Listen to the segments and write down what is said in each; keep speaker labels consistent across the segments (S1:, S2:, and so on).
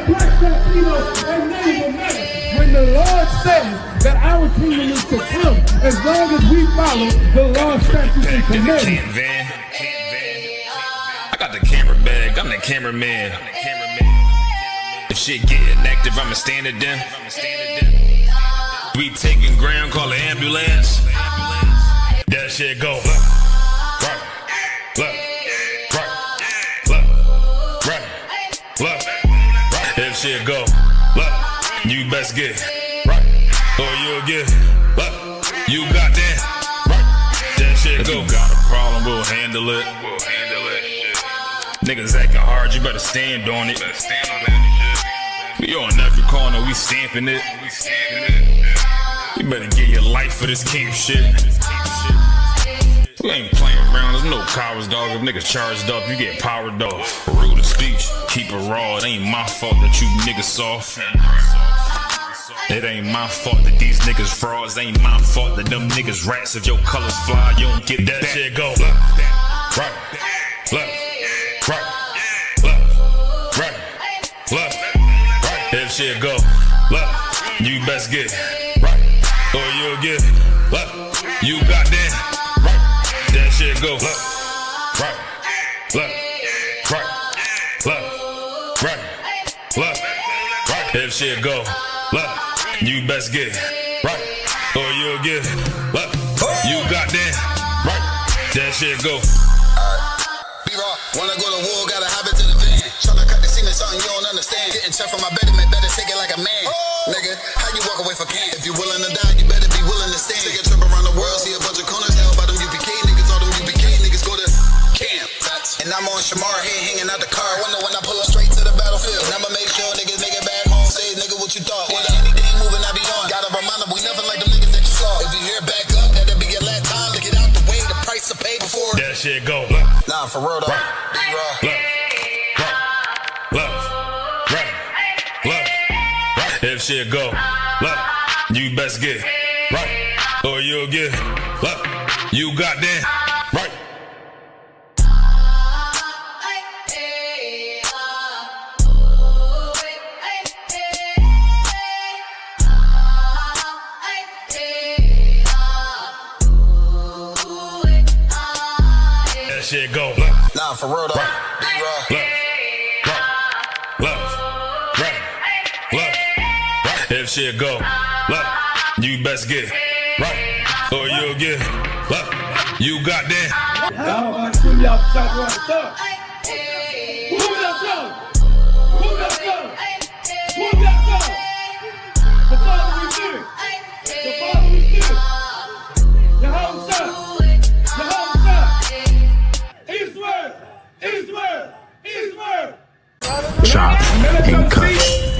S1: Black, Latino, and Native American. When the Lord says that our kingdom is to come, as long as we follow the law, statutes, and commandments.
S2: I got the camera bag, I'm the cameraman. If shit getting active, I'ma stand it down. We taking ground, call the ambulance. That shit go. Right, right. If shit go, you best get right, or you'll get you got that right. That shit go. If you got a problem, we'll handle it. Niggas acting hard, you better stand on it. We on every corner, we stamping it. You better get your life for this camp shit. We ain't playing around, there's no cowards, dog. If niggas charged up, you get powered off. Rude of speech, keep it raw. It ain't my fault that you niggas soft. It ain't my fault that these niggas frauds. Ain't my fault that them niggas rats. If your colors fly, you don't get that shit go. Right, right. If shit go, you best get right, or you'll get you got that. That shit go right. If shit go you best get right, or you'll get you got that right. That shit go.
S3: Wanna go to war, gotta hop into the van. Tryna cut the scene of something you don't understand. Getting checked from my betterment, better take it like a man. Nigga, how you walk away for camp? If you willing to die, you better be willing to stand. Take a trip around the world, see a bunch of corners held by them UPK niggas. All them UPK niggas go to camp. And I'm on Shamar here hanging out the car. Wonder when I pull up straight to the battlefield. And I'ma make sure niggas make it back home. Say, nigga, what you thought? Whether anything moving, I be on. Gotta remind them we nothing like them niggas that you saw. If you hear back up, that'll be your last time to get out the way. The price to pay before
S2: that shit go.
S3: Nah, for real though.
S2: If shit go, you best get right, or you'll get you got that right. That shit go.
S3: Nah, for real though.
S2: If shit go, you best get right, or you'll get you got that.
S1: How about to give y'all shot right there? Move that song! Move that song! Move that song! The Father we fear! The Father we fear! Yehovah! Yehovah! Eastward! Eastward! Eastward!
S4: Chop and cut.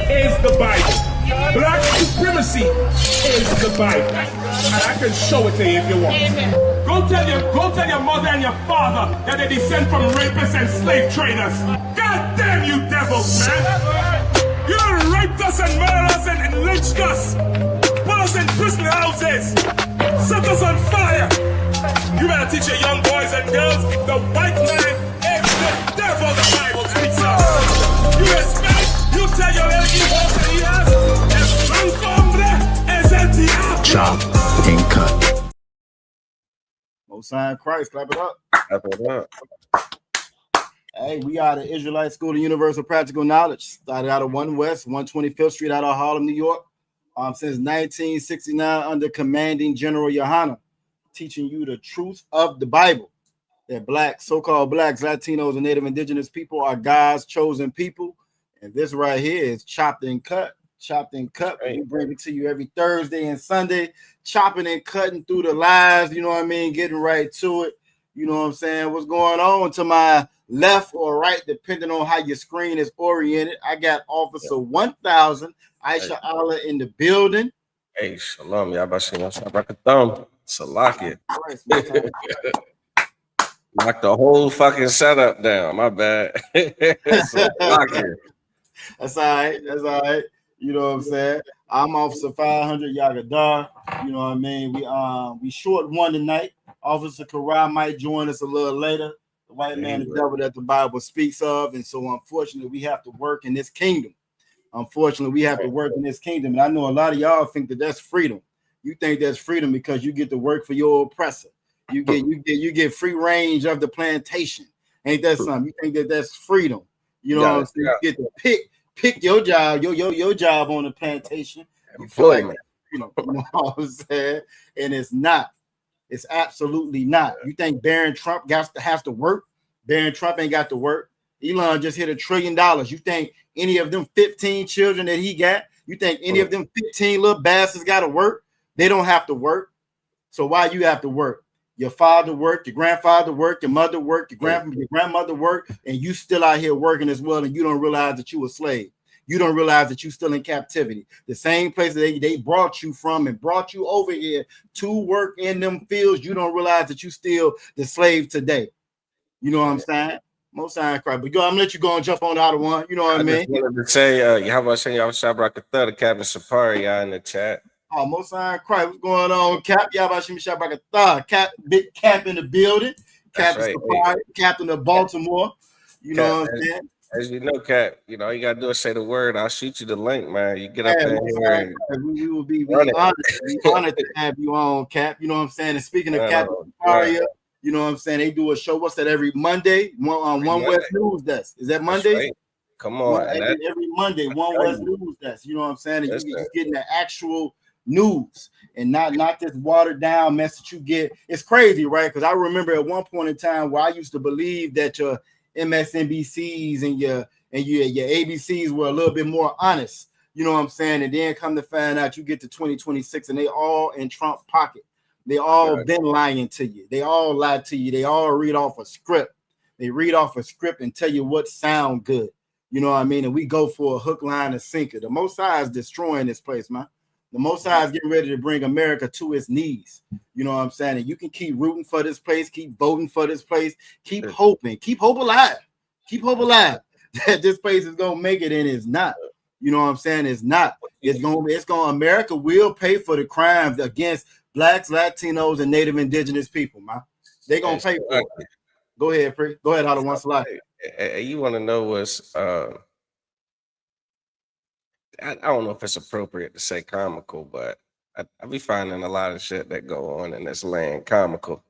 S5: Is the Bible. Black supremacy is the Bible. And I can show it to you if you want. Go tell your mother and your father that they descend from rapists and slave traders. God damn you devils, man. You raped us and murdered us and lynched us. Put us in prison houses. Set us on fire. You better teach your young boys and girls the white man is the devil the Bible speaks of. You respect, you tell your little evil that he has.
S4: Chop and cut.
S6: Most High Christ, clap it up.
S7: Clap it up.
S6: Hey, we are the Israelite School of Universal Practical Knowledge. Started out of 1 West, 125th Street out of Harlem, New York. Since 1969 under commanding General Yohana, teaching you the truth of the Bible. That black, so-called blacks, Latinos, and Native Indigenous people are God's chosen people. And this right here is chopped and cut. Chopped and cut. We bring it to you every Thursday and Sunday, chopping and cutting through the lives, you know what I mean, getting right to it. You know what I'm saying? What's going on to my left or right, depending on how your screen is oriented. I got Officer 1000, Aisha Allah in the building.
S7: Hey, shalom, y'all. Salaki. Knock the whole fucking setup down. My bad.
S6: That's all right. That's all right. You know what I'm saying? I'm Officer 500 Yagadar. You know what I mean? We short one tonight. Officer Karai might join us a little later. The white man, the devil that the Bible speaks of. And so unfortunately, we have to work in this kingdom. Unfortunately, we have to work in this kingdom. And I know a lot of y'all think that that's freedom. You think that's freedom because you get to work for your oppressor. You get free range of the plantation. Ain't that something? You think that that's freedom? You know what I'm saying? You get to pick your job, your job on the plantation. You feel like that, you know what I'm saying? And it's not. It's absolutely not. You think Barron Trump has to work? Barron Trump ain't got to work. Elon just hit $1 trillion. You think any of them 15 children that he got, you think any of them 15 little bastards got to work? They don't have to work. So why you have to work? Your father worked, your grandfather worked, your mother worked, your grandmother worked, and you still out here working as well, and you don't realize that you a slave. You don't realize that you still in captivity. The same place that they brought you from and brought you over here to work in them fields, you don't realize that you still the slave today. You know what I'm saying? Most I cry, but I'm gonna let you go and jump on the other one. You know what I mean?
S7: Just wanted to say, how about saying y'all Shabrakatha, Captain Sapari, y'all in the chat.
S6: Oh, most I cry. What's going on, Cap? Y'all about Shimi Shabrakatha. Cap, big Cap in the building. Captain Sapari, Captain of Baltimore. You know what I'm saying?
S7: As you know, Cap, you know, all you gotta do is say the word. I'll shoot you the link, man. You get up there and
S6: we will be honored to have you on, Cap. You know what I'm saying? And speaking of Captain Sapari, you know what I'm saying? They do a show. What's that? Every Monday on One West News Desk. Is that Monday?
S7: Right. Come on.
S6: Every Monday, One West News Desk. You know what I'm saying? And you're getting the actual news and not this watered down mess that you get. It's crazy, right? Because I remember at one point in time where I used to believe that your MSNBCs and your ABCs were a little bit more honest. You know what I'm saying? And then come to find out you get to 2026 and they all in Trump pocket. They all been lying to you. They all lie to you. They all read off a script. They read off a script and tell you what sound good. You know what I mean? And we go for a hook, line, and sinker. The Most High is destroying this place, man. The Most High is getting ready to bring America to its knees. You know what I'm saying? And you can keep rooting for this place, keep voting for this place, keep hoping, keep hope alive. Keep hope alive that this place is gonna make it, and it's not. You know what I'm saying? It's not. It's gonna America will pay for the crimes against Blacks, Latinos, and Native Indigenous people, man. They're gonna pay for it. Go ahead, Pri. Go ahead, Otto one slide.
S7: You want to know what's I don't know if it's appropriate to say comical, but I be finding a lot of shit that go on in this land comical.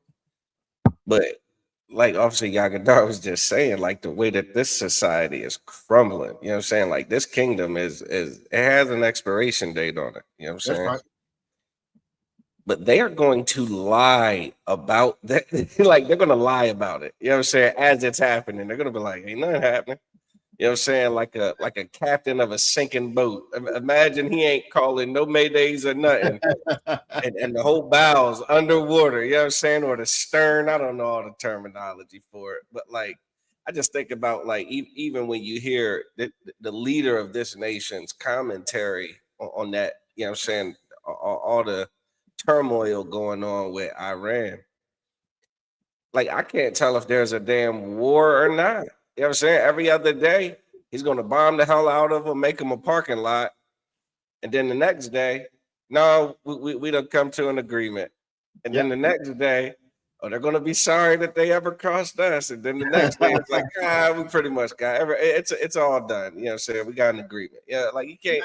S7: But like Officer Yagadar was just saying, like the way that this society is crumbling, you know what I'm saying? Like this kingdom is it has an expiration date on it, you know what I'm saying? Right. But they are going to lie about that, like they're gonna lie about it, you know what I'm saying, as it's happening. They're gonna be like, ain't nothing happening. You know what I'm saying? Like a captain of a sinking boat. Imagine he ain't calling no maydays or nothing. and the whole bow's underwater, you know what I'm saying? Or the stern. I don't know all the terminology for it. But like, I just think about like, even when you hear the leader of this nation's commentary on that, you know what I'm saying? All the turmoil going on with Iran. Like, I can't tell if there's a damn war or not. You know what I'm saying? Every other day, he's going to bomb the hell out of them, make them a parking lot. And then the next day, no, we don't come to an agreement. And then the next day, oh, they're going to be sorry that they ever crossed us. And then the next day, it's like, we pretty much got it's all done. You know what I'm saying? We got an agreement. Yeah, like you can't,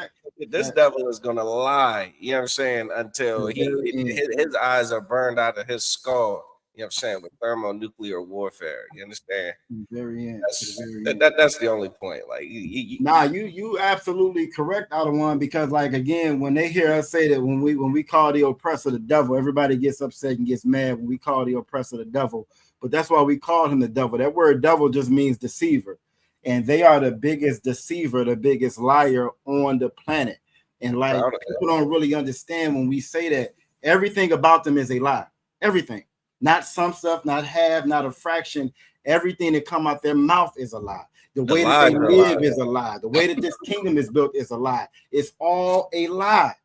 S7: this devil is going to lie, you know what I'm saying, until his eyes are burned out of his skull. You know what I'm saying, with thermonuclear warfare. You understand?
S6: Very end.
S7: That's the only point. Like,
S6: you absolutely correct, Otto, because like again, when they hear us say that when we call the oppressor the devil, everybody gets upset and gets mad when we call the oppressor the devil. But that's why we call him the devil. That word devil just means deceiver, and they are the biggest deceiver, the biggest liar on the planet. And like people don't really understand when we say that everything about them is a lie. Everything. Not some stuff, not half, not a fraction. Everything that come out their mouth is a lie. The way that they live is a lie. The way that this kingdom is built is a lie. It's all a lie.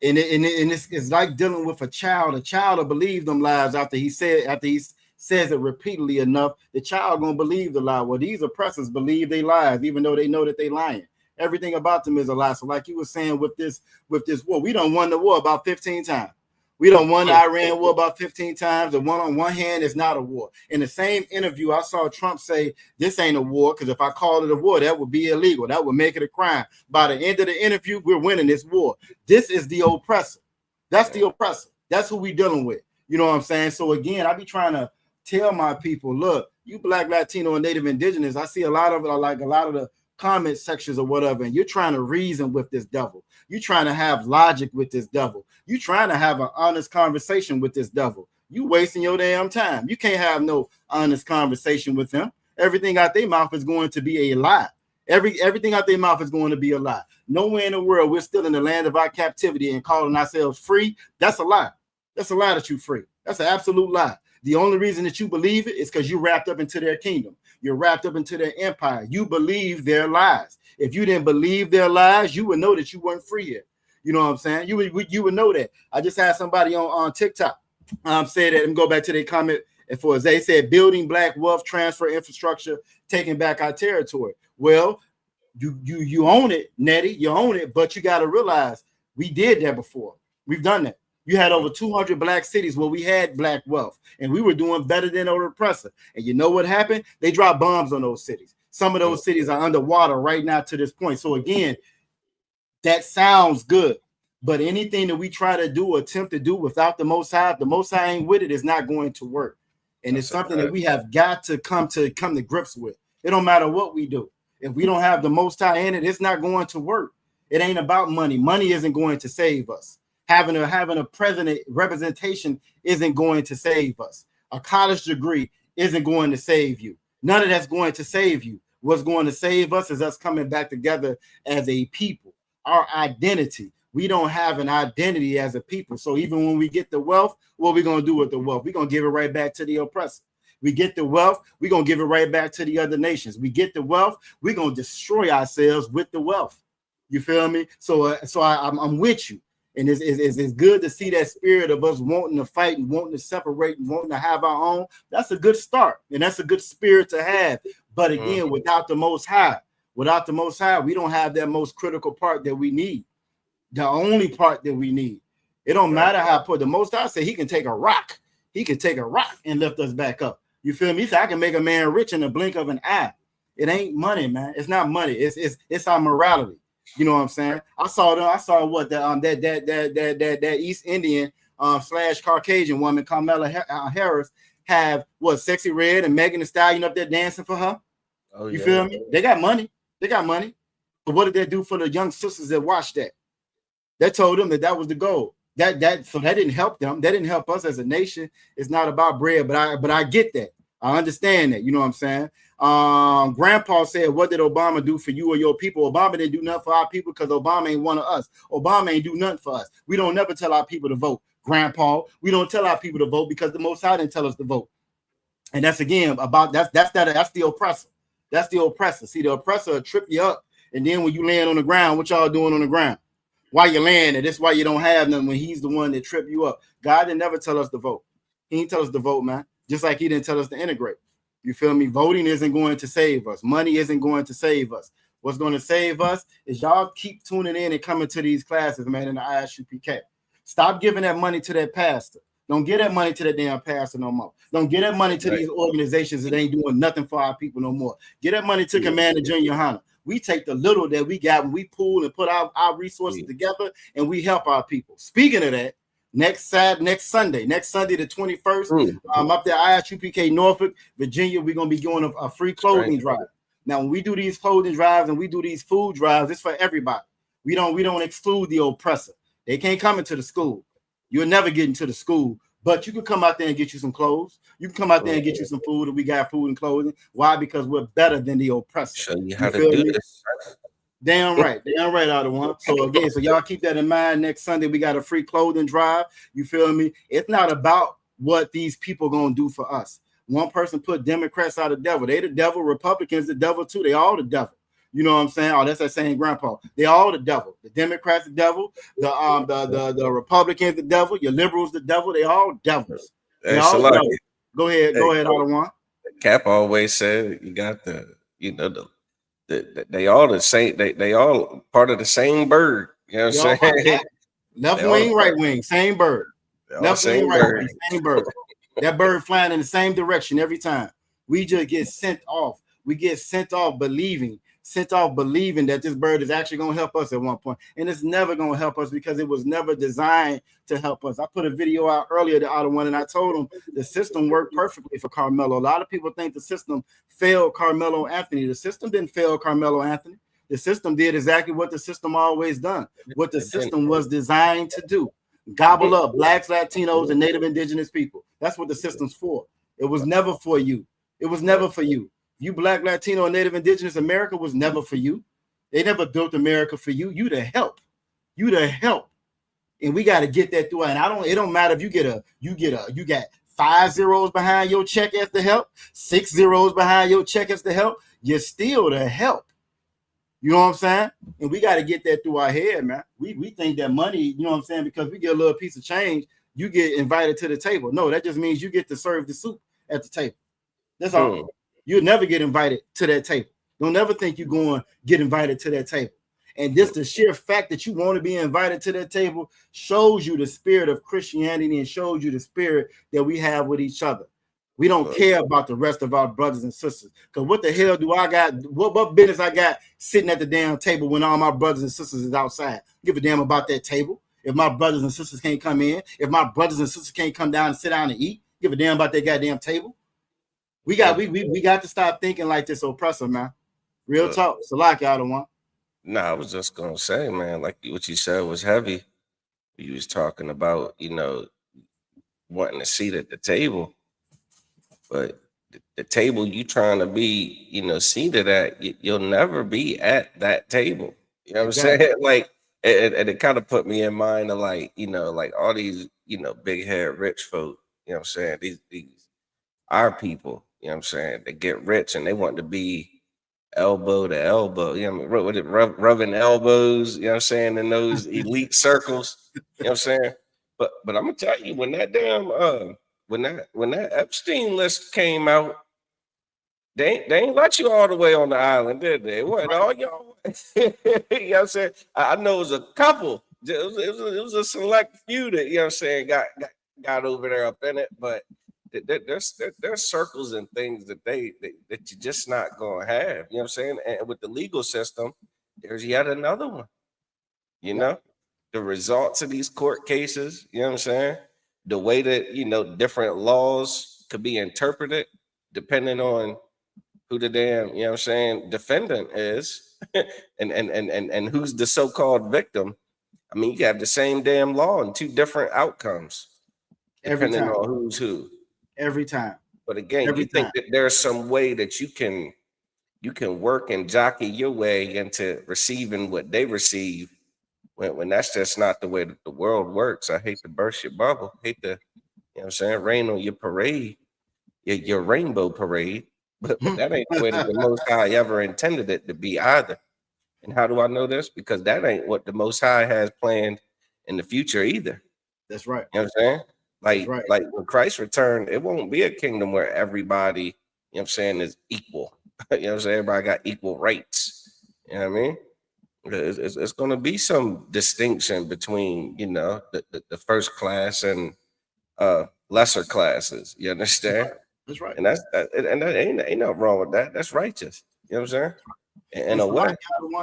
S6: And it's like dealing with a child. A child will believe them lies after he says it repeatedly enough. The child gonna believe the lie. Well, these oppressors believe they lies, even though they know that they lying. Everything about them is a lie. So, like you were saying with this war, we done won the war about 15 times. We done won the Iran war about 15 times. The one on one hand is not a war. In the same interview, I saw Trump say, this ain't a war, because if I called it a war, that would be illegal. That would make it a crime. By the end of the interview, we're winning this war. This is the oppressor. That's the oppressor. That's who we dealing with. You know what I'm saying? So again, I be trying to tell my people, look, you Black, Latino, and Native Indigenous, I see a lot of it, like a lot of the comment sections or whatever, and you're trying to reason with this devil. You're trying to have logic with this devil. You're trying to have an honest conversation with this devil. You wasting your damn time. You can't have no honest conversation with them. Everything out their mouth is going to be a lie. Everything out their mouth is going to be a lie. Nowhere in the world we're still in the land of our captivity and calling ourselves free. That's a lie. That's a lie that you're free. That's an absolute lie. The only reason that you believe it is because you're wrapped up into their kingdom. You're wrapped up into their empire. You believe their lies. If you didn't believe their lies, you would know that you weren't free yet. You know what I'm saying? You would know that. I just had somebody on TikTok say that, and go back to their comment. And for they said, building Black wealth transfer infrastructure, taking back our territory. Well, you own it, Nettie. You own it, but you got to realize we did that before. We've done that. You had over 200 Black cities where we had Black wealth, and we were doing better than the oppressor. And you know what happened? They dropped bombs on those cities. Some of those cities are underwater right now to this point. So again, that sounds good, but anything that we try to do, attempt to do without the Most High, if the Most High ain't with it, is not going to work. And it's something that we have got to come to grips with. It don't matter what we do. If we don't have the Most High in it, it's not going to work. It ain't about money. Money isn't going to save us. Having a president representation isn't going to save us. A college degree isn't going to save you. None of that's going to save you. What's going to save us is us coming back together as a people. Our identity. We don't have an identity as a people. So even when we get the wealth, what are we going to do with the wealth? We're going to give it right back to the oppressor. We get the wealth, we're going to give it right back to the other nations. We get the wealth, we're going to destroy ourselves with the wealth. You feel me? So I'm with you. And it's good to see that spirit of us wanting to fight and wanting to separate and wanting to have our own. That's a good start. And that's a good spirit to have. But again, without the Most High, we don't have that most critical part that we need. The only part that we need. It don't matter how the Most High say he can take a rock. He can take a rock and lift us back up. You feel me? He said, I can make a man rich in the blink of an eye. It ain't money, man. It's not money. It's our morality. You know what I'm saying? I saw what that East Indian / Caucasian woman, Kamala Harris, have what Sexy Red and Megan Thee Stallion up there dancing for her. Oh, you feel me? They got money. But what did they do for the young sisters that watched that? They told them that was the goal. So that didn't help them. That didn't help us as a nation. It's not about bread, but I get that. I understand that. You know what I'm saying? Grandpa said, what did Obama do for you or your people? Obama didn't do nothing for our people because Obama ain't one of us. Obama ain't do nothing for us. We don't never tell our people to vote. Grandpa, we don't tell our people to vote because the Most High didn't tell us to vote. And that's again about that's the oppressor. That's the oppressor. See, the oppressor will trip you up, and then when you land on the ground, what y'all doing on the ground? Why you landing? That's why you don't have nothing when he's the one that trip you up. God didn't never tell us to vote. He didn't tell us to vote, man. Just like he didn't tell us to integrate. You feel me? Voting isn't going to save us. Money isn't going to save us. What's going to save us is y'all keep tuning in and coming to these classes, man, in the ISUPK. Stop giving that money to that pastor. Don't give that money to that damn pastor no more. Don't give that money to these organizations that ain't doing nothing for our people no more. Get that money to Commander Junior Hunter. We take the little that we got and we pool and put our resources together and we help our people. Speaking of that, next Sunday the 21st, up there ISUPK Norfolk, Virginia, we're gonna be doing a free clothing drive. Now, when we do these clothing drives and we do these food drives, it's for everybody. We don't exclude the oppressor. They can't come into the school. You'll never get into the school, but you can come out there and get you some clothes. You can come out there and get you some food, and we got food and clothing. Why? Because we're better than the oppressor.
S7: Show you how to do this.
S6: Damn right, Ottawa. So again, so y'all keep that in mind. Next Sunday, we got a free clothing drive. You feel me? It's not about what these people gonna do for us. One person put Democrats are the devil. They the devil. Republicans the devil too. They all the devil. You know what I'm saying? Oh, that's that saying, Grandpa. They all the devil. The Democrats the devil. The Republicans the devil. Your liberals the devil. They all devils. They all devils. Go ahead, Ottawa.
S7: Cap always said you got they all the same. They all part of the same bird. You know what I'm saying?
S6: Left wing, right wing, same bird. Left wing, right wing, same bird. That bird flying in the same direction every time. We just get sent off. We get sent off believing that this bird is actually going to help us at one point. And it's never going to help us because it was never designed to help us. I put a video out earlier, the other one, and I told them the system worked perfectly for Carmelo. A lot of people think the system failed Carmelo Anthony. The system didn't fail Carmelo Anthony. The system did exactly what the system always done, what the system was designed to do. Gobble up blacks, Latinos, and Native Indigenous people. That's what the system's for. It was never for you. It was never for you. You black, Latino, and Native Indigenous, America was never for you. They never built America for you. You to help. You to help. And we got to get that through. And it don't matter if you got 5 zeros behind your check as to help, 6 zeros behind your check as to help. You're still to help. You know what I'm saying? And we got to get that through our head, man. We think that money, you know what I'm saying, because we get a little piece of change, you get invited to the table. No, that just means you get to serve the soup at the table. That's all. You'll never get invited to that table. Don't ever think you're going to get invited to that table. And just the sheer fact that you want to be invited to that table shows you the spirit of Christianity and shows you the spirit that we have with each other. We don't care about the rest of our brothers and sisters. Because what the hell do I got? What business I got sitting at the damn table when all my brothers and sisters is outside? Give a damn about that table. If my brothers and sisters can't come in, if my brothers and sisters can't come down and sit down and eat, give a damn about that goddamn table. We got to stop thinking like this oppressor, man. Real talk. So like y'all don't want.
S7: No, I was just gonna say, man, like what you said was heavy. You was talking about, wanting a seat at the table, but the table you trying to be, seated at, you'll never be at that table. You know what I'm saying? Like, and it kind of put me in mind of like all these, big head rich folk. You know what I'm saying? These our people. You know what I'm saying? They get rich and they want to be elbow to elbow. You know what I mean? Rubbing elbows, you know what I'm saying, in those elite circles. You know what I'm saying? But I'm gonna tell you, when that damn when that Epstein list came out, they ain't let you all the way on the island, did they? What all y'all? You know what I'm saying? I know it was a couple. It was a select few that, you know what I'm saying, got over there up in it, but there's circles and things that that you're just not gonna have. You know what I'm saying? And with the legal system, there's yet another one. The results of these court cases, you know what I'm saying? The way that different laws could be interpreted depending on who the damn, you know what I'm saying, defendant is and who's the so-called victim. I mean, you have the same damn law and two different outcomes depending on who's who.
S6: Every time.
S7: But again, you think that there's some way that you can work and jockey your way into receiving what they receive when that's just not the way that the world works. I hate to burst your bubble. Hate to, rain on your parade, your rainbow parade. But that ain't the way that the Most High ever intended it to be either. And how do I know this? Because that ain't what the Most High has planned in the future either.
S6: That's right.
S7: You know what I'm saying? Like when Christ returned, it won't be a kingdom where everybody, is equal. Everybody got equal rights. You know what I mean? It's going to be some distinction between, the first class and lesser classes. You understand?
S6: That's right.
S7: And that ain't nothing wrong with that. That's righteous. You know what I'm saying? In a way.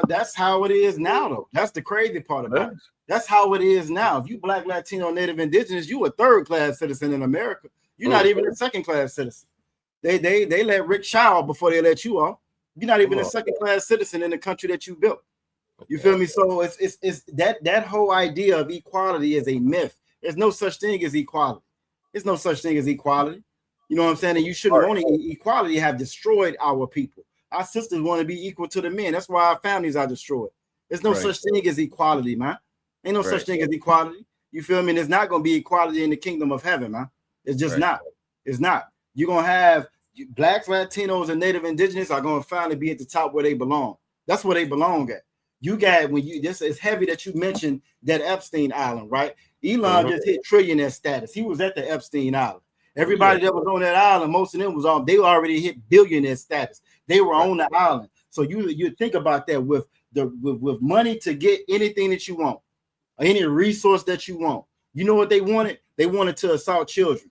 S6: That's how it is now, though. That's the crazy part about it. That's how it is now. If you black, Latino, Native Indigenous, you a third-class citizen in America. You're not even a second-class citizen. They let Rick Shaw before they let you off. You're not even a second-class citizen in the country that you built. You feel me? So it's that whole idea of equality is a myth. There's no such thing as equality. There's no such thing as equality. You know what I'm saying? And you shouldn't want equality have destroyed our people. Our sisters want to be equal to the men. That's why our families are destroyed. There's no such thing as equality, man. Ain't no such thing as equality. You feel me? There's not going to be equality in the kingdom of heaven, man. It's just not. It's not. You're going to have blacks, Latinos, and Native Indigenous are going to finally be at the top where they belong. That's where they belong at. You got, this is heavy that you mentioned that Epstein Island, right? Elon just hit trillionaire status. He was at the Epstein Island. Everybody that was on that island, most of them they already hit billionaire status. They were on the island. So you think about that with money to get anything that you want, or any resource that you want. You know what they wanted? They wanted to assault children.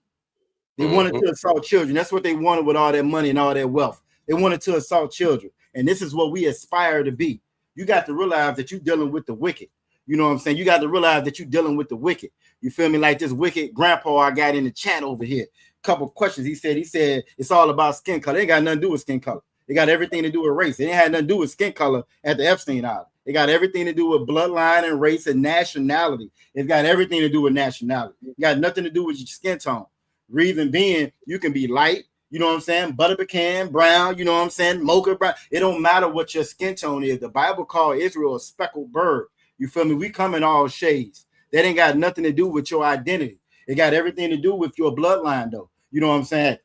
S6: They wanted to assault children. That's what they wanted with all that money and all that wealth. They wanted to assault children. And this is what we aspire to be. You got to realize that you're dealing with the wicked. You know what I'm saying? You got to realize that you're dealing with the wicked. You feel me? Like this wicked grandpa I got in the chat over here. Couple questions. He said it's all about skin color. It ain't got nothing to do with skin color. It got everything to do with race. It ain't had nothing to do with skin color at the Epstein Island. It got everything to do with bloodline and race and nationality. It got everything to do with nationality. It got nothing to do with your skin tone. Reason being, you can be light, you know what I'm saying, butter pecan, brown, you know what I'm saying, mocha brown. It don't matter what your skin tone is. The Bible called Israel a speckled bird. You feel me? We come in all shades. That ain't got nothing to do with your identity. It got everything to do with your bloodline, though. You know what I'm saying?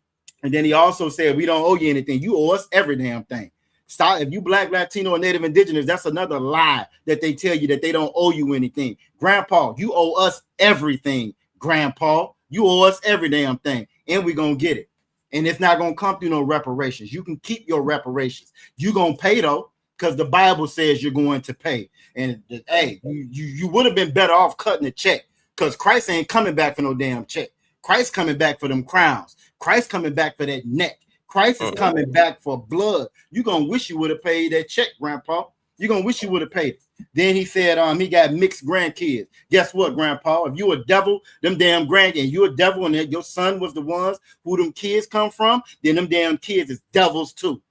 S6: And then he also said, we don't owe you anything. You owe us every damn thing. Stop. If you Black, Latino, or Native Indigenous, that's another lie that they tell you that they don't owe you anything. Grandpa, you owe us everything, Grandpa. You owe us every damn thing, and we're going to get it. And it's not going to come through no reparations. You can keep your reparations. You're going to pay, though, because the Bible says you're going to pay. And, hey, you would have been better off cutting a check because Christ ain't coming back for no damn check. Christ coming back for them crowns. Christ coming back for that neck. Christ is coming back for blood. You're going to wish you would have paid that check, Grandpa. You're going to wish you would have paid it. Then he said he got mixed grandkids. Guess what, Grandpa? If you a devil, them damn grandkids, and you a devil and your son was the ones who them kids come from, then them damn kids is devils too.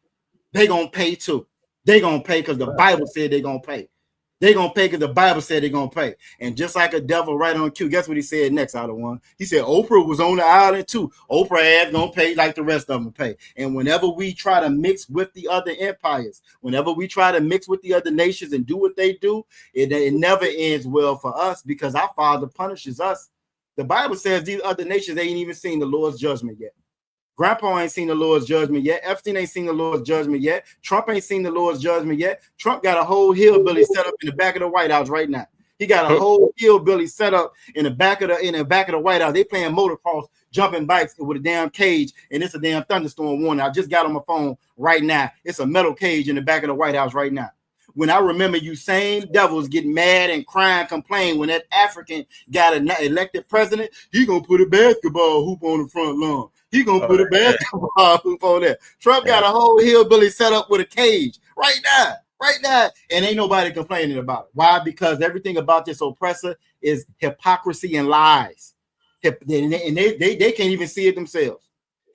S6: They going to pay too. They going to pay because the Bible said they going to pay. They going to pay because the Bible said they're going to pay. And just like a devil right on cue, guess what he said next out of one? He said Oprah was on the island too. Oprah ass going to pay like the rest of them pay. And whenever we try to mix with the other empires, whenever we try to mix with the other nations and do what they do, it never ends well for us because our Father punishes us. The Bible says these other nations ain't even seen the Lord's judgment yet. Grandpa ain't seen the Lord's judgment yet. Epstein ain't seen the Lord's judgment yet. Trump ain't seen the Lord's judgment yet. Trump got a whole hillbilly set up in the back of the White House right now. He got a whole hillbilly set up in the back of the White House. They playing motocross, jumping bikes with a damn cage, and it's a damn thunderstorm warning. I just got on my phone right now. It's a metal cage in the back of the White House right now. When I remember you same devils get mad and cry and complain when that African got an elected president, he gonna put a basketball hoop on the front lawn. He gonna put a basketball hoop on there. Trump got a whole hillbilly set up with a cage right now, and ain't nobody complaining about it. Why? Because everything about this oppressor is hypocrisy and lies. And they can't even see it themselves.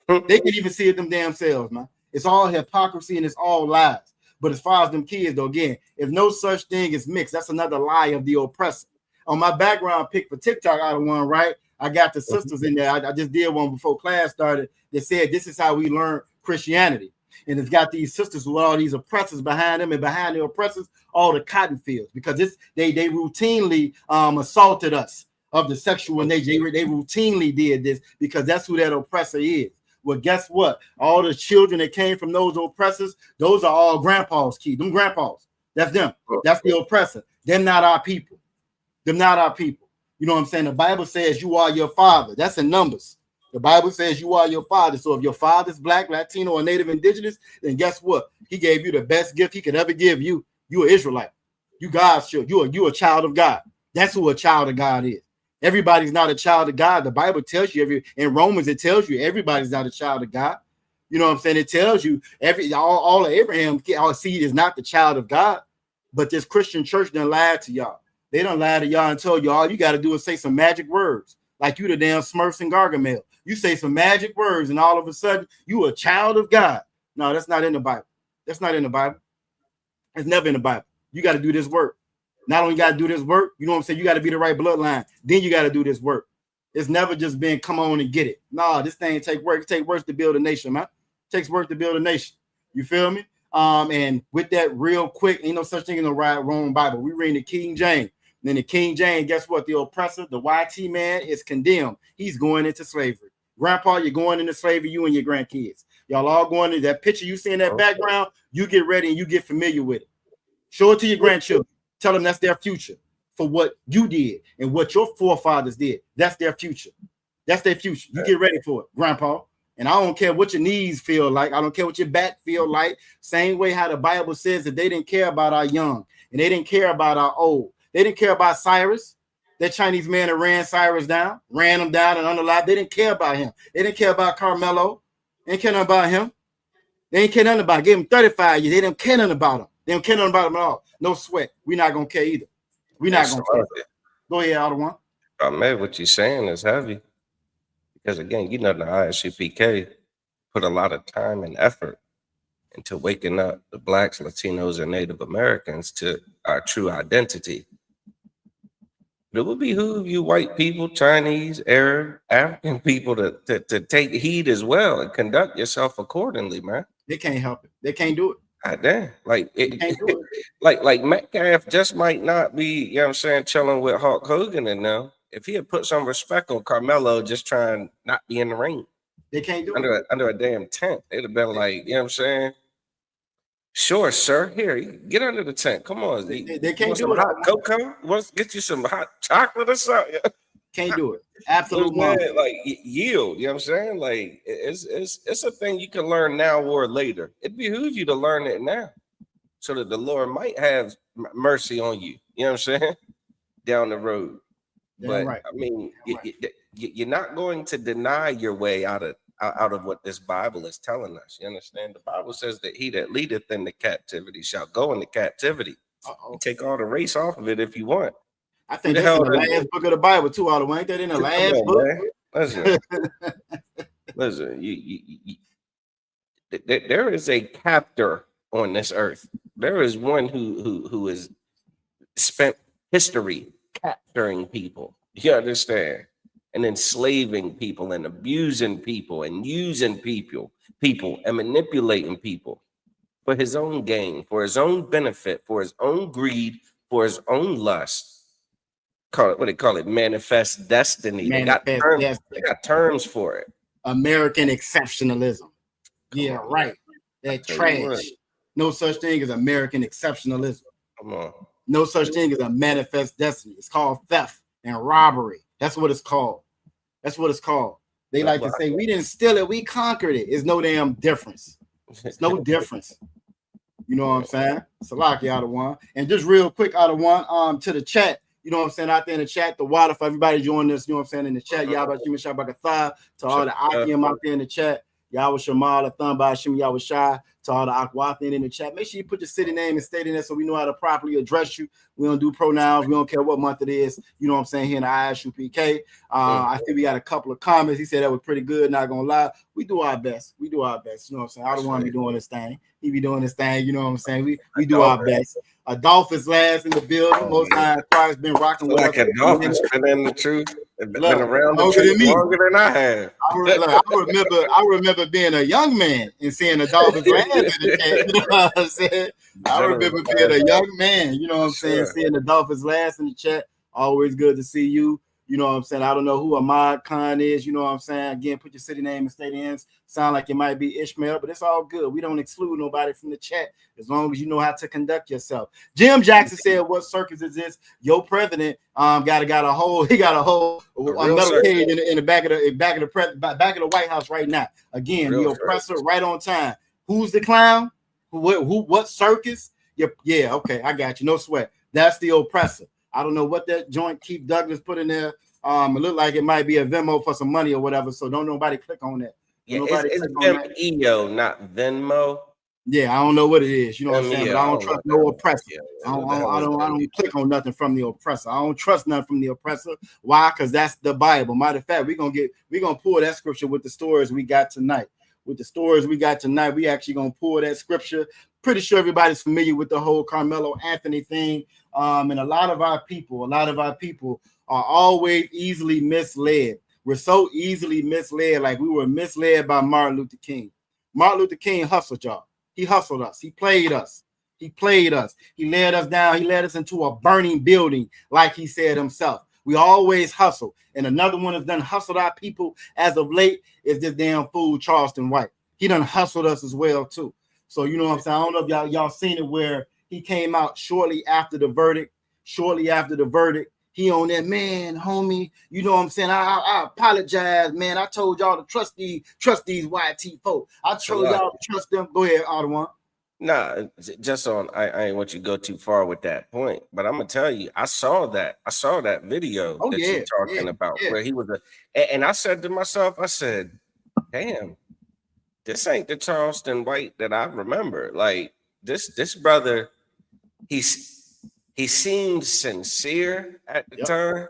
S6: They can't even see it them damn selves, man. It's all hypocrisy and it's all lies. But as far as them kids, though, again, if no such thing is mixed, that's another lie of the oppressor. On my background pick for TikTok, I don't want right. I got the sisters in there. I just did one before class started that said this is how we learn Christianity. And it's got these sisters with all these oppressors behind them, and behind the oppressors, all the cotton fields, because they routinely assaulted us of the sexual nature. They routinely did this because that's who that oppressor is. Well, guess what? All the children that came from those oppressors, those are all grandpa's kids. Them grandpas. That's them. That's the oppressor. They're not our people. They're not our people. You know what I'm saying? The Bible says you are your father. That's in Numbers. The Bible says you are your father. So if your father's Black, Latino, or Native Indigenous, then guess what? He gave you the best gift he could ever give you. You're an Israelite. You God's child. You're a child of God. That's who a child of God is. Everybody's not a child of God. The Bible tells you in Romans, it tells you everybody's not a child of God. You know what I'm saying? It tells you all of Abraham, our seed is not the child of God. But this Christian church done lied to y'all. They done lied to y'all and told you all you got to do is say some magic words. Like you the damn Smurfs and Gargamel. You say some magic words and all of a sudden you a child of God. No, that's not in the Bible. That's not in the Bible. It's never in the Bible. You got to do this work. Not only got to do this work, you know what I'm saying? You got to be the right bloodline. Then you got to do this work. It's never just been come on and get it. No, this thing take work. It takes work to build a nation, man. It takes work to build a nation. You feel me? And with that real quick, ain't no such thing in the right, wrong Bible. We read the King James. Then the King James, guess what? The oppressor, the YT man is condemned. He's going into slavery. Grandpa, you're going into slavery, you and your grandkids. Y'all all going into that picture you see in that background. You get ready and you get familiar with it. Show it to your grandchildren. Tell them that's their future for what you did and what your forefathers did. That's their future. That's their future. You get ready for it, Grandpa. And I don't care what your knees feel like. I don't care what your back feel like. Same way how the Bible says that they didn't care about our young and they didn't care about our old. They didn't care about Cyrus. That Chinese man that ran Cyrus down, ran him down and unalive. They didn't care about him. They didn't care about Carmelo. They didn't care nothing about him. They didn't care nothing about him. Gave him 35 years. They didn't care nothing about him. They don't care nothing about him at all. No sweat. We're not going to care either. We're not going to care. Go ahead, Otto One.
S7: Man, what you're saying is heavy. Because again, you know, the ISUPK put a lot of time and effort into waking up the Blacks, Latinos, and Native Americans to our true identity. But it would behoove you white people, Chinese, Arab, African people to take heed as well and conduct yourself accordingly, man.
S6: They can't help it. They can't do it.
S7: God damn. Like
S6: They can't do it.
S7: like Metcalf just might not be, you know what I'm saying, chilling with Hulk Hogan and them. If he had put some respect on Carmelo just trying not be in the ring.
S6: They can't do it.
S7: Under a damn tent. They'd have been like, you know what I'm saying? Sure, sir. Here, get under the tent. Come on.
S6: They can't do
S7: some
S6: it.
S7: hot cocoa? Let's get you some hot chocolate or something.
S6: Can't do it. Absolutely.
S7: Like yield. You know what I'm saying? Like it's a thing you can learn now or later. It behooves you to learn it now, so that the Lord might have mercy on you. You know what I'm saying? Down the road. But
S6: right.
S7: I mean, you're not going to deny your way out of what this Bible is telling us. You understand? The Bible says that he that leadeth into captivity shall go into captivity. You take all the race off of it if you want.
S6: I think that's in the last book of the Bible too, Otto. Ain't that in the last book?
S7: Listen, there is a captor on this earth. There is one who has spent history capturing people. You understand? And enslaving people and abusing people and using people and manipulating people for his own gain, for his own benefit, for his own greed, for his own lust. Call it what they call it, manifest destiny. They got terms for it.
S6: American exceptionalism. Yeah, right. That trash. No such thing as American exceptionalism.
S7: Come on.
S6: No such thing as a manifest destiny. It's called theft and robbery. That's what it's called. That's what it's called. They like to say, we didn't steal it, we conquered it. It's no damn difference. It's no difference. You know what I'm saying? Salaki Otto One. And just real quick, Otto One, to the chat. You know what I'm saying? Out there in the chat, the water for everybody joining us, you know what I'm saying, in the chat. Yabba Shima Shabakatha, to all the Akim out there in the chat. Yahweh Shamal, Thumba Shim Yahweh Shai, to all the Aquathin in the chat. Make sure you put your city name and state in there so we know how to properly address you. We don't do pronouns. We don't care what month it is. You know what I'm saying? Here in the ISUPK. I think we got a couple of comments. He said that was pretty good. Not going to lie. We do our best. We do our best. You know what I'm saying? I don't want to be doing this thing. He be doing this thing. You know what I'm saying? We do our best. Dolphins last in the building. Most times Christ been rocking with
S7: like
S6: us.
S7: A Dolphins been in the truth. Been around the truth longer than I have.
S6: I remember being a young man and seeing the Dolphins last in the chat. You know what I'm saying? I remember being a young man. You know what I'm saying? Seeing the Dolphins last in the chat. Always good to see you. You know what I'm saying? I don't know who Ahmad Khan is. You know what I'm saying? Again, put your city name and state ends. Sound like it might be Ishmael, but it's all good. We don't exclude nobody from the chat as long as you know how to conduct yourself. Jim Jackson said, "What circus is this?" Your president got a whole metal cage in the back of the White House right now. Again, the oppressor right on time. Who's the clown? What circus? Yeah, okay, I got you. No sweat. That's the oppressor. I don't know what that joint Keith Douglas put in there. It looked like it might be a Venmo for some money or whatever. So don't nobody click on that.
S7: Yeah, it's Venmo, not Venmo.
S6: Yeah, I don't know what it is. You know what I'm saying? But I don't trust no oppressor. I don't click on nothing from the oppressor. I don't trust nothing from the oppressor. Why? Because that's the Bible. Matter of fact, we're gonna pull that scripture with the stories we got tonight. With the stories we got tonight, we actually gonna pull that scripture. Pretty sure everybody's familiar with the whole Carmelo Anthony thing. And a lot of our people are always easily misled. We're so easily misled, like we were misled by Martin Luther King. Martin Luther King hustled y'all. He hustled us. He played us. He led us down. He led us into a burning building, like he said himself. We always hustle. And another one that's done hustled our people as of late is this damn fool, Charleston White. He done hustled us as well, too. So, you know what I'm saying? I don't know if y'all seen it where he came out shortly after the verdict. He on that, man, homie. You know what I'm saying? I apologize, man. I told y'all to trust these YT folk. I told y'all to trust them. Go ahead, Otto One.
S7: Nah, just on. I ain't want you to go too far with that point, but I'm gonna tell you, I saw that video
S6: Oh
S7: that
S6: yeah,
S7: you're talking about where he was and I said to myself, I said, damn, this ain't the Charleston White that I remember. Like this brother, he seemed sincere at the time.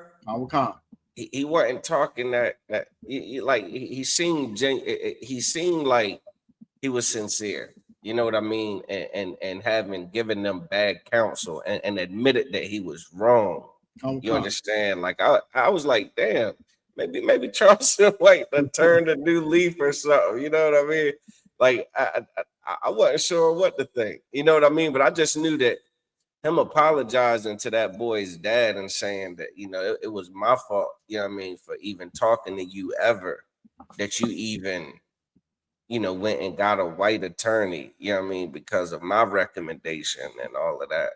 S7: He wasn't talking that he seemed he seemed like he was sincere. You know what I mean? And having given them bad counsel and admitted that he was wrong. You understand? Like I was like, damn, maybe Charleston White done turned a new leaf or something. You know what I mean? Like I wasn't sure what to think. You know what I mean? But I just knew that him apologizing to that boy's dad and saying that, you know, it was my fault, you know what I mean, for even talking to you ever, that you even, you know, went and got a white attorney, you know what I mean, because of my recommendation and all of that.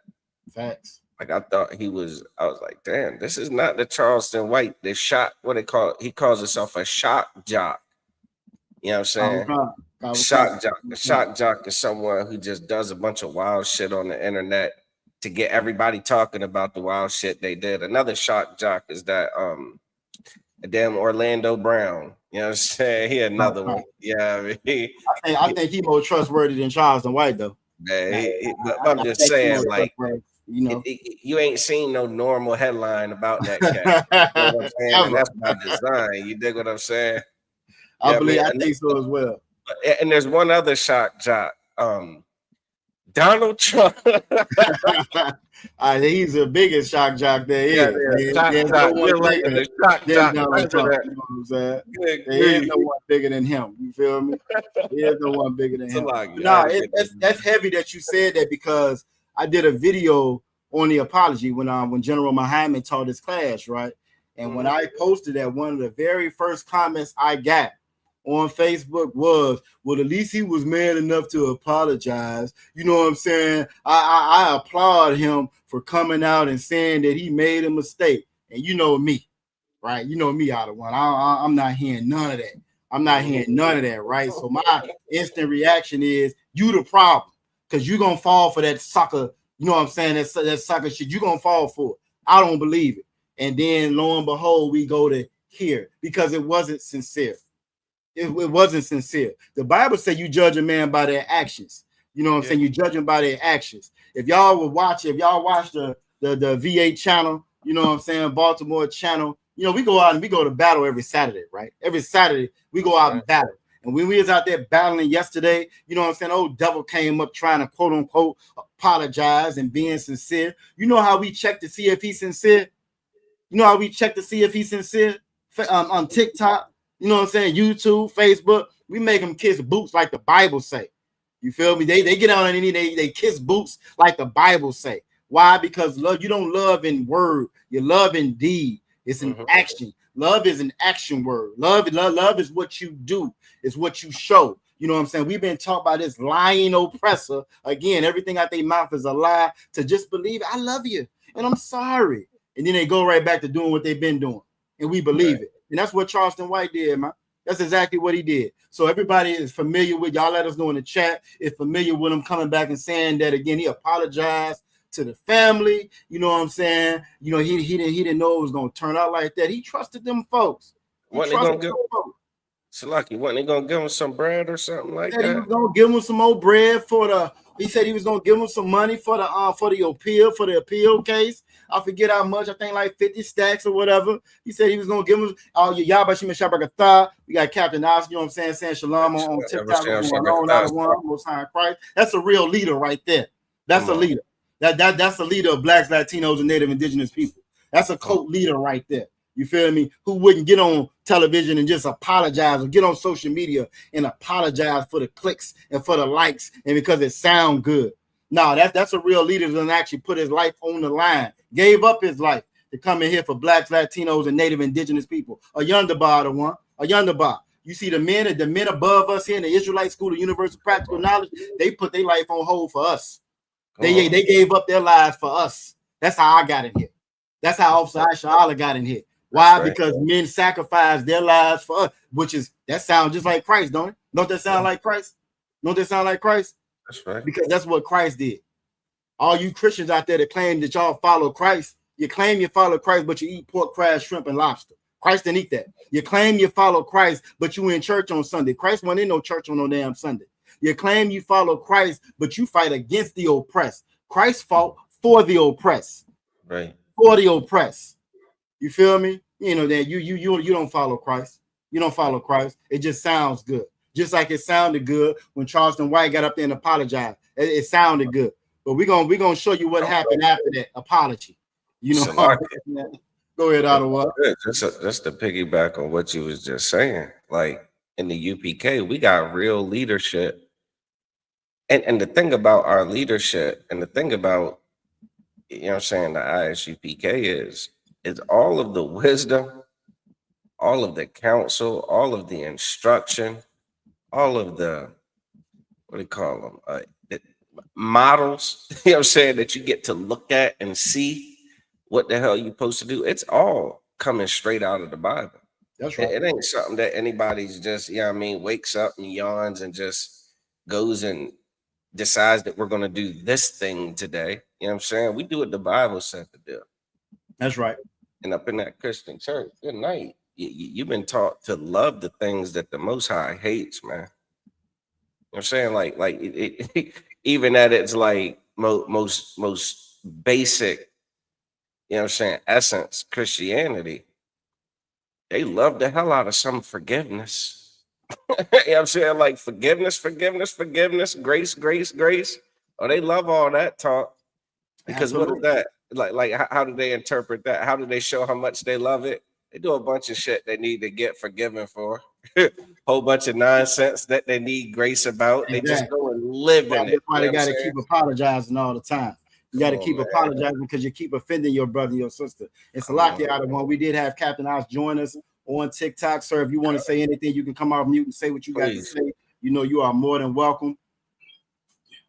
S6: Facts.
S7: Like I was like, damn, this is not the Charleston White, the shot, what they call it. He calls himself a shock jock. You know what I'm saying? Shock jock. A shock jock is someone who just does a bunch of wild shit on the internet to get everybody talking about the wild shit they did. Another shock jock is that damn Orlando Brown. You know what I'm saying? He another one. Yeah, I mean,
S6: I think he more trustworthy than Charleston White though.
S7: Man, but I'm just saying, like, you know, you ain't seen no normal headline about that cat. You know what I'm saying? And that's by design. You dig what I'm saying?
S6: I think so as well.
S7: And there's one other shock jock. Donald Trump.
S6: He's the biggest shock jock there is. There's no one bigger than Donald Trump. You know what I'm saying? There is no one bigger than him. You feel me? There's no one bigger than him. That's heavy that you said that, because I did a video on the apology when General Muhammad taught his class, right? And when I posted that, one of the very first comments I got on Facebook was, well, at least he was man enough to apologize. You know what I'm saying? I applaud him for coming out and saying that he made a mistake. And you know me, right? You know me, out of one. I'm not hearing none of that. I'm not hearing none of that, right? So my instant reaction is, you the problem, because you're going to fall for that sucker. You know what I'm saying? That sucker shit. You're going to fall for it. I don't believe it. And then lo and behold, we go to here because it wasn't sincere. It wasn't sincere. The Bible says you judge a man by their actions. You know what I'm saying? You judge them by their actions. If y'all watch the V8 channel, you know what I'm saying, Baltimore channel, you know, we go out and we go to battle every Saturday, right? Every Saturday we go out and battle. And when we was out there battling yesterday, you know what I'm saying, old devil came up trying to quote unquote apologize and being sincere. You know how we check to see if he's sincere? You know how we check to see if he's sincere? On TikTok, you know what I'm saying, YouTube, Facebook, we make them kiss boots like the Bible say. You feel me? They get on and they kiss boots like the Bible say. Why? Because love, you don't love in word, you love in deed. It's an action. Love is an action word. Love is what you do. It's what you show. You know what I'm saying? We've been taught by this lying oppressor. Again, everything out their mouth is a lie, to just believe, I love you and I'm sorry. And then they go right back to doing what they've been doing. And we believe it. And that's what Charleston White did, man. That's exactly what he did. So everybody is familiar with, y'all let us know in the chat, is familiar with him coming back and saying that again, he apologized to the family. You know what I'm saying? You know, he didn't know it was gonna turn out like that. He trusted them folks.
S7: Wasn't he gonna give him some bread or something like that?
S6: He was gonna give him some more bread he said he was gonna give him some money for the appeal case. I forget how much, I think like 50 stacks or whatever. He said he was gonna give him all your Yabashim Shabakatha. We got Captain Oz, you know what I'm saying, saying shalom on TikTok. Most High Christ. That's a real leader right there. That's a leader. That's the leader of Blacks, Latinos, and Native Indigenous people. That's a cult leader right there. You feel me? Who wouldn't get on television and just apologize, or get on social media and apologize for the clicks and for the likes and because it sound good. No, that's a real leader that actually put his life on the line, gave up his life to come in here for Blacks, Latinos, and Native Indigenous people. A Yonderbar, the one, a Yonderbar. You see the men above us here in the Israelite School of Universal Practical Knowledge, they put their life on hold for us. They gave up their lives for us. That's how I got in here. That's how Officer Aisha Allah got in here. Why? Because men sacrificed their lives for us, that sounds just like Christ, don't it? Don't that sound like Christ? Don't that sound like Christ?
S7: That's right.
S6: Because that's what Christ did. All you Christians out there that claim that y'all follow Christ, you claim you follow Christ, but you eat pork, crab, shrimp, and lobster. Christ didn't eat that. You claim you follow Christ, but you in church on Sunday. Christ wasn't in no church on no damn Sunday. You claim you follow Christ, but you fight against the oppressed. Christ fought for the oppressed.
S7: Right.
S6: For the oppressed. You feel me? You know that you don't follow Christ. You don't follow Christ. It just sounds good. Just like it sounded good when Charleston White got up there and apologized. It sounded good. But we're gonna show you what happened after that apology. You know, go ahead, Ottawa.
S7: Just to piggyback on what you was just saying, like in the UPK, we got real leadership. And the thing about our leadership and the thing about, you know what I'm saying, the ISUPK is all of the wisdom, all of the counsel, all of the instruction, all of the, what do you call them? The models, you know what I'm saying, that you get to look at and see what the hell you're supposed to do. It's all coming straight out of the Bible.
S6: That's right.
S7: It ain't something that anybody's just, you know what I mean, wakes up and yawns and just goes and decides that we're going to do this thing today. You know what I'm saying? We do what the Bible said to do.
S6: That's right.
S7: And up in that Christian church, good night. You've been taught to love the things that the Most High hates, man. You know what I'm saying? Like even at its like most basic, you know what I'm saying, essence, Christianity, they love the hell out of some forgiveness. You know what I'm saying? Like forgiveness, grace. Oh, they love all that talk. Because
S6: Absolutely.
S7: what is that? Like how do they interpret that? How do they show how much they love it? They do a bunch of shit they need to get forgiven for. Whole bunch of nonsense that they need grace about. They just go and live in it.
S6: That's why they got to keep apologizing all the time. You got to keep apologizing because you keep offending your brother and your sister. It's a lot out of one. We did have Captain Oz join us on TikTok. Sir, if you want to say anything, you can come off mute and say what you got to say. You know you are more than welcome.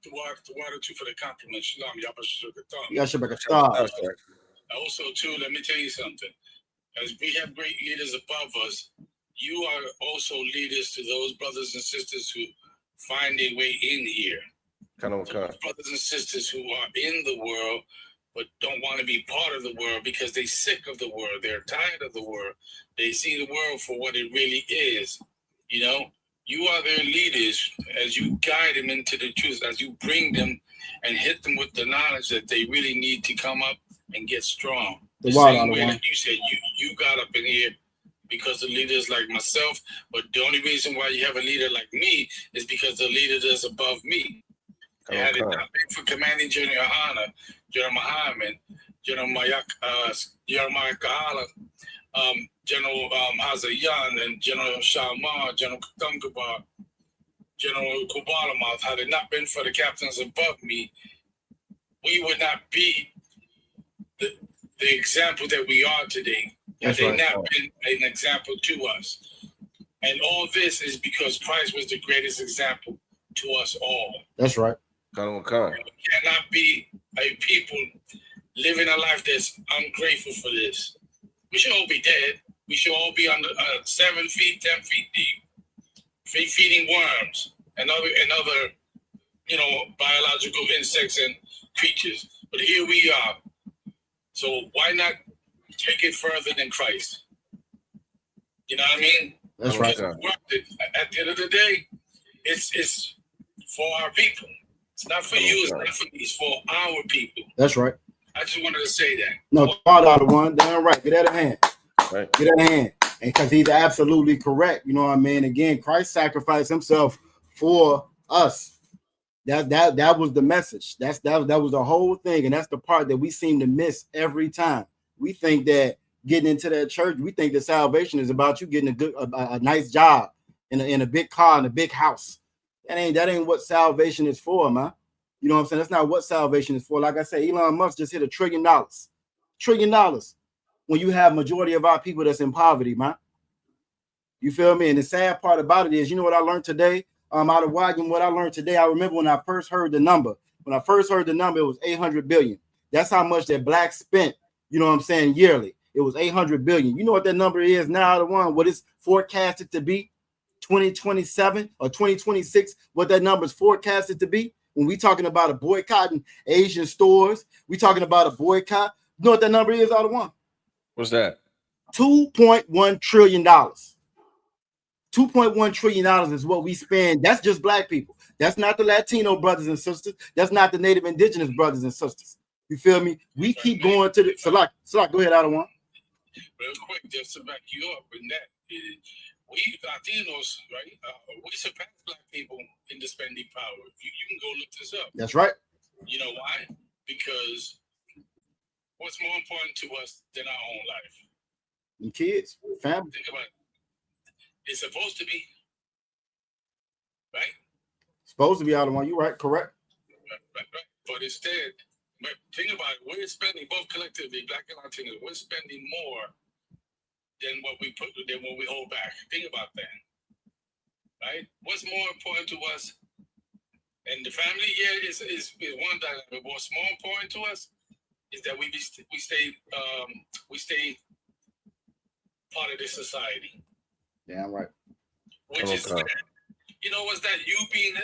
S8: The water too for the compliment. Shalom, Also, too, let me tell you something. As we have great leaders above us, you are also leaders to those brothers and sisters who find their way in here. Brothers and sisters who are in the world but don't want to be part of the world because they're sick of the world. They're tired of the world. They see the world for what it really is. You know, you are their leaders as you guide them into the truth, as you bring them and hit them with the knowledge that they really need to come up and get strong. The same way that you said you got up in here because of leaders like myself, but the only reason why you have a leader like me is because the leader is above me. Had it not been for Commanding General Yohana, General Muhammad, General Jeremiah Kahala, General Hazayan, and General Shalman, General Katungabar, General Kubalamath, had it not been for the captains above me, we would not be the example that we are today. Had they not been an example to us. And all this is because Christ was the greatest example to us all.
S6: That's right.
S8: We cannot be a people living a life that's ungrateful for this. We should all be dead. We should all be under 7 feet, 10 feet deep, feeding worms and other, you know, biological insects and creatures. But here we are. So why not take it further than Christ? You know what I mean?
S6: That's right.
S8: At the end of the day, it's for our people. It's not for you. It's not for me. It's for our people.
S6: That's right.
S8: I just wanted to say that.
S6: No, out of one. Damn right. Get out of hand. Right. Get out of hand. And because he's absolutely correct. You know what I mean? Again, Christ sacrificed himself for us. That was the message. That was the whole thing. And that's the part that we seem to miss every time. We think that getting into that church, we think that salvation is about you getting a nice job in a big car in a big house. That ain't what salvation is for, man. You know what I'm saying? That's not what salvation is for. Like I said, Elon Musk just hit $1 trillion. $1 trillion. When you have majority of our people that's in poverty, man. You feel me? And the sad part about it is, you know what I learned today? Out of Wagon, what I learned today, I remember when I first heard the number. When I first heard the number, it was 800 billion. That's how much that black spent, you know what I'm saying, yearly. It was 800 billion. You know what that number is now, out of one, what it's forecasted to be? 2027 or 2026, what that number is forecasted to be when we talking about a boycotting Asian stores, we talking about a boycott. You know what that number is, out of one?
S7: What's that?
S6: $2.1 trillion. $2.1 trillion is what we spend. That's just black people. That's not the Latino brothers and sisters. That's not the Native Indigenous brothers and sisters. You feel me? We keep going to the Salak, go ahead, out of one.
S8: Real quick, just to back you up in that, we Latinos, right? We surpass black people in the spending power. You can go look this up.
S6: That's right.
S8: You know why? Because what's more important to us than our own life?
S6: And kids, family.
S8: Think about it. It's supposed to be, right?
S6: Supposed to be, out of one. You right, correct.
S8: Right. But instead, think about it. We're spending, both collectively, black and Latino, we're spending more than what we hold back. Think about that, right? What's more important to us? And the family, is one dynamic. But what's more important to us is that we stay part of this society.
S6: Yeah, right.
S8: Which is, you know, what's that? You being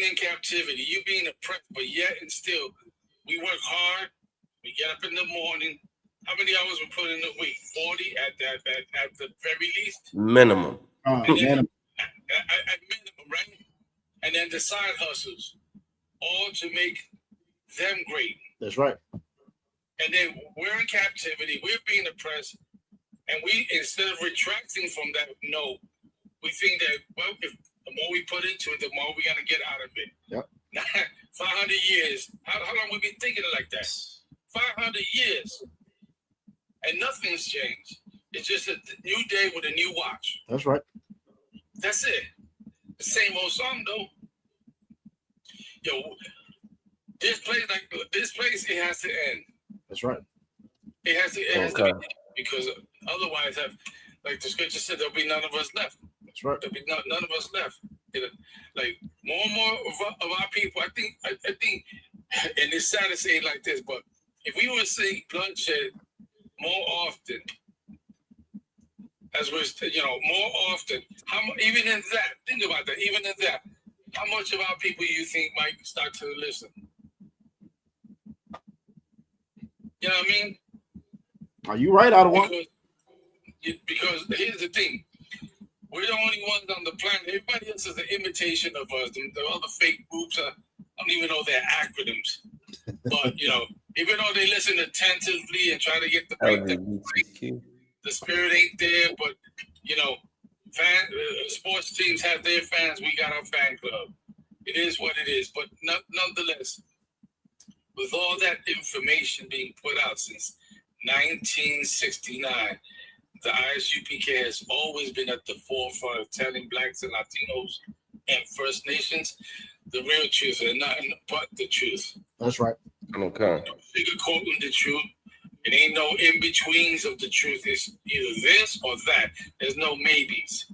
S8: in captivity, you being oppressed, but yet and still, we work hard. We get up in the morning. How many hours we put in a week? 40 at the very least.
S7: Minimum.
S6: Minimum.
S8: At minimum, right? And then the side hustles, all to make them great.
S6: That's right.
S8: And then we're in captivity. We're being oppressed. And we, instead of retracting from that, no, we think that, well, if the more we put into it, the more we're going to get out of it.
S6: Yep.
S8: 500 years. How long we been thinking it like that? 500 years. And nothing's changed. It's just a new day with a new watch.
S6: That's right.
S8: That's it. The same old song, though. Yo, this place, it has to end.
S6: That's right.
S8: It has to end because otherwise, like the scripture said, there'll be none of us left.
S6: That's right.
S8: There'll be none of us left. Like more and more of our people, I think, and it's sad to say it like this, but if we were to see bloodshed more often, as we're, more often, even in that, think about that, even in that, how much of our people you think might start to listen? You know what I mean?
S6: Are you right, out of one?
S8: Because here's the thing. We're the only ones on the planet. Everybody else is an imitation of us. The other fake groups, I don't even know their acronyms. But, even though they listen attentively and try to get the spirit ain't there. But, sports teams have their fans. We got our fan club. It is what it is. But nonetheless, with all that information being put out since 1969, the ISUPK has always been at the forefront of telling blacks and Latinos and First Nations the real truth and nothing but the truth.
S6: That's right.
S7: Okay.
S8: Sugarcoating the truth. It ain't no in-betweens of the truth. It's either this or that. There's no maybes.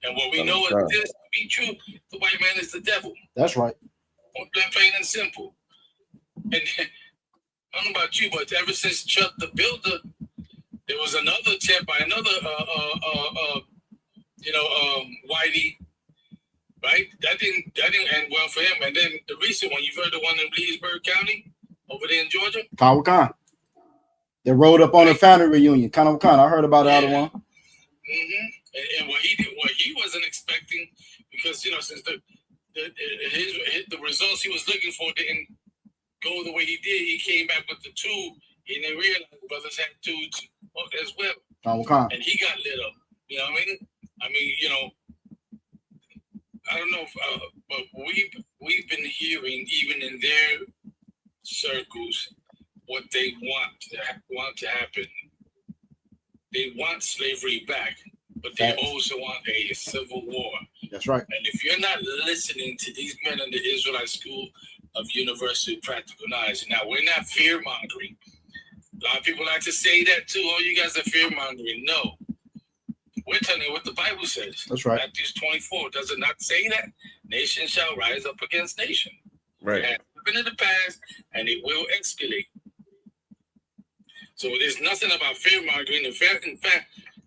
S8: And what we know is this to be true, the white man is the devil.
S6: That's right.
S8: Plain and simple. And I don't know about you, but ever since Chuck the Builder, there was another attempt by another, Whitey, right? That didn't end well for him. And then the recent one, you've heard the one in Leesburg County over there in Georgia?
S6: Khan. They rode up on a family reunion. Khan. I heard about the other one.
S8: Mm-hmm. And what he wasn't expecting, because since the results he was looking for didn't go the way he did, he came back with the two, and they realized the brothers had two as well. And he got lit up. You know what I mean? I don't know, but we've been hearing even in their circles what they want to happen. They want slavery back, but they also want a civil war.
S6: That's right.
S8: And if you're not listening to these men in the Israelite School of University of Practical Knowledge, now we're not fear mongering. A lot of people like to say that too. Oh, you guys are fear mongering. No. We're telling you what the Bible says.
S6: That's right.
S8: Matthew 24. Does it not say that? Nation shall rise up against nation.
S7: Right.
S8: It has happened in the past, and it will escalate. So there's nothing about fear mongering. In fact,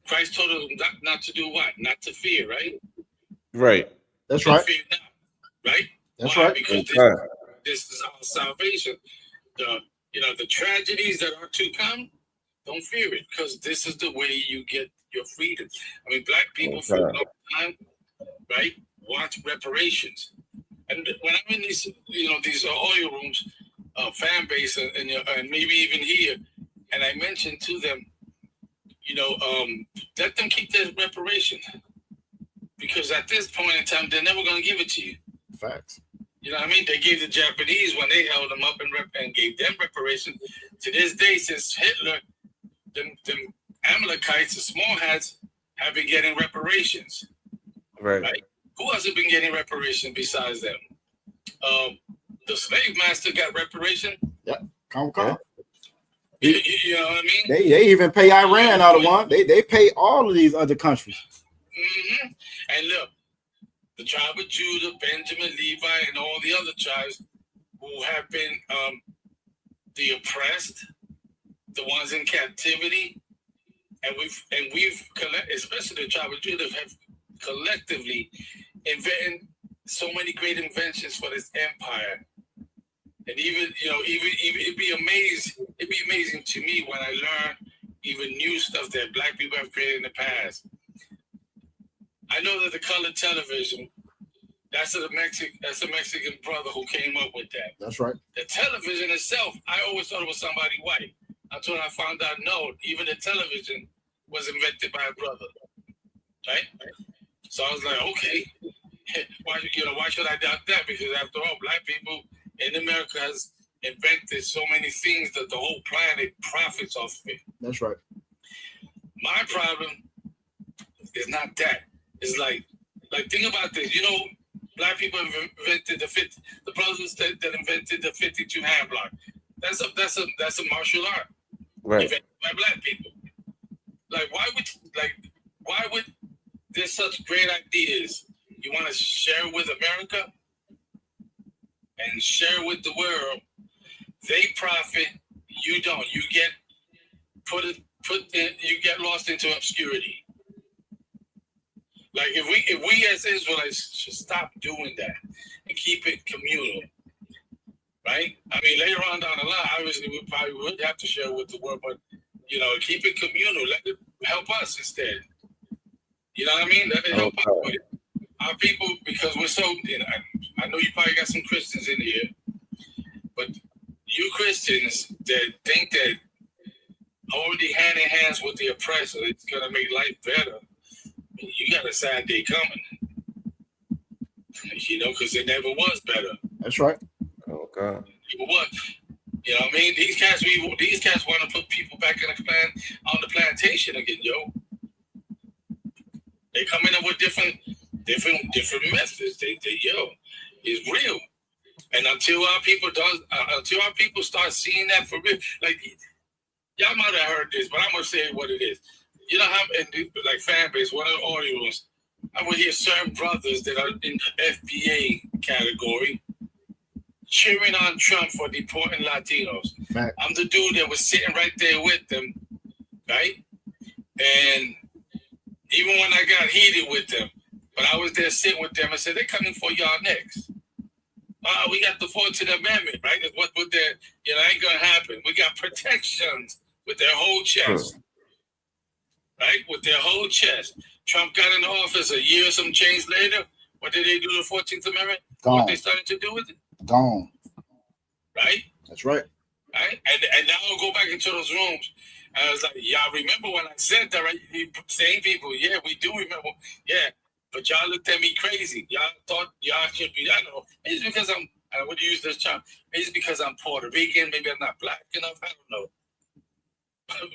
S8: Christ told us not to do what? Not to fear, right?
S7: Right.
S6: That's right.
S8: Fear not, right?
S6: That's
S8: Why?
S6: right.
S8: Because
S7: Okay.
S8: this is our salvation. The tragedies that are to come, don't fear it, because this is the way you get your freedom. I mean, black people for a
S7: Okay.
S8: long time, right, want reparations. And when I'm in these, these oil rooms, fan base, and maybe even here, and I mention to them, let them keep their reparation, because at this point in time, they're never going to give it to you.
S6: Facts.
S8: You know what I mean? They gave the Japanese when they held them up and gave them reparations. To this day, since Hitler, them Amalekites, the small hats, have been getting reparations.
S7: Right.
S8: Who hasn't been getting reparations besides them? The slave master got reparation.
S6: Come.
S8: You know what I mean?
S6: They even pay Iran out of one. They pay all of these other countries.
S8: Mm-hmm. And look, the tribe of Judah, Benjamin, Levi, and all the other tribes who have been the oppressed, the ones in captivity, and we've especially the tribe of Judah, have collectively invented so many great inventions for this empire. And even it'd be amazing to me when I learn even new stuff that black people have created in the past. I know that the color television, that's a Mexican brother who came up with that.
S6: That's right.
S8: The television itself, I always thought it was somebody white. Until I found out, no, even the television was invented by a brother. Right? So I was like, okay, why should I doubt that? Because after all, black people in America has invented so many things that the whole planet profits off of it.
S6: That's right.
S8: My problem is not that. It's like think about this. Black people invented the brothers that invented the 52 hand block. That's a martial art.
S7: Right.
S8: Invented by black people. Why would there's such great ideas you want to share with America and share with the world? They profit, you don't. You get you get lost into obscurity. Like if we as Israelites should stop doing that and keep it communal, right? I mean, later on down the line, obviously we probably would have to share with the world, but keep it communal. Let it help us instead. You know what I mean? Let it help us with our people, because we're so. I know you probably got some Christians in here, but you Christians that think that holding hand in hands with the oppressor is gonna make life better. You got a sad day coming, because it never was better.
S6: That's right.
S7: Oh God.
S8: It was. You know what I mean? These cats want to put people back on the plantation again, yo. They coming up with different methods. They it's real. And until our people start seeing that for real, like y'all might have heard this, but I'm gonna say what it is. You know how like fan base, one of the audios, I would hear certain brothers that are in the FBA category cheering on Trump for deporting Latinos.
S6: Fact.
S8: I'm the dude that was sitting right there with them, right? And even when I got heated with them, but I was there sitting with them and said, they're coming for y'all next. We got the 14th Amendment, right? That's what with their, ain't gonna happen. We got protections with their whole chest. Right? With their whole chest. Trump got in office a year or some change later. What did they do to the 14th Amendment?
S6: Gone.
S8: What they started to do with it?
S6: Gone.
S8: Right?
S6: That's right.
S8: Right? And now I'll go back into those rooms. And I was like, y'all remember when I said that, right? Same people, yeah, we do remember. Yeah. But y'all looked at me crazy. Y'all thought y'all should be, I know. Maybe it's because I would use this term. Maybe it's because I'm Puerto Rican. Maybe I'm not black enough. I don't know.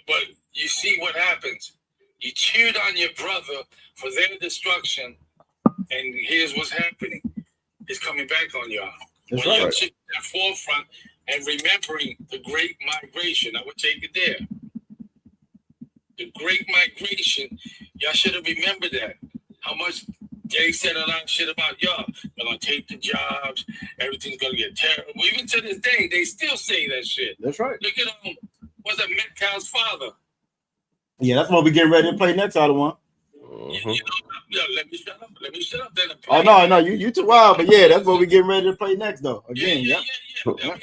S8: But you see what happens. You cheered on your brother for their destruction, and here's what's happening. It's coming back on y'all.
S6: That's
S8: when
S6: right.
S8: you're at the forefront and remembering the Great Migration, I would take it there. The Great Migration, y'all should have remembered that. How much they said a lot of shit about y'all. They're going to take the jobs. Everything's going to get terrible. Even to this day, they still say that shit.
S6: That's right.
S8: Look at what's that, Metcalf's father?
S6: Yeah, that's what we're getting ready to play next out of one.
S7: Mm-hmm.
S8: let me shut up. Let me shut up. Then
S6: Oh no, you too wild, but yeah, that's what we getting ready to play next though. Again,
S8: yeah.
S6: yeah.
S8: I mean,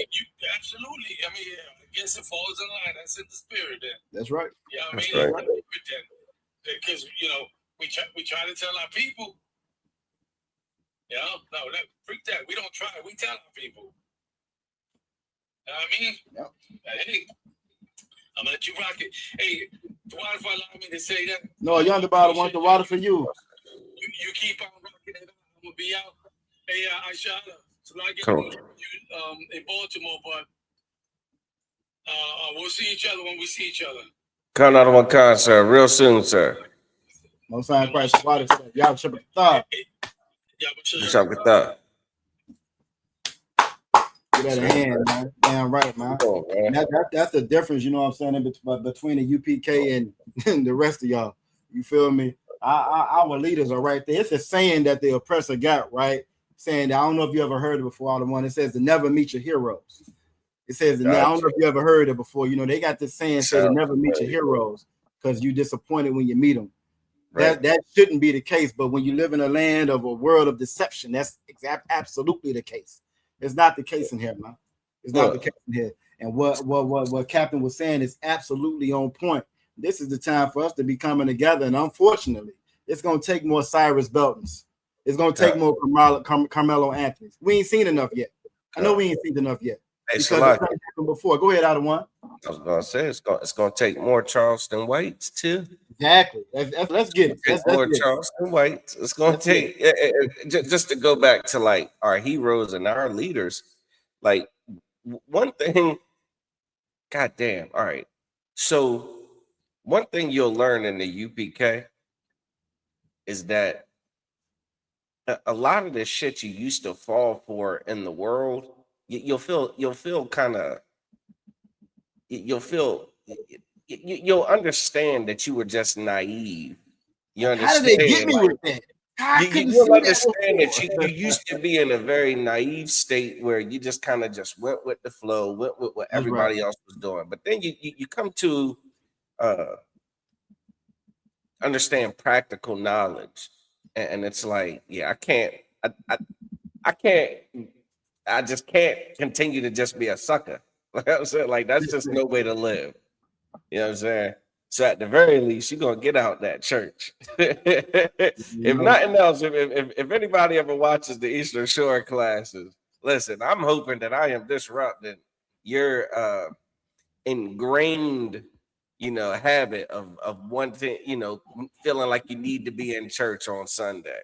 S8: absolutely. I mean, I guess it falls in line. That's in the spirit then.
S6: That's right.
S8: Yeah, I
S7: That's
S8: mean,
S7: right.
S8: because we try to tell our people. No, freak that. We don't try. We tell our people. You know what I mean?
S6: Yep.
S8: Hey, I'm gonna let you rock it. Hey, Dwada, if allow me to say that.
S6: No, Young Bottle want the water for you.
S8: You keep on rocking it. I'm gonna be out. Hey, I shot her. So I get
S7: Cool.
S8: you in Baltimore, but we'll see each other when we see each other.
S7: Count out of one concert real soon, sir.
S6: No sign price water. Y'all triple thought.
S8: Yeah, but
S7: What's up with that?
S6: Get that in hand, man. Damn right, man.
S7: Oh, man.
S6: That's the difference, you know what I'm saying, between the UPK and the rest of y'all. You feel me? Our leaders are right there. It's a saying that the oppressor got, right? Saying that, I don't know if you ever heard it before, all the one. It says to never meet your heroes. It says, I don't know if you ever heard it before. You know, they got this saying, say to never meet your heroes because you're disappointed when you meet them. Right. That shouldn't be the case. But when you live in a land of a world of deception, that's absolutely the case. It's not the case in here, man. It's not the case in here. And what Captain was saying is absolutely on point. This is the time for us to be coming together. And unfortunately, it's going to take more Cyrus Beltons. It's going to take more Carmelo Anthony's. We ain't seen enough yet. I know we ain't seen enough yet.
S7: Hey,
S6: because it's happened before. Go ahead, out of one.
S7: I was going to say it's going to take more Charleston Whites too.
S6: Exactly. Let's get it. Let's
S7: more
S6: get
S7: Charleston Whites. It's going to take just to go back to like our heroes and our leaders. Like one thing, goddamn. All right. So one thing you'll learn in the UPK is that a lot of the shit you used to fall for in the world, you'll understand that you were just naive. You understand?
S6: How did they get me with that?
S7: You'll understand that you used to be in a very naive state where you just kind of just went with the flow, went with what everybody else was doing. But then you come to understand practical knowledge, and it's like, yeah, I just can't continue to just be a sucker. Like I'm saying, like that's just no way to live. You know what I'm saying? So at the very least, you're gonna get out that church. If nothing else, if anybody ever watches the Eastern Shore classes, listen, I'm hoping that I am disrupting your ingrained, habit of one thing, feeling like you need to be in church on Sunday.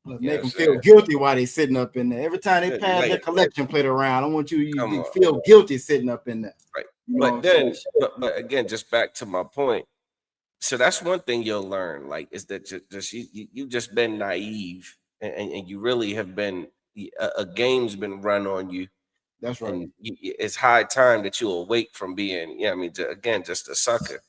S6: Make them feel guilty while they sitting up in there. Every time they pass their collection plate around, I want you to feel guilty sitting up in there.
S7: Right. But again, just back to my point. So that's one thing you'll learn, like, is that you've just been naive and you really have been, a game's been run on you.
S6: That's right.
S7: And it's high time that you awake from being, just a sucker.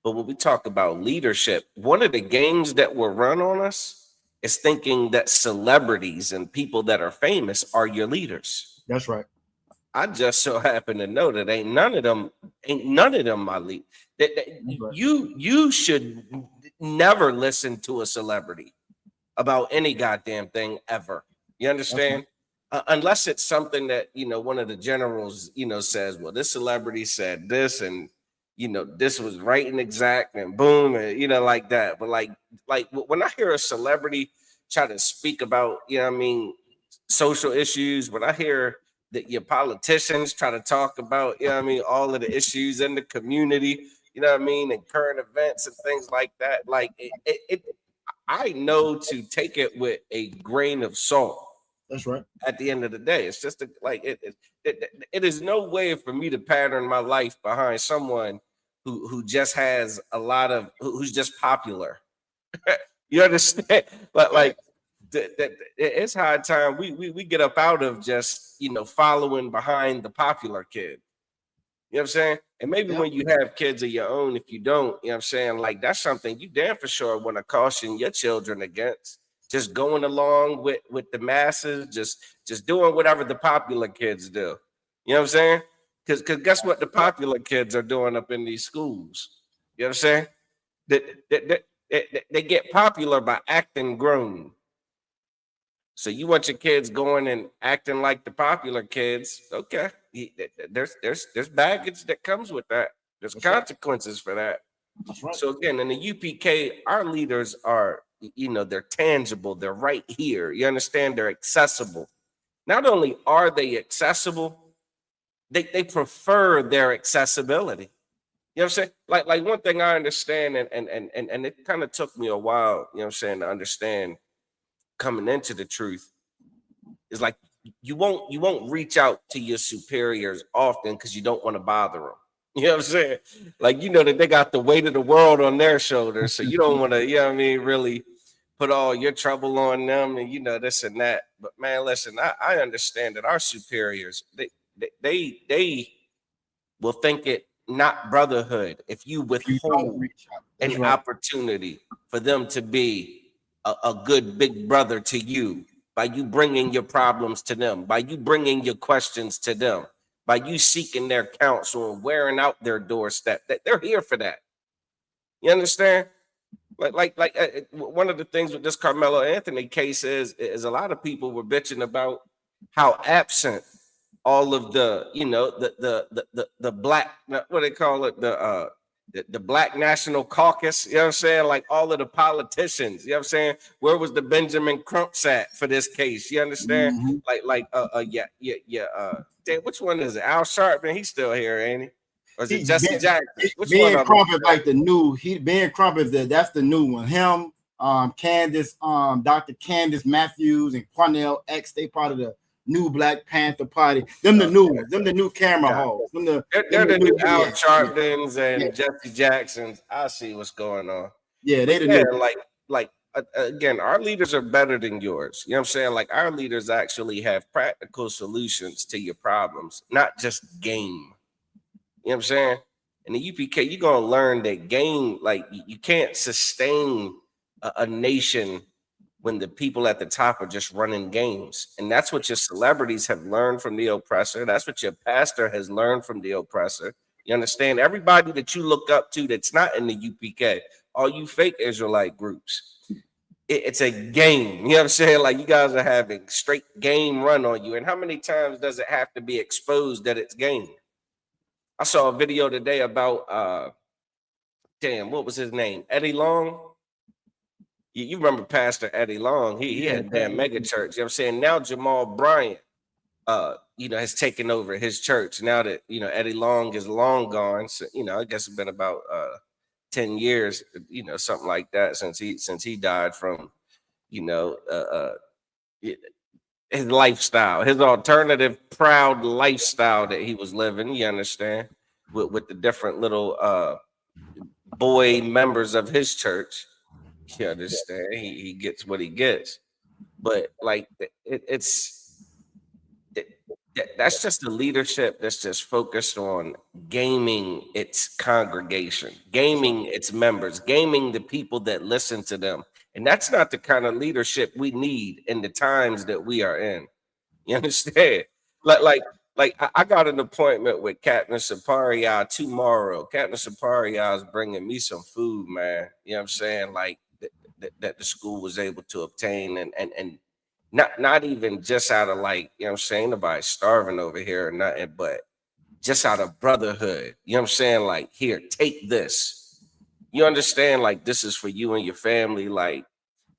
S7: But when we talk about leadership, one of the games that were run on us is thinking that celebrities and people that are famous are your leaders.
S6: That's right.
S7: I just so happen to know that ain't none of them my lead. You should never listen to a celebrity about any goddamn thing ever. You understand? Unless it's something that, one of the generals, says, well, this celebrity said this and, this was right and exact and boom, and, like that. But like when I hear a celebrity try to speak about, social issues, when I hear that your politicians try to talk about, all of the issues in the community, and current events and things like that, like I know to take it with a grain of salt.
S6: That's right.
S7: At the end of the day, it's just it is no way for me to pattern my life behind someone who just has a lot of, who's just popular. You understand? But like, it's high time we get up out of just, following behind the popular kid. You know what I'm saying? And maybe when you have kids of your own, if you don't, you know what I'm saying? Like, that's something you damn for sure want to caution your children against. Just going along with the masses, just doing whatever the popular kids do. You know what I'm saying? Because guess what the popular kids are doing up in these schools? You know what I'm saying? They get popular by acting grown. So you want your kids going and acting like the popular kids? Okay, there's baggage that comes with that. There's consequences for that.
S6: That's right.
S7: So again, in the UPK, our leaders are, they're tangible. They're right here. You understand? They're accessible. Not only are they accessible, they prefer their accessibility. You know what I'm saying? Like one thing I understand, and it kind of took me a while, you know what I'm saying, to understand coming into the truth, is like you won't reach out to your superiors often because you don't want to bother them. You know what I'm saying? Like, that they got the weight of the world on their shoulders. So you don't want to, really put all your trouble on them and, this and that. But man, listen, I understand that our superiors, they will think it not brotherhood if you withhold an opportunity for them to be a good big brother to you by you bringing your problems to them, by you bringing your questions to them, by you seeking their counsel and wearing out their doorstep. That they're here for that. You understand? Like one of the things with this Carmelo Anthony case is a lot of people were bitching about how absent all of the the black, what they call it, the Black National Caucus, you know what I'm saying? Like all of the politicians, you know what I'm saying? Where was the Benjamin Crumps at for this case? You understand? Damn, which one is it? Al Sharpton, he's still here, ain't he? Or is it Jesse Jackson? Which one?
S6: Ben Crump is like the new. Ben Crump is that's the new one. Him, Candace, Dr. Candace Matthews, and Cornell X. They part of the new Black Panther Party. Them the new ones. Them the new camera halls.
S7: They're the new Al Sharptons and Jesse Jacksons. I see what's going on.
S6: Yeah, they the new.
S7: Again, our leaders are better than yours. You know what I'm saying? Like our leaders actually have practical solutions to your problems, not just game. You know what I'm saying? In the UPK, you're gonna learn that game, like you can't sustain a nation when the people at the top are just running games. And that's what your celebrities have learned from the oppressor. That's what your pastor has learned from the oppressor. You understand? Everybody that you look up to that's not in the UPK, all you fake Israelite groups, it's a game. You know what I'm saying? Like you guys are having straight game run on you. And how many times does it have to be exposed that it's game? I saw a video today about, what was his name? Eddie Long. You remember Pastor Eddie Long? He had a damn mega church. You know what I'm saying? Now Jamal Bryant, has taken over his church. Now that, Eddie Long is long gone. So, I guess it's been about 10 years, something like that since he died from, his lifestyle, his alternative proud lifestyle that he was living, you understand, with the different little boy members of his church. You understand? He gets what he gets. But like that's just the leadership that's just focused on gaming its congregation, gaming its members, gaming the people that listen to them. And that's not the kind of leadership we need in the times that we are in. You understand? Like I got an appointment with Captain Saparia tomorrow. Captain Saparia is bringing me some food, man. You know what I'm saying? Like that the school was able to obtain and not even just out of like, you know what I'm saying, nobody's starving over here or nothing, but just out of brotherhood. You know what I'm saying? Like, here, take this. You understand? Like, this is for you and your family. Like,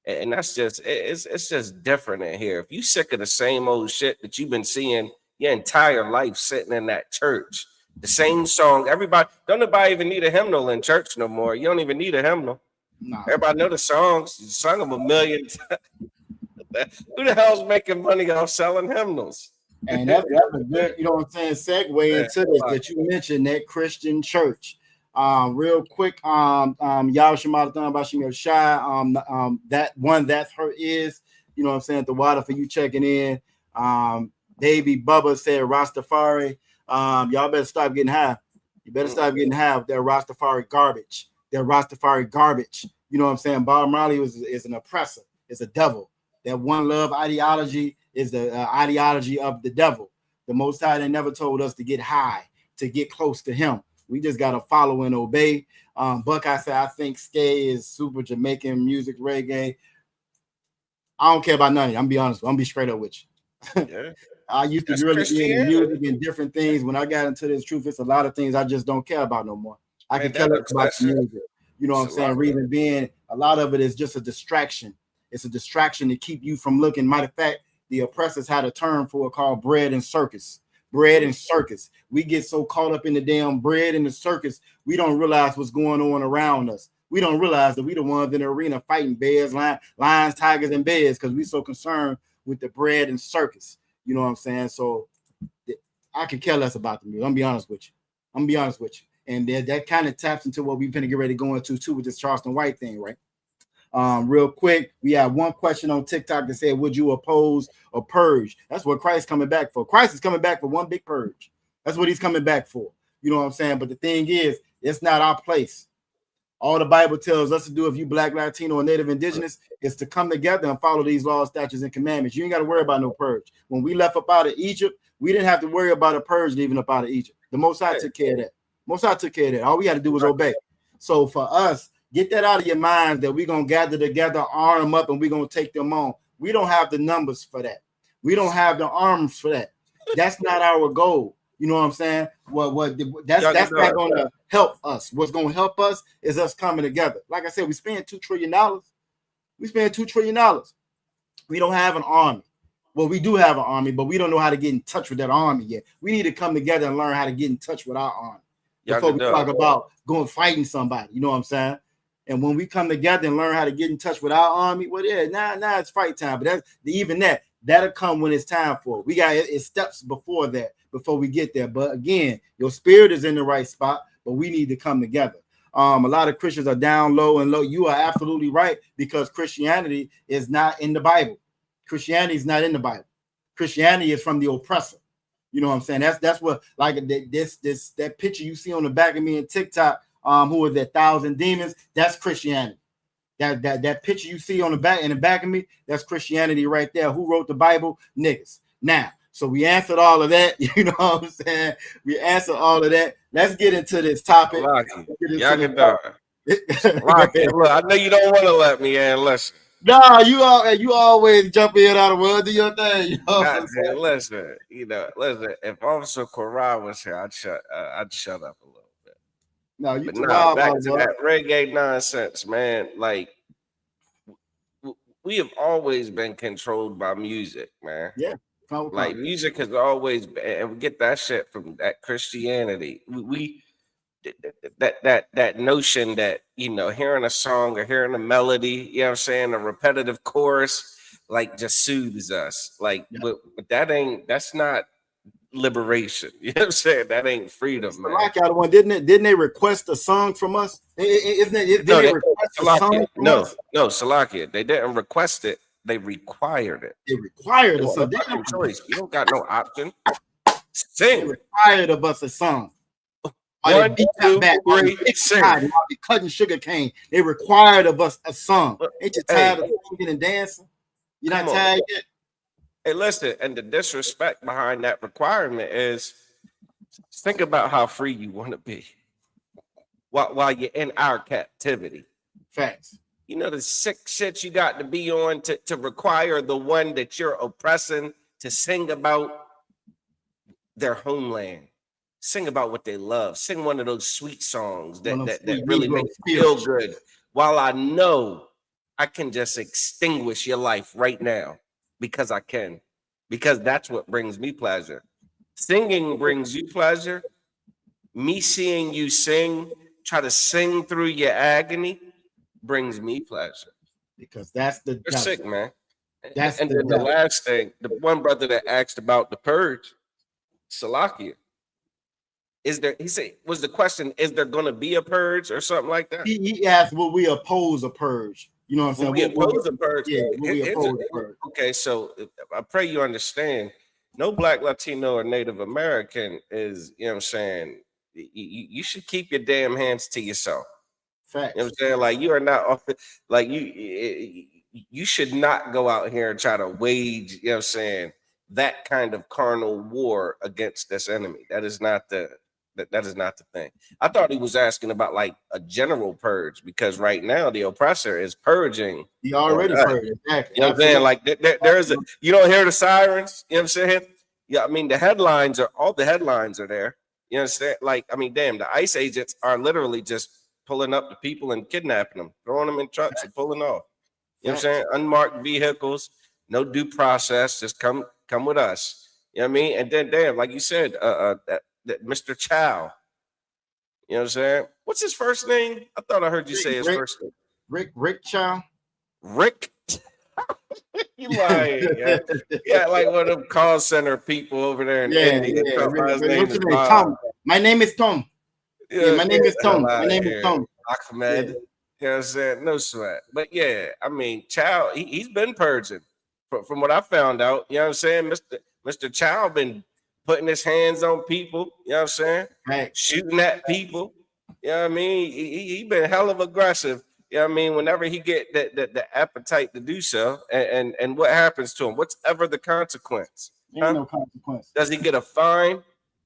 S7: and that's just, it's just different in here. If you sick of the same old shit that you've been seeing your entire life sitting in that church, the same song, don't nobody even need a hymnal in church no more. You don't even need a hymnal. No. Everybody know the songs. You sung them a million times. Who the hell's making money off selling hymnals?
S6: And that's a good, you know what I'm saying, segue into this that you mentioned, that Christian church. Real quick, y'all Shemata Bashim Shai, that one that's her is, you know what I'm saying, the water for you checking in. Baby Bubba said Rastafari. Y'all better stop getting high. You better stop getting high with that Rastafari garbage. That Rastafari garbage. You know what I'm saying? Bob Marley is an oppressor, is a devil. That one love ideology is the ideology of the devil. The Most High, they never told us to get high, to get close to him. We just gotta follow and obey. Buckeye said, I think ska is super Jamaican music, reggae. I don't care about none of it. I'm gonna be honest. I'm gonna be straight up with you.
S7: Yeah.
S6: I used to really be into music and different things. When I got into this truth, it's a lot of things I just don't care about no more. I can care less about the music. You know what I'm saying? Reason being, a lot of it is just a distraction. It's a distraction to keep you from looking. Matter of fact, the oppressors had a term for it called bread and circus. Bread and circus. We get so caught up in the damn bread and the circus, we don't realize what's going on around us. We don't realize that we the ones in the arena fighting bears, lions, tigers, and bears because we so concerned with the bread and circus. You know what I'm saying? So I can care less about the music. I'm gonna be honest with you. And that kind of taps into what we're gonna get ready to go into too with this Charleston White thing, right? Real quick, we have one question on TikTok that said, would you oppose a purge? That's what Christ is coming back for. Christ is coming back for one big purge. That's what he's coming back for. You know what I'm saying? But the thing is, it's not our place. All the Bible tells us to do, if you Black, Latino, or Native Indigenous, is to come together and follow these laws, statutes, and commandments. You ain't got to worry about no purge. When we left up out of Egypt, we didn't have to worry about a purge leaving up out of Egypt. The Most High took care of that. Most High took care of that. All we had to do was obey. So for us, get that out of your minds that we're going to gather together, arm up, and we're going to take them on. We don't have the numbers for that. We don't have the arms for that. That's not our goal. You know what I'm saying? That's not going to help us. What's going to help us is us coming together. Like I said, we spend $2 trillion. We spend $2 trillion. We don't have an army. Well, we do have an army, but we don't know how to get in touch with that army yet. We need to come together and learn how to get in touch with our army before we talk about going fighting somebody. You know what I'm saying? And when we come together and learn how to get in touch with our army, well, yeah, now it's fight time. But that'll come when it's time for it. We got it steps before that, before we get there. But again, your spirit is in the right spot, but we need to come together. A lot of Christians are down low and low. You are absolutely right, because Christianity is not in the Bible. Christianity is not in the Bible. Christianity is from the oppressor. You know what I'm saying? That's what, like that picture you see on the back of me in TikTok. Who is that 1,000 demons? That's Christianity. That picture you see on the back of me, that's Christianity right there. Who wrote the Bible? Niggas. Now, so we answered all of that. You know what I'm saying? We answered all of that. Let's get into this topic.
S7: Look, I know you don't want to let me in. Listen.
S6: No, you always jump in out of word, do your thing. You know
S7: listen. If Officer Quran was here, I'd shut up a little.
S6: No, you
S7: back to that reggae nonsense, man. Like, we have always been controlled by music, man.
S6: Yeah.
S7: Like, music has always been, and we get that shit from that Christianity. That notion that, hearing a song or hearing a melody, you know what I'm saying, a repetitive chorus, like, just soothes us. Like, but that's not liberation. You know what I'm saying? That ain't freedom, man.
S6: One, didn't they request a song from us?
S7: Salakia. They didn't request it. They required it.
S6: They required us.
S7: They have no choice. You don't got no option. Sing.
S6: They required of us a song.
S7: 1, 2, 3, sing.
S6: Cutting sugar cane. They required of us a song. Ain't you tired of singing and dancing? You're not tired yet?
S7: Hey, listen, and the disrespect behind that requirement is, think about how free you want to be while you're in our captivity.
S6: Facts.
S7: The sick shit you got to be on to require the one that you're oppressing to sing about their homeland. Sing about what they love. Sing one of those sweet songs that really make you feel good. While I know I can just extinguish your life right now. Because I can, because that's what brings me pleasure. Singing brings you pleasure. Me seeing you sing, try to sing through your agony, brings me pleasure.
S6: Because that's the
S7: You're sick, man.
S6: That's
S7: and then the last thing, the one brother that asked about the purge, Salakia. Was the question, is there going to be a purge or something like that?
S6: He asked, will we oppose a purge? You know what I'm saying?
S7: We oppose the purge.
S6: Yeah, we oppose the purge.
S7: Okay, so I pray you understand. No Black, Latino, or Native American is, you know what I'm saying? You should keep your damn hands to yourself.
S6: Facts.
S7: You know what I'm saying? Like, you are not, like, you should not go out here and try to wage, you know what I'm saying, that kind of carnal war against this enemy. That is not the That is not the thing. I thought he was asking about like a general purge, because right now the oppressor is purging.
S6: He already
S7: on us.
S6: heard. Exactly.
S7: You know what I'm saying? Like there's a, you don't hear the sirens. You know what I'm saying? Yeah, I mean all the headlines are there. You understand? Like, I mean, damn, the ICE agents are literally just pulling up the people and kidnapping them, throwing them in trucks and pulling off. You know what I'm saying? Unmarked vehicles, no due process, just come with us. You know what I mean? And then damn, like you said, that Mr. Chow. You know what I'm saying? What's his first name? I thought I heard you say his first name.
S6: Rick Chow.
S7: Rick. You lying, yeah. Yeah, like one of them call center people over there in India.
S6: His name is Tom. My name is Tom. Yeah, my name is Tom. My name is Tom.
S7: Ahmed. You know what I'm saying? No sweat. But yeah, I mean, Chow, he's been purging. From what I found out, you know what I'm saying? Mr. Chow been putting his hands on people, you know what I'm saying?
S6: Right.
S7: Shooting at people. You know what I mean? He been hell of aggressive. You know what I mean? Whenever he get the appetite to do so, and what happens to him? What's ever the consequence?
S6: Ain't no consequence.
S7: Does he get a fine?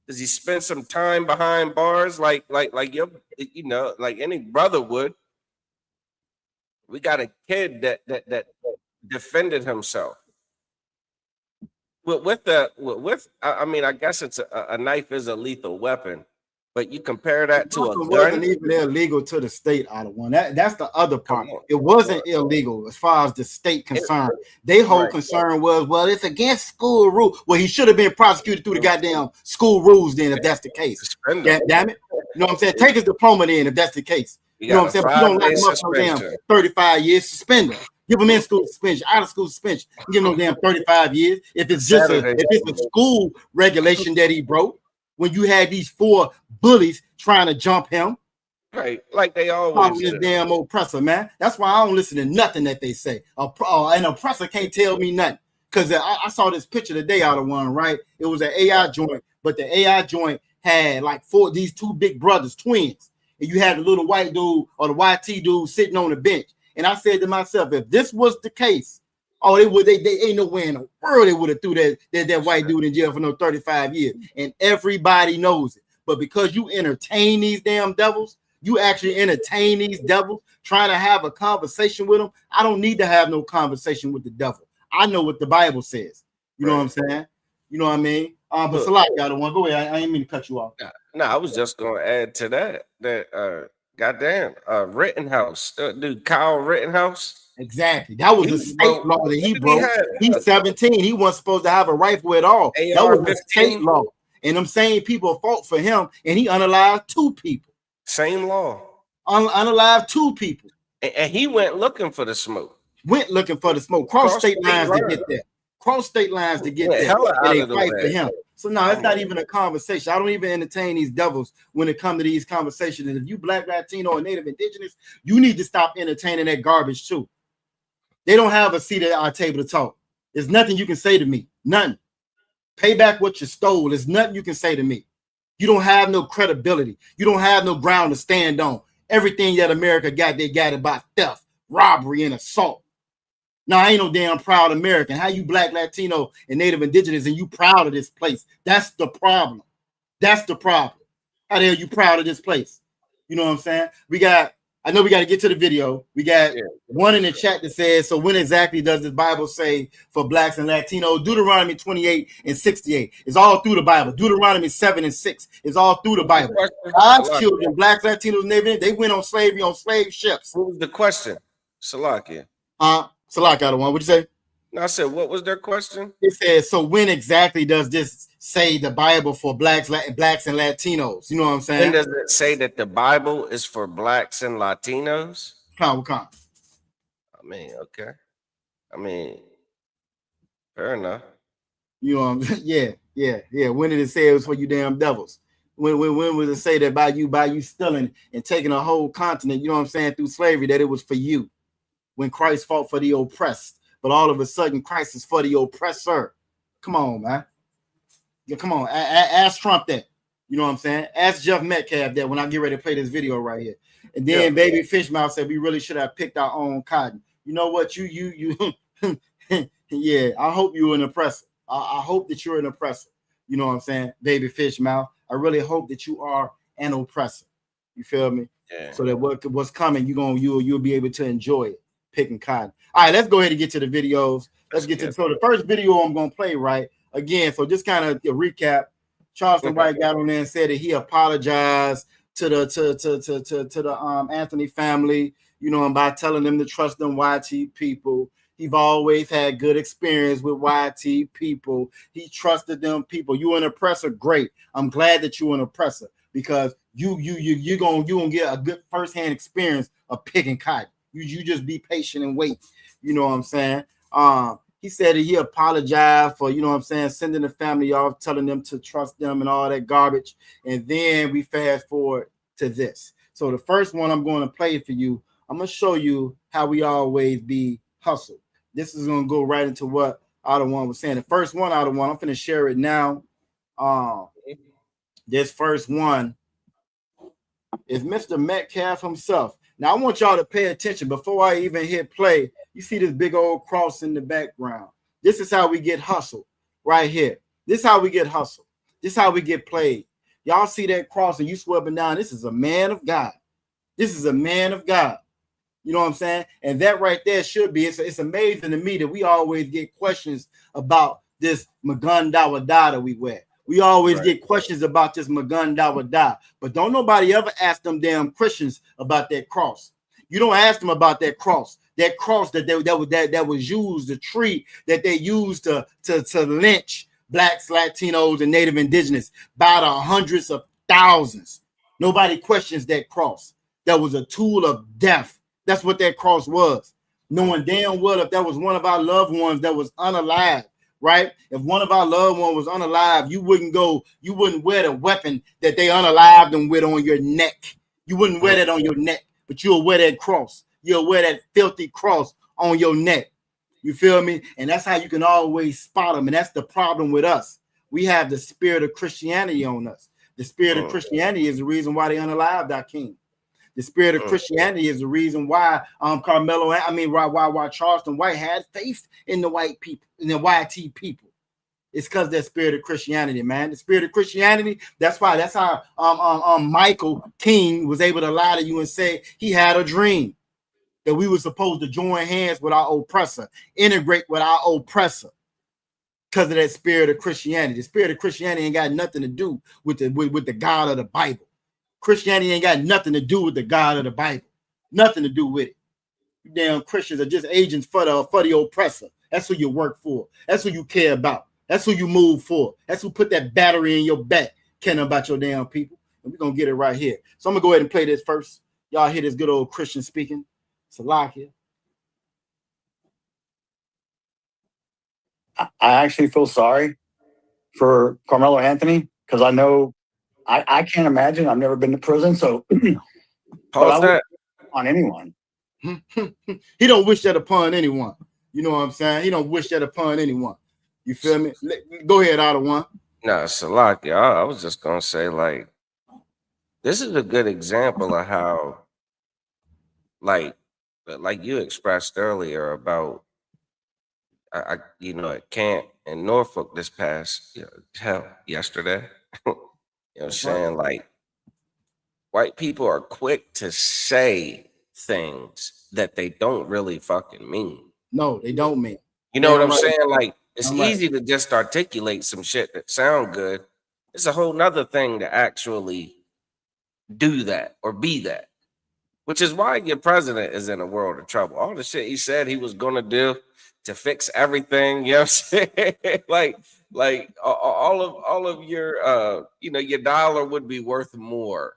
S7: Does he spend some time behind bars like your, you know, like any brother would? We got a kid that defended himself. I mean, I guess it's a knife is a lethal weapon, but you compare that to a gun.
S6: It wasn't even illegal to the state, out of one. That's the other part. It wasn't illegal as far as the state concerned. Their whole concern was, well, it's against school rule. Well, he should have been prosecuted through the goddamn school rules then, if that's the case. Damn it. You know what I'm saying? Take his diploma then, if that's the case. You know what I'm saying? But you don't lock him up for damn 35 years, suspend him. Give him in school suspension, out of school suspension. Give him no damn 35 years. If it's just if it's a school regulation that he broke, when you had these 4 bullies trying to jump him,
S7: right? Like they always
S6: this damn oppressor, man. That's why I don't listen to nothing that they say. An oppressor can't tell me nothing. Because I saw this picture today out of one, right? It was an AI joint, but the AI joint had like these 2 big brothers, twins, and you had the little white dude or the YT dude sitting on the bench. And I said to myself, if this was the case, they ain't no way in the world they would have threw that white dude in jail for no 35 years. And everybody knows it. But because you entertain these damn devils, you actually entertain these devils, trying to have a conversation with them. I don't need to have no conversation with the devil. I know what the Bible says. You know what I'm saying? You know what I mean? But Salah got one. Go ahead. I ain't mean to cut you off.
S7: No, I was just going to add to that goddamn Rittenhouse, dude, Kyle Rittenhouse.
S6: Exactly. That was a state law that he broke. He's 17. He wasn't supposed to have a rifle at all. That was a state law. And them same people fought for him, and he unalived 2 people.
S7: Same law.
S6: Unalived 2 people.
S7: And he went looking for the smoke.
S6: Went looking for the smoke. Cross state lines to get there. Cross state lines to get there. And they fight for him. So no, it's not even a conversation. I don't even entertain these devils when it comes to these conversations. And if you Black, Latino, or Native Indigenous, you need to stop entertaining that garbage too. They don't have a seat at our table to talk. There's nothing you can say to me. Nothing. Pay back what you stole. There's nothing you can say to me. You don't have no credibility. You don't have no ground to stand on. Everything that America got, they got it by theft, robbery, and assault. Now, I ain't no damn proud American. How you Black, Latino, and Native Indigenous, and you proud of this place? That's the problem. That's the problem. How the hell you proud of this place? You know what I'm saying? I know we got to get to the video. We got one in the chat that says, so when exactly does the Bible say for Blacks and Latinos? Deuteronomy 28 and 68. It's all through the Bible. Deuteronomy 7 and 6. It's all through the Bible. God's children, Blacks, Latinos, Native, they went on slavery on slave ships.
S7: What was the question? Salakia.
S6: Salak got one. What'd you say?
S7: No, I said, what was their question?
S6: It says, so when exactly does this say the Bible for blacks and Latinos? You know what I'm saying?
S7: When does it say that the Bible is for Blacks and Latinos?
S6: Come.
S7: I mean, okay. I mean, fair enough.
S6: You know, yeah. When did it say it was for you damn devils? When would it say that by you stealing and taking a whole continent, you know what I'm saying, through slavery, that it was for you? When Christ fought for the oppressed, but all of a sudden Christ is for the oppressor. Come on, man. Yeah, come on. Ask Trump that. You know what I'm saying? Ask Jeff Metcalf that when I get ready to play this video right here. And then Baby Fishmouth said we really should have picked our own cotton. You know what? You yeah, I hope you're an oppressor. I hope that you're an oppressor. You know what I'm saying? Baby fish mouth. I really hope that you are an oppressor. You feel me?
S7: Yeah.
S6: So that what's coming, you'll be able to enjoy it. Picking cotton. All right, let's go ahead and get to the videos. Let's get to so the first video I'm gonna play right again. So just kind of a recap. Charleston White got on there and said that he apologized to the Anthony family, you know, and by telling them to trust them YT people. He's always had good experience with YT people. He trusted them people. You an oppressor, great. I'm glad that you an oppressor because you're gonna get a good firsthand experience of picking cotton. You just be patient and wait. You know what I'm saying? He said that he apologized for, you know what I'm saying, sending the family off, telling them to trust them and all that garbage. And then we fast forward to this. So the first one I'm going to play for you, I'm going to show you how we always be hustled. This is going to go right into what Otto One was saying. The first one, Otto One, I'm going to share it now. This first one is Mr. Metcalf himself. Now, I want y'all to pay attention before I even hit play. You see this big old cross in the background. This is how we get hustled right here. This is how we get hustled. This is how we get played. Y'all see that cross and you sweeping down. This is a man of God. This is a man of God. You know what I'm saying? And that right there should be, it's amazing to me that we always get questions about this Magun Dawada that we wear. We always get questions about this Magun Dawada, but don't nobody ever ask them damn Christians about that cross. You don't ask them about that cross that was used, the tree that they used to lynch blacks, Latinos, and Native Indigenous by the hundreds of thousands. Nobody questions that cross. That was a tool of death. That's what that cross was. Knowing damn well if that was one of our loved ones that was unalive. Right? If one of our loved ones was unalive, you wouldn't wear the weapon that they unalived them with on your neck. You wouldn't wear that on your neck, but you'll wear that cross. You'll wear that filthy cross on your neck. You feel me? And that's how you can always spot them. And that's the problem with us. We have the spirit of Christianity on us. The spirit of Christianity is the reason why they unalived our king. The spirit of Christianity is the reason why why Charleston White had faith in the white people, in the YT people. It's because that spirit of Christianity, man. The spirit of Christianity, that's how Michael King was able to lie to you and say he had a dream that we were supposed to join hands with our oppressor, integrate with our oppressor because of that spirit of Christianity. The spirit of Christianity ain't got nothing to do with the God of the Bible. Christianity ain't got nothing to do with the God of the Bible. Nothing to do with it. You damn Christians are just agents for the oppressor. That's who you work for. That's who you care about. That's who you move for. That's who put that battery in your back, caring about your damn people. And we're going to get it right here. So I'm going to go ahead and play this first. Y'all hear this good old Christian speaking. Salakia.
S9: I actually feel sorry for Carmelo Anthony because I know I can't imagine. I've never been to prison, so
S7: pause that
S9: on anyone.
S6: He don't wish that upon anyone. You know what I'm saying? He don't wish that upon anyone. You feel me? Go ahead, Otto One.
S7: No, Salakia. I was just gonna say, like, this is a good example of how, like you expressed earlier about, at camp in Norfolk this past yesterday. You know what I'm saying? Like, white people are quick to say things that they don't really fucking mean.
S6: No, they don't mean.
S7: You know what I'm saying? Like, it's easy to just articulate some shit that sound good. It's a whole nother thing to actually do that or be that, which is why your president is in a world of trouble. All the shit he said he was going to do to fix everything, you know what I'm saying? like all of your your dollar would be worth more.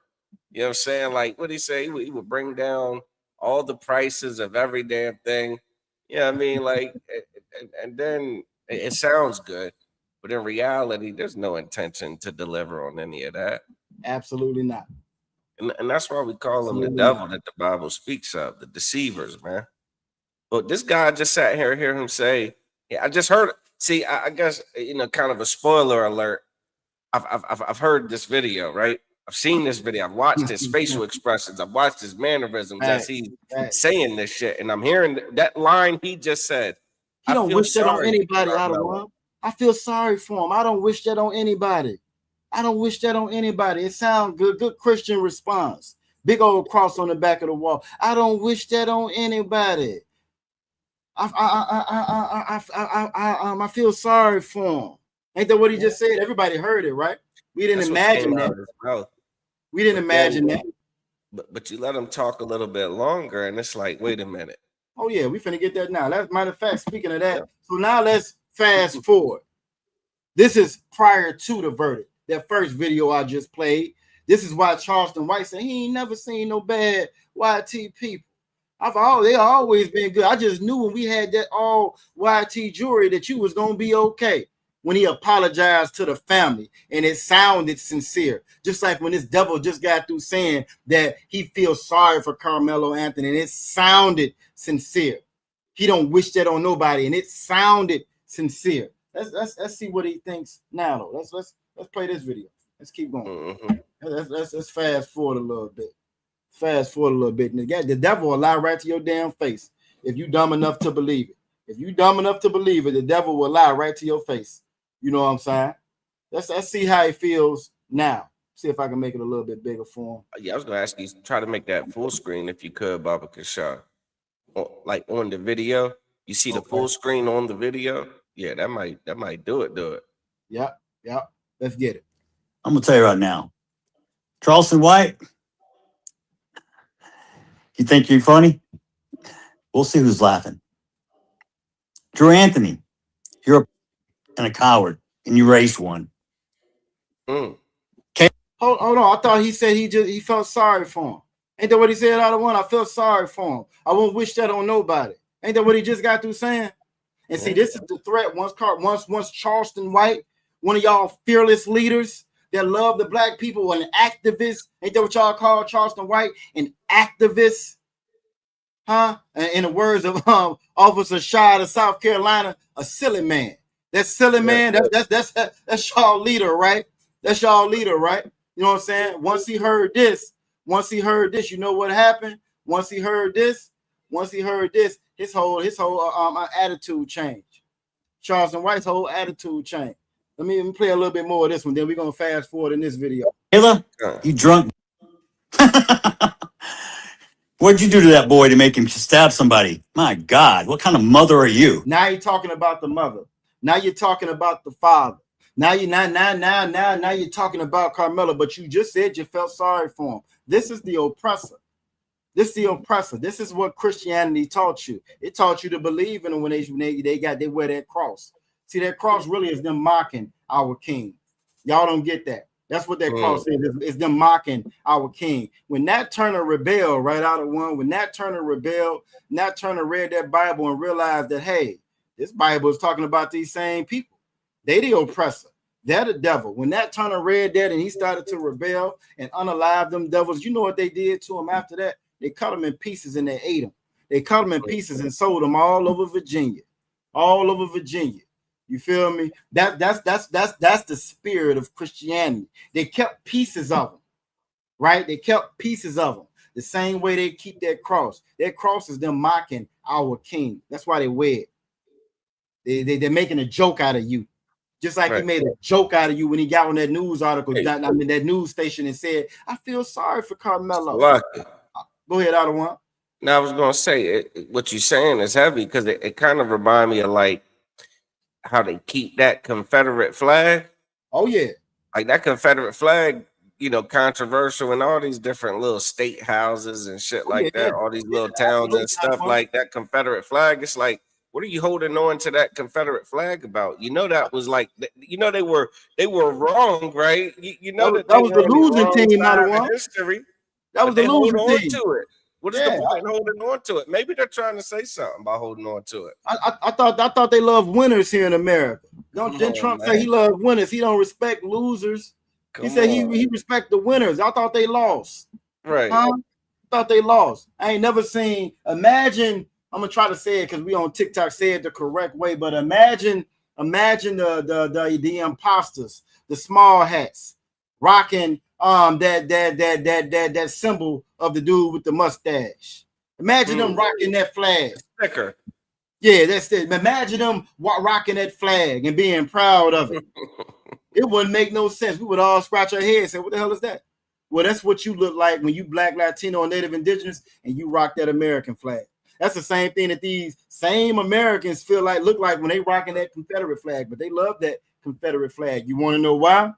S7: You know what I'm saying? Like, what did he say? He would bring down all the prices of every damn thing. You know what I mean? Like, and then it sounds good, but in reality, there's no intention to deliver on any of that.
S6: Absolutely not.
S7: And that's why we call them the devil that the Bible speaks of, the deceivers, man. But this guy just sat here, hear him say, I just heard. See, I guess kind of a spoiler alert. I've heard this video, right? I've seen this video. I've watched his facial expressions. I've watched his mannerisms as he's saying this shit, and I'm hearing that line he just said.
S6: He don't wish that on anybody, Otto One. I feel sorry for him. I don't wish that on anybody. I don't wish that on anybody. It sounds good. Good Christian response. Big old cross on the back of the wall. I don't wish that on anybody. I feel sorry for him. Ain't that what he just said? Everybody heard it, right? We didn't imagine that. We didn't imagine that.
S7: But you let him talk a little bit longer, and it's like, wait a minute.
S6: Oh yeah, we finna get that now. That's matter of fact. Speaking of that, so now let's fast forward. This is prior to the verdict. That first video I just played. This is why Charleston White said he ain't never seen no bad YT people. They always been good. I just knew when we had that all YT jury that you was gonna be okay. When he apologized to the family and it sounded sincere, just like when this devil just got through saying that he feels sorry for Carmelo Anthony and it sounded sincere. He don't wish that on nobody and it sounded sincere. Let's see what he thinks now though. Let's play this video. Let's keep going. Mm-hmm. Let's fast forward a little bit. Fast forward a little bit. And the devil will lie right to your damn face if you dumb enough to believe it. If you dumb enough to believe it, the devil will lie right to your face. You know what I'm saying? Let's see how he feels now. See if I can make it a little bit bigger for him.
S7: Yeah, I was gonna ask you, try to make that full screen if you could, Baba Kashar. Like on the video, you see the full screen on the video. Yeah, that might do it.
S6: Yep. Let's get it.
S9: I'm gonna tell you right now, Charleston White. You think you're funny? We'll see who's laughing. Drew Anthony, you're a coward, and you raised one.
S6: Hold on. I thought he said he felt sorry for him. Ain't that what he said out of one? I felt sorry for him. I won't wish that on nobody. Ain't that what he just got through saying? And see, this is the threat. Once Charleston White, one of y'all fearless leaders that love the black people, an activist. Ain't that what y'all call Charleston White? An activist. Huh? And in the words of Officer Shah of South Carolina, a silly man. That silly man, that's y'all leader, right? That's y'all leader, right? You know what I'm saying? Once he heard this, you know what happened? Once he heard this, his whole attitude changed. Charleston White's whole attitude changed. Let me play a little bit more of this one, then we're gonna fast forward in this video.
S9: Taylor, you drunk? What'd you do to that boy to make him stab somebody? My God, what kind of mother are you?
S6: Now you're talking about the mother. Now you're talking about the father. Now you're talking about Carmelo, but you just said you felt sorry for him. This is the oppressor. This is what Christianity taught you. It taught you to believe in them when they wear that cross. See, that cross really is them mocking our king. Y'all don't get that. That's what that cross is. It's them mocking our king. When Nat Turner rebelled right out of one, when Nat Turner rebelled, Nat Turner read that Bible and realized that, hey, this Bible is talking about these same people. They the oppressor. They're the devil. When Nat Turner read that and he started to rebel and unalive them devils, you know what they did to him after that? They cut them in pieces and they ate them. They cut them in pieces and sold them all over Virginia. All over Virginia. You feel me? That's the spirit of Christianity. They kept pieces of them, right? They kept pieces of them. The same way they keep that cross. That cross is them mocking our king. That's why they wear it. They're making a joke out of you. Just like he made a joke out of you when he got on that news article, that news station and said, I feel sorry for Carmelo. Go ahead, out of one.
S7: Now, I was going to say, what you're saying is heavy because it kind of reminds me of like how they keep that Confederate flag.
S6: Oh, yeah.
S7: Like that Confederate flag, controversial in all these different little state houses and shit like that, all these little towns and stuff like that Confederate flag. It's like, what are you holding on to that Confederate flag about? That was like, they were wrong, right?
S6: That was the losing team, out of one.
S7: History.
S6: That was the losing team.
S7: To it. What is the point holding on to it? Maybe they're trying to say something by holding on to it.
S6: I thought they love winners here in America. Didn't Trump say he loved winners? He don't respect losers. He said he respect the winners. I thought they lost.
S7: Right.
S6: I thought they lost. I ain't never seen. Imagine. I'm gonna try to say it because we on TikTok say it the correct way. But imagine the imposters, the small hats, rocking that symbol of the dude with the mustache. Imagine them rocking that flag.
S7: Sticker.
S6: Yeah, that's it. Imagine them rocking that flag and being proud of it. It wouldn't make no sense. We would all scratch our heads and say, what the hell is that? Well, that's what you look like when you Black, Latino, and Native Indigenous and you rock that American flag. That's the same thing that these same Americans look like when they rocking that Confederate flag, but they love that Confederate flag. You want to know why?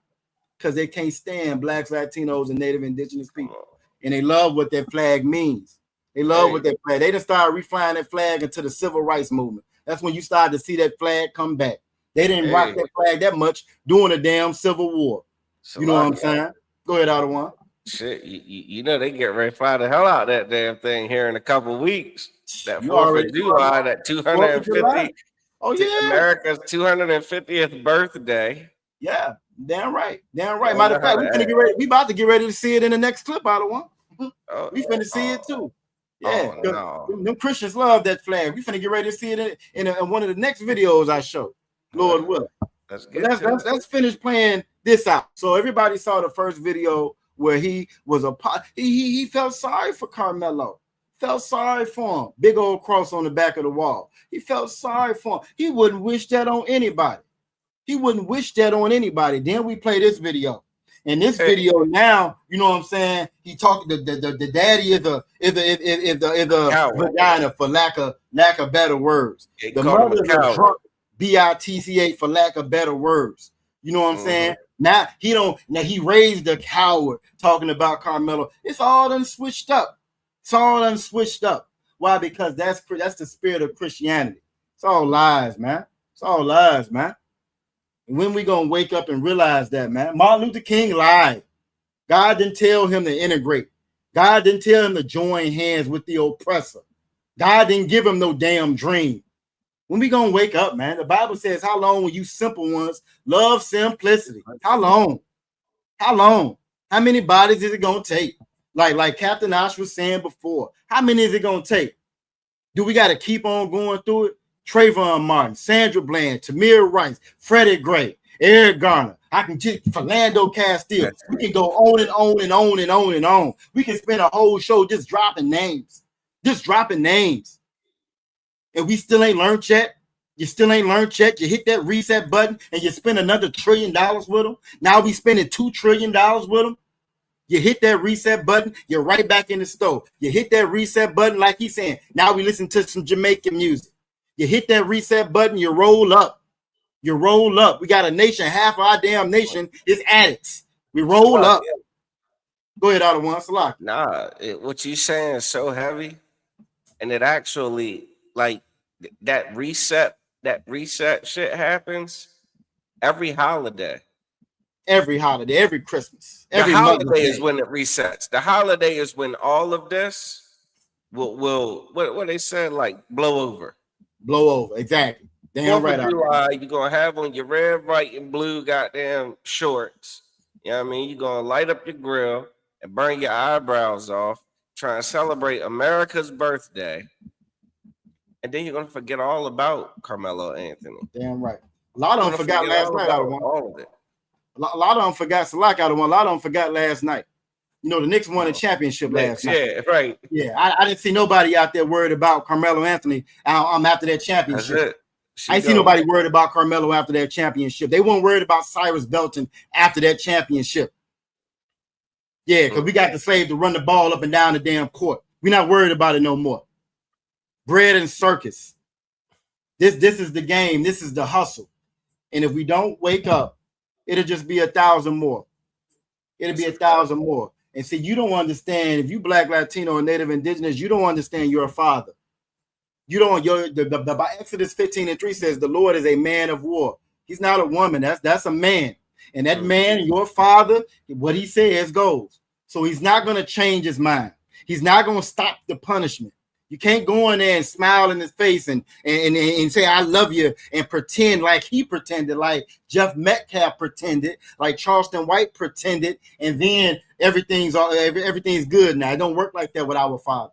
S6: Because they can't stand Blacks, Latinos, and Native Indigenous people. And they love what that flag means. They love what that flag. They didn't start reflying that flag into the civil rights movement. That's when you started to see that flag come back. They didn't rock that flag that much during the damn Civil War. You know what I'm saying? Go ahead, Ottawa.
S7: Shit, you know they get ready to fly the hell out of that damn thing here in a couple weeks. That 4th of July, that 250.
S6: Oh yeah,
S7: America's 250th birthday.
S6: Yeah, damn right, damn right. Matter of fact, we about to get ready to see it in the next clip, Ottawa. We finna see it too. Yeah, them Christians love that flag. We finna get ready to see it in one of the next videos I show. Lord willing. Let's finish playing this out. So everybody saw the first video where he was he felt sorry for Carmelo. Felt sorry for him. Big old cross on the back of the wall. He felt sorry for him. He wouldn't wish that on anybody. He wouldn't wish that on anybody. Then we play this video. In this video now, you know what I'm saying? He talked. The daddy is a vagina for lack of better words. The mother is a drunk bitch for lack of better words. You know what I'm saying? Now he raised a coward talking about Carmelo. It's all done switched up. It's all done switched up. Why? Because that's the spirit of Christianity. It's all lies, man. It's all lies, man. And when we gonna wake up and realize that, man? Martin Luther King lied. God didn't tell him to integrate. God didn't tell him to join hands with the oppressor. God didn't give him no damn dream. When we gonna wake up, man? The Bible says, how long will you simple ones love simplicity? How long? How long? How many bodies is it gonna take? Like Captain Osh was saying before, how many is it gonna take? Do we gotta keep on going through it? Trayvon Martin, Sandra Bland, Tamir Rice, Freddie Gray, Eric Garner. I can get Philando Castile. We can go on and on and on and on and on. We can spend a whole show just dropping names. Just dropping names. And we still ain't learned yet. You still ain't learned yet. You hit that reset button and you spend another $1 trillion with them. Now we spending $2 trillion with them. You hit that reset button, you're right back in the store. You hit that reset button, like he's saying. Now we listen to some Jamaican music. You hit that reset button, you roll up. You roll up. We got a nation, half of our damn nation is addicts. We roll up. Go ahead, Ottawa. Salak.
S7: Nah, what you saying is so heavy. And it actually, like, that reset shit happens every holiday.
S6: Every holiday, every Christmas. Every
S7: the holiday is when it resets. The holiday is when all of this will what they said, like, blow over.
S6: Blow over, exactly. Damn right.
S7: You're gonna have on your red, white, and blue goddamn shorts. You know what I mean? You're gonna light up your grill and burn your eyebrows off, trying to celebrate America's birthday. And then you're gonna forget all about Carmelo Anthony.
S6: Damn right. A lot of them forgot last night.
S7: All of it.
S6: A lot of them forgot Salak out of one. A lot of them forgot last night. You know, the Knicks won a championship last night.
S7: Yeah, right.
S6: Yeah, I didn't see nobody out there worried about Carmelo Anthony after that championship.
S7: That's it.
S6: I didn't see nobody worried about Carmelo after that championship. They weren't worried about Cyrus Belton after that championship. Yeah, because we got the slave to run the ball up and down the damn court. We're not worried about it no more. Bread and circus. This is the game. This is the hustle. And if we don't wake up, it'll just be 1,000 more. It'll be 1,000 more. And see, you don't understand. If you Black, Latino, or Native Indigenous, you don't understand your father. You don't. The Exodus 15:3 says the Lord is a man of war. He's not a woman. That's a man. And that man, your father, what he says goes. So he's not going to change his mind. He's not going to stop the punishment. You can't go in there and smile in his face and say, I love you, and pretend like he pretended, like Jeff Metcalf pretended, like Charleston White pretended, and then everything's good now. It don't work like that with our Father.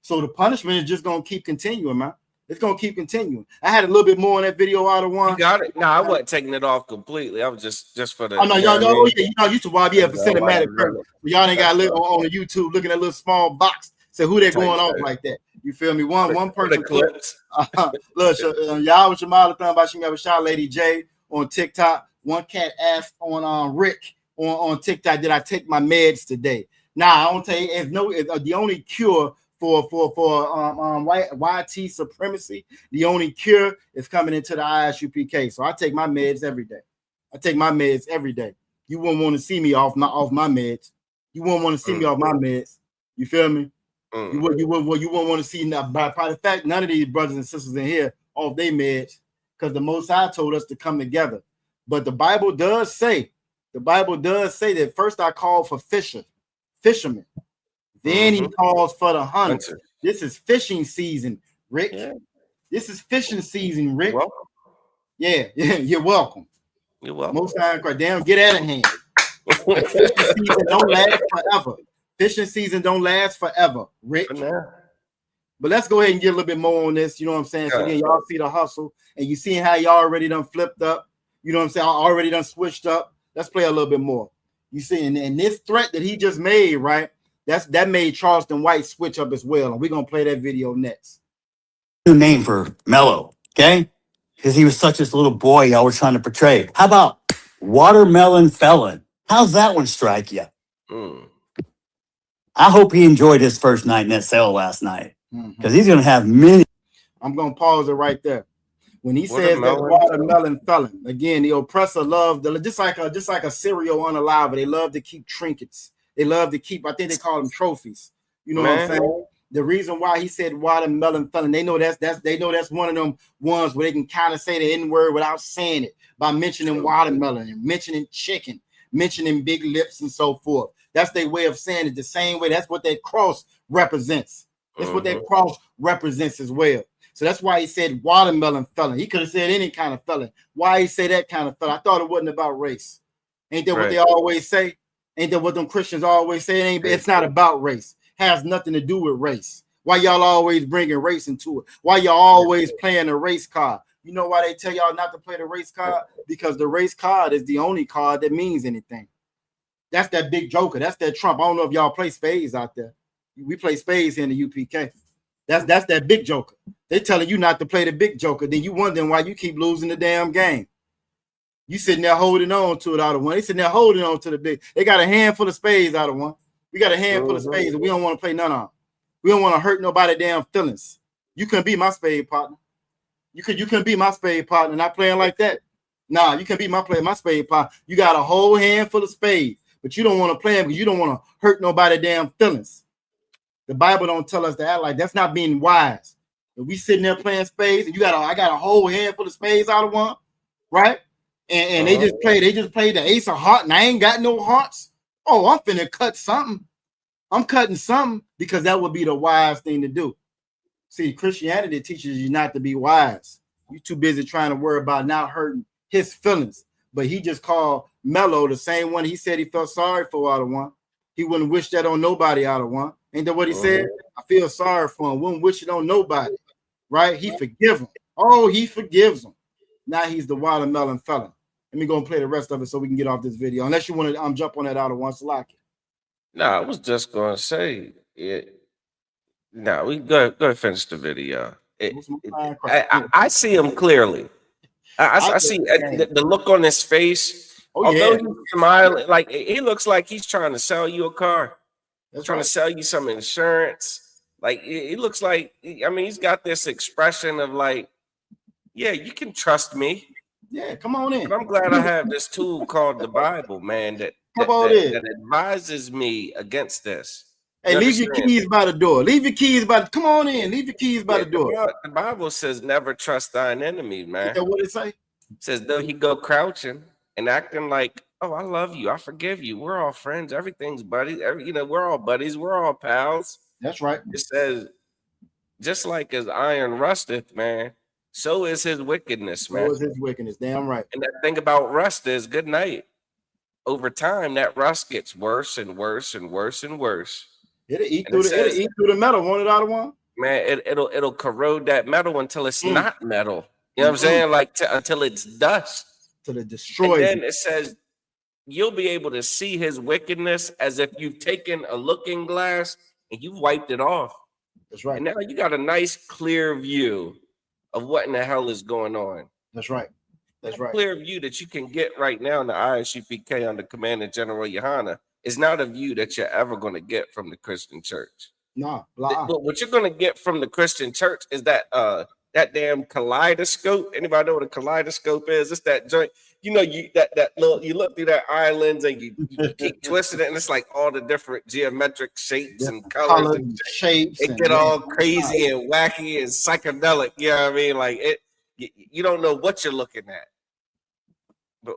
S6: So the punishment is just going to keep continuing, man. It's going to keep continuing. I had a little bit more in that video out of one.
S7: You got it. No, I wasn't taking it off completely. I was just for the.
S6: Oh, no, y'all know, YouTube, for cinematic purpose. Y'all ain't got to live on the YouTube looking at a little small box So who they
S7: Type
S6: going off
S7: shit.
S6: like that? You feel me? One
S7: The
S6: person
S7: clips.
S6: look, y'all with your mother talking about she got a shot, Lady J on TikTok. One cat asked on Rick on TikTok, did I take my meds today? Nah, I don't tell you. It's the only cure for YT supremacy. The only cure is coming into the ISUPK. So I take my meds every day. I take my meds every day. You wouldn't want to see me off my meds. You wouldn't want to see me off my meds. You feel me? You wouldn't want to see now. By the fact, none of these brothers and sisters in here off their meds, because the Most High told us to come together. But the Bible does say that first I called for fishermen. Then he calls for the hunters. This is fishing season, Rick. Yeah. This is fishing season, Rick. Yeah, you're welcome.
S7: You're welcome.
S6: Most High Christ, damn, get out of hand. Fishing season don't last forever. Fishing season don't last forever, Rick. But let's go ahead and get a little bit more on this. You know what I'm saying? So again, y'all see the hustle, and you see how y'all already done flipped up. You know what I'm saying? I already done switched up. Let's play a little bit more. You see, and this threat that he just made, right? That made Charleston White switch up as well. And we're gonna play that video next.
S9: New name for Mello, okay? Because he was such this little boy y'all were trying to portray. How about Watermelon Felon? How's that one strike you? I hope he enjoyed his first night in that cell last night, because he's gonna have many. I'm
S6: gonna pause it right there. When he says that watermelon felon, again, the oppressor loved just like a serial unalive. They love to keep trinkets. They love to keep, I think they call them trophies. You know what I'm saying? The reason why he said watermelon felon, they know that's one of them ones where they can kind of say the N-word without saying it, by mentioning watermelon and mentioning chicken, mentioning big lips and so forth. That's their way of saying it the same way. That's what that cross represents. That's what that cross represents as well. So that's why he said watermelon felon. He could have said any kind of felon. Why he say that kind of felon? I thought it wasn't about race. Ain't that what they always say? Ain't that what them Christians always say? It's not about race. Has nothing to do with race. Why y'all always bringing race into it? Why y'all always playing the race card? You know why they tell y'all not to play the race card? Because the race card is the only card that means anything. That's that big joker. That's that Trump. I don't know if y'all play spades out there. We play spades here in the UPK. That's that big joker. They telling you not to play the big joker. Then you wondering why you keep losing the damn game. You sitting there holding on to it out of one. They sitting there holding on to the big. They got a handful of spades out of one. We got a handful of spades, and we don't want to play none of them. We don't want to hurt nobody damn feelings. You couldn't be my spade partner. You couldn't be my spade partner. Not playing like that. Nah, you can be my spade partner. You got a whole handful of spades, but you don't want to play them because you don't want to hurt nobody damn feelings. The Bible don't tell us to act like that's not being wise. If we sitting there playing spades, and I got a whole handful of spades out of one, right? And they just play the ace of hearts, and I ain't got no hearts. Oh, I'm finna cut something. I'm cutting something because that would be the wise thing to do. See, Christianity teaches you not to be wise. You're too busy trying to worry about not hurting his feelings. But he just called Mello the same one he said he felt sorry for out of one. He wouldn't wish that on nobody out of one. Ain't that what he said? I feel sorry for him. Wouldn't wish it on nobody. Right? He forgive him. Oh, he forgives him. Now he's the watermelon felon. Let me go and play the rest of it so we can get off this video. Unless you want to jump on that out of one, Salaki.
S7: No, I was just going to say it. No, we go finish the video. I see him clearly. I see the look on his face. Although he's smiling, like he looks like he's trying to sell you a car. He's trying to sell you some insurance. Like he looks like, I mean, he's got this expression of like, yeah, you can trust me.
S6: Yeah, come on in.
S7: But I'm glad I have this tool called the Bible, man, that advises me against this.
S6: Hey, leave your keys by the door. Leave your keys by come on in. Leave your keys by the door.
S7: The Bible says never trust thine enemy, man.
S6: Is that what it say?
S7: It says though he go crouching and acting like, oh, I love you, I forgive you. We're all friends. Everything's buddies. We're all buddies. We're all pals.
S6: That's right.
S7: It says, just like as iron rusteth, man, so is his wickedness, man.
S6: So is his wickedness. Damn right.
S7: And that thing about rust is good night. Over time, that rust gets worse and worse and worse and worse.
S6: It'll eat through the metal. Want it out of one?
S7: Man, it'll corrode that metal until it's not metal. You know what I'm saying? Like until it's dust.
S6: Till it destroys.
S7: And then it says you'll be able to see his wickedness as if you've taken a looking glass and you've wiped it off.
S6: That's right.
S7: And now you got a nice, clear view of what in the hell is going on.
S6: That's right. That's right.
S7: Clear view that you can get right now in the ISUPK under Commander General Yohana is not a view that you're ever going to get from the Christian church.
S6: No,
S7: but what you're going to get from the Christian church is that damn kaleidoscope. Anybody know what a kaleidoscope is? It's that joint. You know, you look through that islands and you keep twisting it, and it's like all the different geometric shapes and colors and
S6: shapes.
S7: It get all crazy and wacky and psychedelic. You know what I mean? Like you don't know what you're looking at. But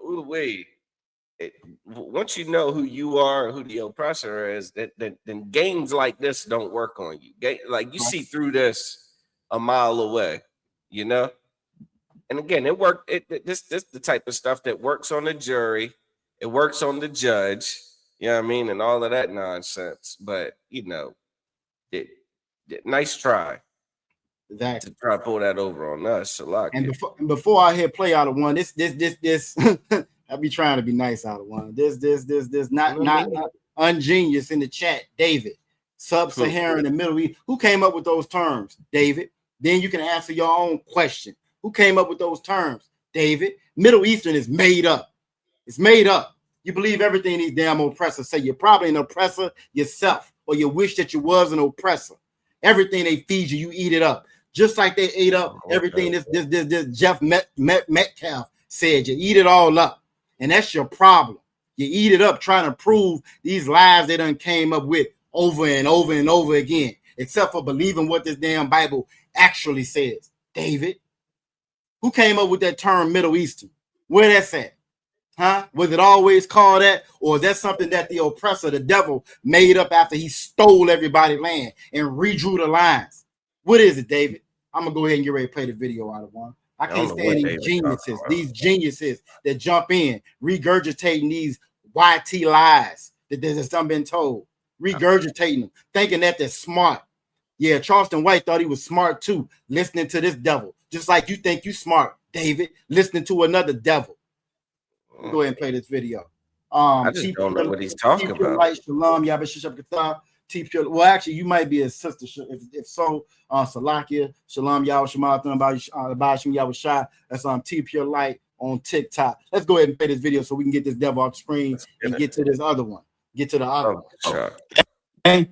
S7: once you know who you are, who the oppressor is, then games like this don't work on you. Like you see through this a mile away, you know. And again, it worked. This the type of stuff that works on the jury. It works on the judge. You know what I mean, and all of that nonsense. But you know, nice try.
S6: Exactly.
S7: To try to pull that over on us.
S6: And before I hit play out of one, this I be trying to be nice out of one. This not ungenius in the chat, David. Sub-Saharan and Middle East. Who came up with those terms, David? Then you can answer your own question. Who came up with those terms, David? Middle Eastern is made up. It's made up. You believe everything these damn oppressors say. You're probably an oppressor yourself, or you wish that you was an oppressor. Everything they feed you, you eat it up. Just like they ate up everything this Jeff Metcalf said. You eat it all up. And that's your problem. You eat it up trying to prove these lies they done came up with over and over and over again, except for believing what this damn Bible actually says. David, who came up with that term Middle Eastern? Where that's at? Huh? Was it always called that? Or is that something that the oppressor, the devil, made up after he stole everybody's land and redrew the lines? What is it, David? I'm going to go ahead and get ready to play the video out of one. I can't stand these geniuses that jump in, regurgitating these YT lies that there's something been told, regurgitating them, thinking that they're smart. Yeah, Charleston White thought he was smart too, listening to this devil, just like you think you smart, David, listening to another devil. Go ahead and play this video.
S7: I just don't know what he's talking about.
S6: Light, Shalom, Yabashishab Kathar. Well, actually, you might be a sister. If so, Salakia, Shalom, Yahweh Shematham, Bashim Yahweh Shai. That's T Pure Light on TikTok. Let's go ahead and play this video so we can get this devil off the screen and get to this other one. Get to the other one.
S7: Sure.
S9: Okay?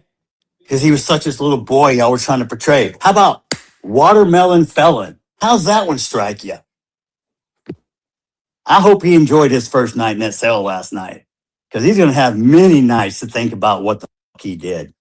S9: Because he was such this little boy y'all were trying to portray. How about watermelon felon? How's that one strike you? I hope he enjoyed his first night in that cell last night, because he's going to have many nights to think about what the fuck he did.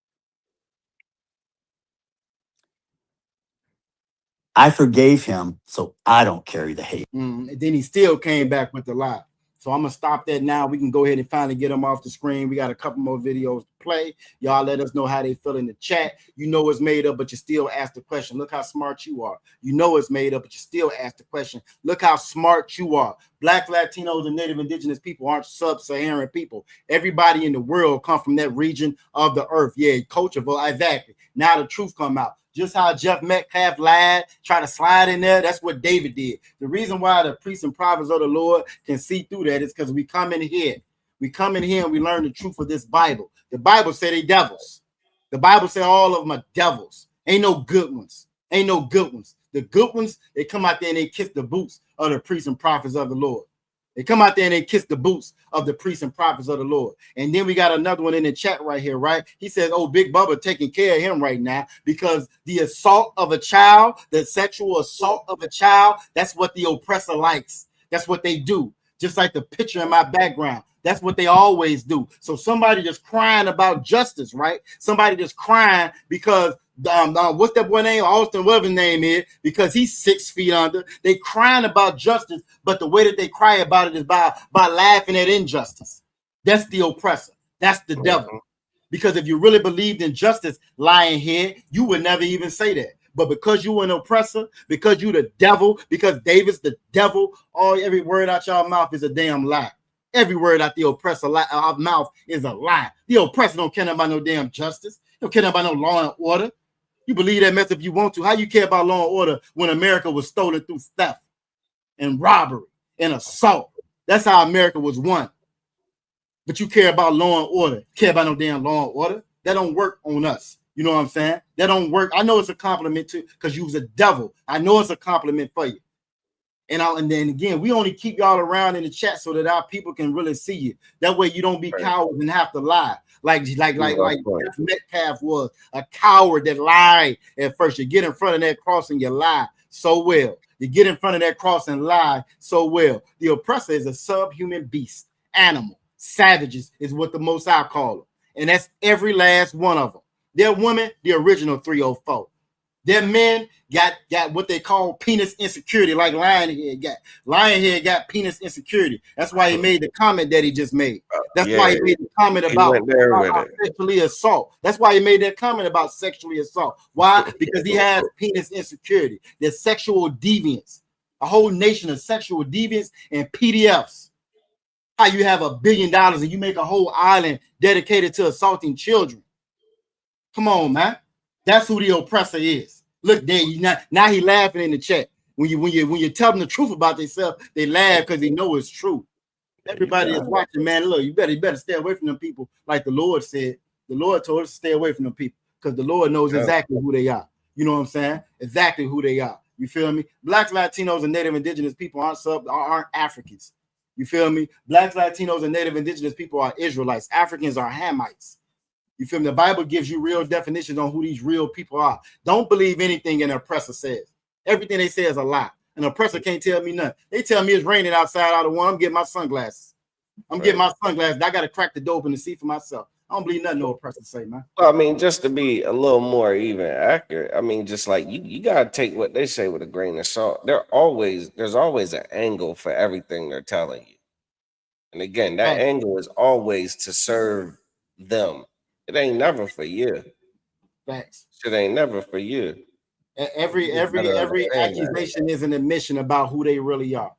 S9: I forgave him, so I don't carry the hate.
S6: And then he still came back with the lie. So I'm going to stop that now. We can go ahead and finally get him off the screen. We got a couple more videos to play. Y'all let us know how they feel in the chat. You know it's made up, but you still ask the question. Look how smart you are. You know it's made up, but you still ask the question. Look how smart you are. Black, Latinos, and Native Indigenous people aren't sub-Saharan people. Everybody in the world come from that region of the earth. Yeah, culture, exactly. Now the truth come out. Just how Jeff Metcalf lied, try to slide in there. That's what David did. The reason why the priests and prophets of the Lord can see through that is because we come in here. We come in here and we learn the truth of this Bible. The Bible said they devils. The Bible said all of them are devils. Ain't no good ones. Ain't no good ones. The good ones, they come out there and they kiss the boots of the priests and prophets of the Lord. They come out there and they kiss the boots of the priests and prophets of the Lord. And then we got another one in the chat right here, right? He says, oh, Big Bubba taking care of him right now because the assault of a child, the sexual assault of a child, that's what the oppressor likes. That's what they do. Just like the picture in my background. That's what they always do. So somebody just crying about justice, right? Somebody just crying because what's that boy name? Austin, whatever his name is, because he's 6 feet under. They crying about justice, but the way that they cry about it is by laughing at injustice. That's the oppressor. That's the devil. Because if you really believed in justice, lying here, you would never even say that. But because you an oppressor, because you the devil, because David's the devil, every word out your mouth is a damn lie. Every word out the oppressor mouth is a lie. The oppressor don't care about no damn justice. Don't care about no law and order. You believe that mess if you want to. How you care about law and order when America was stolen through theft and robbery and assault? That's how America was won. But you care about law and order. Care about no damn law and order. That don't work on us. You know what I'm saying? That don't work. I know it's a compliment too, because you was a devil. I know it's a compliment for you. And then again, we only keep y'all around in the chat so that our people can really see you. That way you don't be cowards and have to lie. Like Jeff Metcalf was a coward that lied at first. You get in front of that cross and you lie so well. You get in front of that cross and lie so well. The oppressor is a subhuman beast, animal, savages is what the Most High call them. And that's every last one of them. Their women, the original 304. Their men got what they call penis insecurity, like Lionhead got. Lionhead got penis insecurity. That's why he made the comment that he just made. That's why he made the comment about sexually assault. That's why he made that comment about sexually assault. Why? Because he has penis insecurity. There's sexual deviance. A whole nation of sexual deviance and PDFs. How you have $1 billion and you make a whole island dedicated to assaulting children. Come on, man. That's who the oppressor is. Look there, now he laughing in the chat. When you tell them the truth about themselves, they laugh because they know it's true. Everybody is watching, man. Look, you better stay away from them people, like the Lord said. The Lord told us to stay away from them people because the Lord knows exactly who they are. You know what I'm saying? Exactly who they are. You feel me? Blacks, Latinos, and Native Indigenous people aren't Africans. You feel me? Blacks, Latinos, and Native Indigenous people are Israelites. Africans are Hamites. You feel me? The Bible gives you real definitions on who these real people are. Don't believe anything an oppressor says. Everything they say is a lie. An oppressor can't tell me nothing. They tell me it's raining outside out of one. I'm getting my sunglasses. I got to crack the door open to see for myself. I don't believe nothing no oppressor say, man.
S7: Well, I mean, just to be a little more even accurate, I mean, just like you got to take what they say with a grain of salt. There's always an angle for everything they're telling you. And again, that angle is always to serve them. It ain't never for you.
S6: Facts.
S7: It ain't never for you.
S6: Every accusation is an admission about who they really are.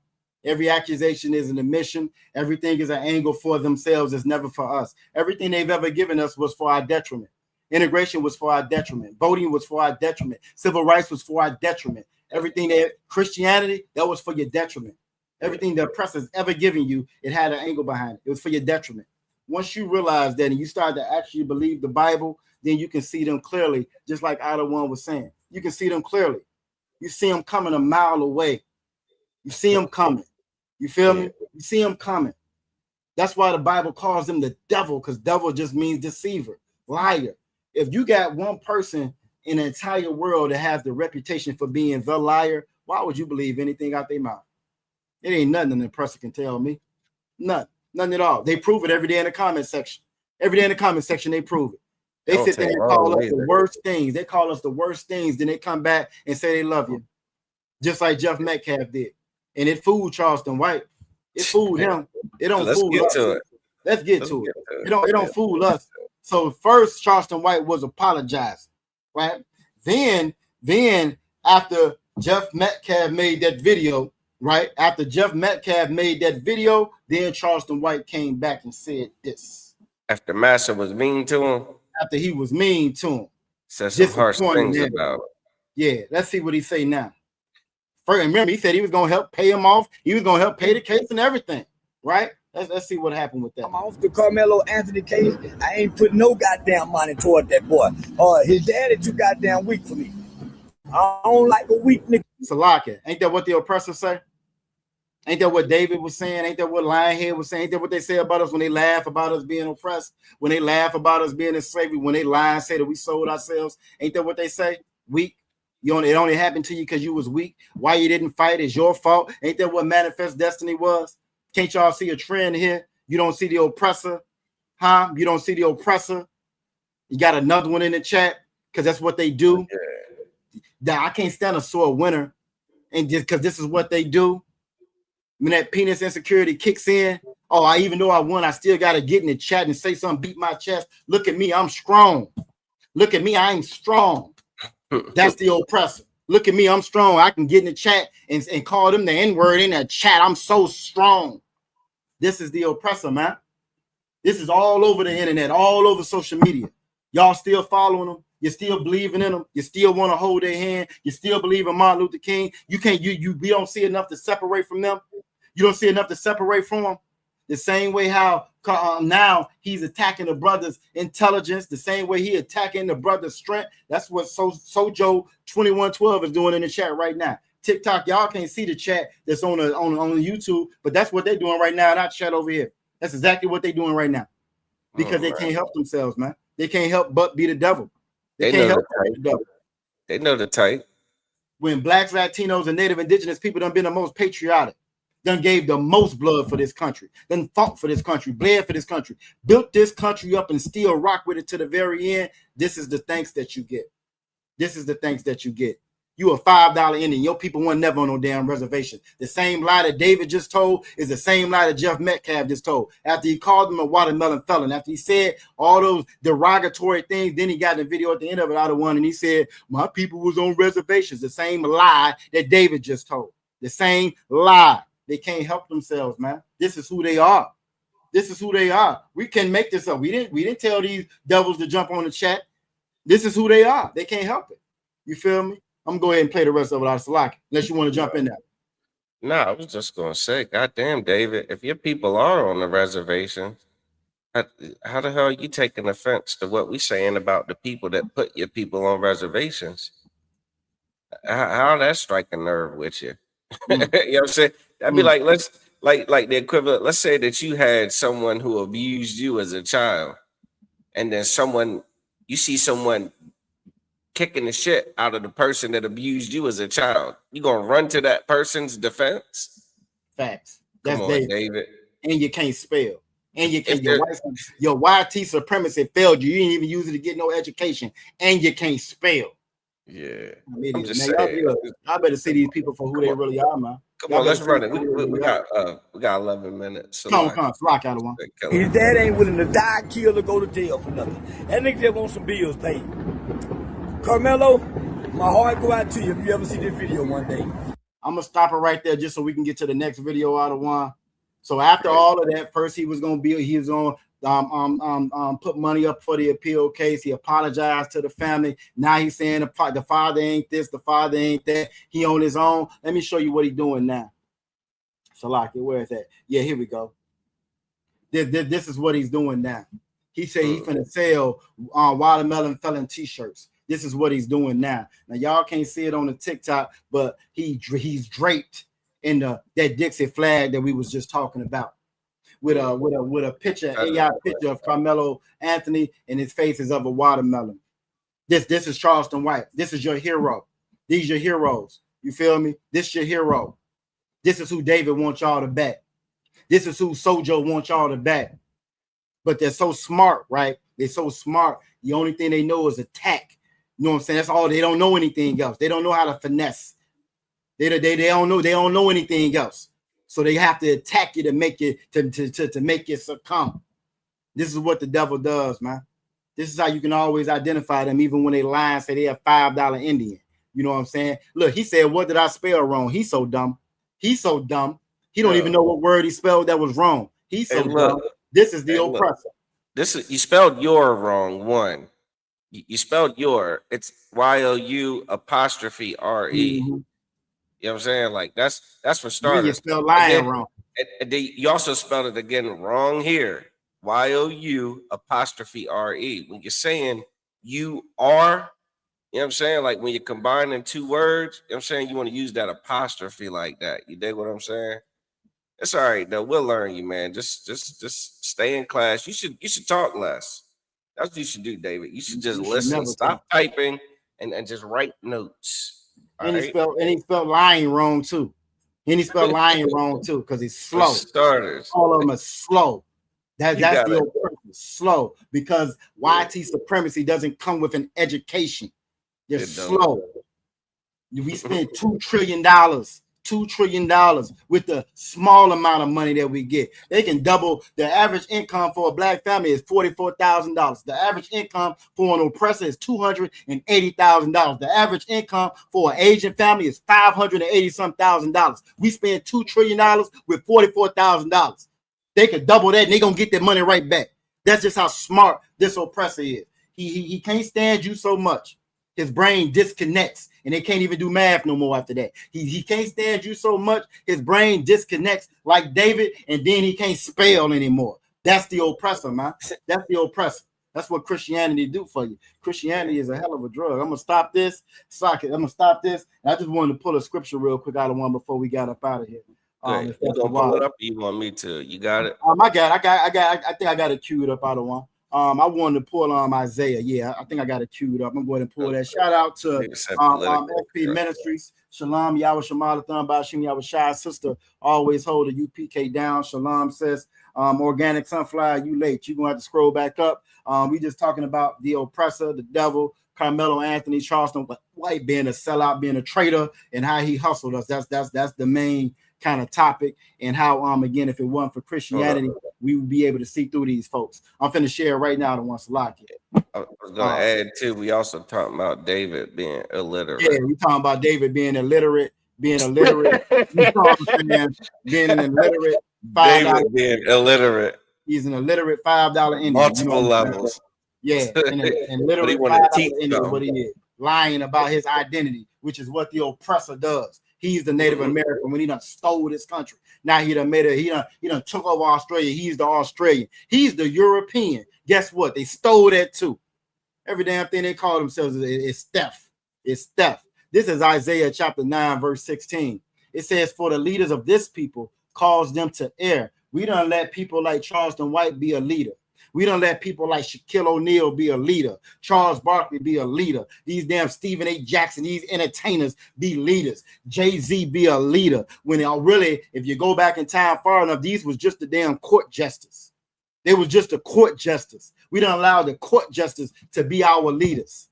S6: Every accusation is an admission. Everything is an angle for themselves. It's never for us. Everything they've ever given us was for our detriment. Integration was for our detriment. Voting was for our detriment. Civil rights was for our detriment. Everything Christianity, that was for your detriment. Everything the oppressor's ever given you, it had an angle behind it. It was for your detriment. Once you realize that and you start to actually believe the Bible, then you can see them clearly, just like Ida One was saying. You can see them clearly. You see them coming a mile away. You see them coming. You feel me? You see them coming. That's why the Bible calls them the devil, because devil just means deceiver, liar. If you got one person in the entire world that has the reputation for being the liar, why would you believe anything out their mouth? It ain't nothing the oppressor can tell me. Nothing. Nothing at all. They prove it every day in the comment section. Every day in the comment section, they prove it. They sit there and call us the worst things. They call us the worst things. Then they come back and say they love you. Just like Jeff Metcalf did. And it fooled Charleston White. It fooled him. It don't fool us. Let's get to it. It don't fool us. So first, Charleston White was apologizing, right? Then after Jeff Metcalf made that video, right? After Jeff Metcalf made that video, then Charleston White came back and said this.
S7: After Massa was mean to him?
S6: After he was mean to him.
S7: Said some harsh things about it.
S6: Yeah, let's see what he say now. First, remember, he said he was going to help pay him off. He was going to help pay the case and everything, right? Let's see what happened with that.
S10: I'm off the Carmelo Anthony case. I ain't put no goddamn money toward that boy. His daddy too goddamn weak for me. I don't like a weak nigga.
S6: Salaka, ain't that what the oppressors say? Ain't that what David was saying? Ain't that what Lionhead was saying? Ain't that what they say about us when they laugh about us being oppressed? When they laugh about us being in slavery? When they lie and say that we sold ourselves? Ain't that what they say? Weak. It only happened to you because you was weak. Why you didn't fight is your fault. Ain't that what Manifest Destiny was? Can't y'all see a trend here? You don't see the oppressor, huh? You don't see the oppressor. You got another one in the chat because that's what they do. I can't stand a sore winner, and just because this is what they do. When that penis insecurity kicks in, even though I won, I still got to get in the chat and say something, beat my chest. Look at me, I'm strong. Look at me, I'm strong. That's the oppressor. Look at me, I'm strong. I can get in the chat and call them the N-word in that chat. I'm so strong. This is the oppressor, man. This is all over the internet, all over social media. Y'all still following them. You still believing in them. You still want to hold their hand. You still believe in Martin Luther King. We don't see enough to separate from them. You don't see enough to separate from them. The same way how Now he's attacking the brother's intelligence the same way he attacking the brother's strength. That's what Sojo 2112 is doing in the chat right now. TikTok, y'all can't see the chat that's on the YouTube, but that's what they're doing right now in our chat over here. That's exactly what they're doing right now because they can't help themselves, man. They can't help but be the devil. They can't help the devil.
S7: They know the type.
S6: When blacks, Latinos, and Native Indigenous people done been the most patriotic, done gave the most blood for this country, done fought for this country, bled for this country, built this country up and still rock with it to the very end. This is the thanks that you get. This is the thanks that you get. You a $5 Indian. Your people weren't never on no damn reservation. The same lie that David just told is the same lie that Jeff Metcalf just told. After he called him a watermelon felon, after he said all those derogatory things, then he got the video at the end of it out of one, and he said, my people was on reservations. The same lie that David just told. The same lie. They can't help themselves, man. This is who they are. This is who they are. We can make this up. We didn't tell these devils to jump on the chat. This is who they are. They can't help it. You feel me? I'm going to go ahead and play the rest of it out of Salaki, unless you want to jump in there.
S7: No, I was just going to say, goddamn, David, if your people are on the reservation, how the hell are you taking offense to what we're saying about the people that put your people on reservations? How that strike a nerve with you? You know what I'm saying? That'd be like, like the equivalent. Let's say that you had someone who abused you as a child, and then you see someone kicking the shit out of the person that abused you as a child. You gonna run to that person's defense?
S6: Facts. That's
S7: Come on, David.
S6: And you can't spell. And you can't, your YT supremacy failed you. You didn't even use it to get no education. And you can't spell.
S7: Yeah.
S6: I'm just saying. I better see these people for who they really are, man.
S7: Come on, let's run it. We got 11 minutes. So
S6: come on, rock out of one.
S10: His dad ain't willing to die, kill, or go to jail for nothing. That nigga just wants some bills paid. Carmelo, my heart go out to you if you ever see this video one day.
S6: I'm gonna stop it right there just so we can get to the next video out of one. So after all of that, first he was gonna put money up for the appeal case. He apologized to the family. Now he's saying the father ain't this, the father ain't that. He on his own. Let me show you what he's doing now. Salaki, where is that? Yeah, here we go. This is what he's doing now. He said he's finna sell watermelon felon t-shirts. This is what he's doing now. Now y'all can't see it on the TikTok, but he's draped in that Dixie flag that we was just talking about, with a picture, AI picture of Carmelo Anthony, and his face is of a watermelon. This is Charleston White. This is your hero. These are your heroes. You feel me? This is your hero. This is who David wants y'all to back. This is who Sojo wants y'all to back. But they're so smart, right? They're so smart. The only thing they know is attack. You know what I'm saying? That's all. They don't know anything else. They don't know how to finesse. They don't know anything else. So they have to attack you to make you to make you succumb. This is what the devil does, man. This is how you can always identify them, even when they lie and say they have $5 Indian. You know what I'm saying? Look, he said, "What did I spell wrong?" He's so dumb. He's so dumb. He don't even know what word he spelled that was wrong. He's so dumb. This is the oppressor.
S7: You spelled your wrong. One. You spelled your. It's YOU apostrophe RE.
S6: Mm-hmm.
S7: You know what I'm saying? Like that's for starters.
S6: You spelled lying wrong.
S7: And you also spelled it again wrong here. YOU apostrophe RE. When you're saying you are, you know what I'm saying? Like when you're combining two words, you know what I'm saying? You want to use that apostrophe like that. You dig what I'm saying? It's all right though. We'll learn you, man. Just stay in class. You should talk less. That's what you should do, David. You should just listen, stop typing, and just write notes.
S6: And he spelled lying wrong too. And he spelled lying wrong too because he's slow.
S7: For starters.
S6: All of them are slow. That's the old person, slow, because YT supremacy doesn't come with an education. They're slow. We spend $2 trillion with the small amount of money that we get. They can double the average income for a black family is $44,000. The average income for an oppressor is $280,000. The average income for an Asian family is $580-some-thousand. We spend $2 trillion with $44,000. They could double that and they're gonna get their money right back. That's just how smart this oppressor is. He can't stand you so much. His brain disconnects and they can't even do math no more after that. He can't stand you so much. His brain disconnects like David, and then he can't spell anymore. That's the oppressor, man. That's the oppressor. That's what Christianity do for you. Christianity is a hell of a drug. I'm gonna stop this. Sock it. I'm gonna stop this. And I just wanted to pull a scripture real quick out of one before we got up out of here.
S7: You gonna pull it up? Or you want me to? You got it.
S6: I think I got it queued up out of one. I wanted to pull Isaiah. Yeah, I think I got it queued up. I'm going to pull that. Shout out to FP Ministries. Shalom, Yahweh Shemalathon, Bashim Yahweh Shai. Sister always hold the UPK down. Shalom says, Organic Sunflower, you late. You're going to have to scroll back up. We just talking about the oppressor, the devil, Carmelo Anthony, Charleston White being a sellout, being a traitor, and how he hustled us. That's the main kind of topic, and how again, if it wasn't for Christianity, we would be able to see through these folks. I'm finna share right now the ones to lock it.
S7: I was gonna add too, we also talking about David being illiterate.
S6: Yeah, we talking about David being illiterate. You know what I'm saying? Being an illiterate.
S7: David being illiterate.
S6: He's an illiterate $5 Indian.
S7: Multiple levels.
S6: Yeah, and literally $5 Indian, what he is. Lying about his identity, which is what the oppressor does. He's the Native American when he done stole this country. Now he done made he done took over Australia. He's the Australian. He's the European. Guess what? They stole that too. Every damn thing they call themselves is theft. It's theft. This is Isaiah chapter 9, verse 16. It says, for the leaders of this people cause them to err. We don't let people like Charleston White be a leader. We don't let people like Shaquille O'Neal be a leader. Charles Barkley be a leader. These damn Stephen A. Jackson, these entertainers be leaders. Jay-Z be a leader. When they really, if you go back in time far enough, these was just the damn court justice. They was just a court justice. We don't allow the court justice to be our leaders.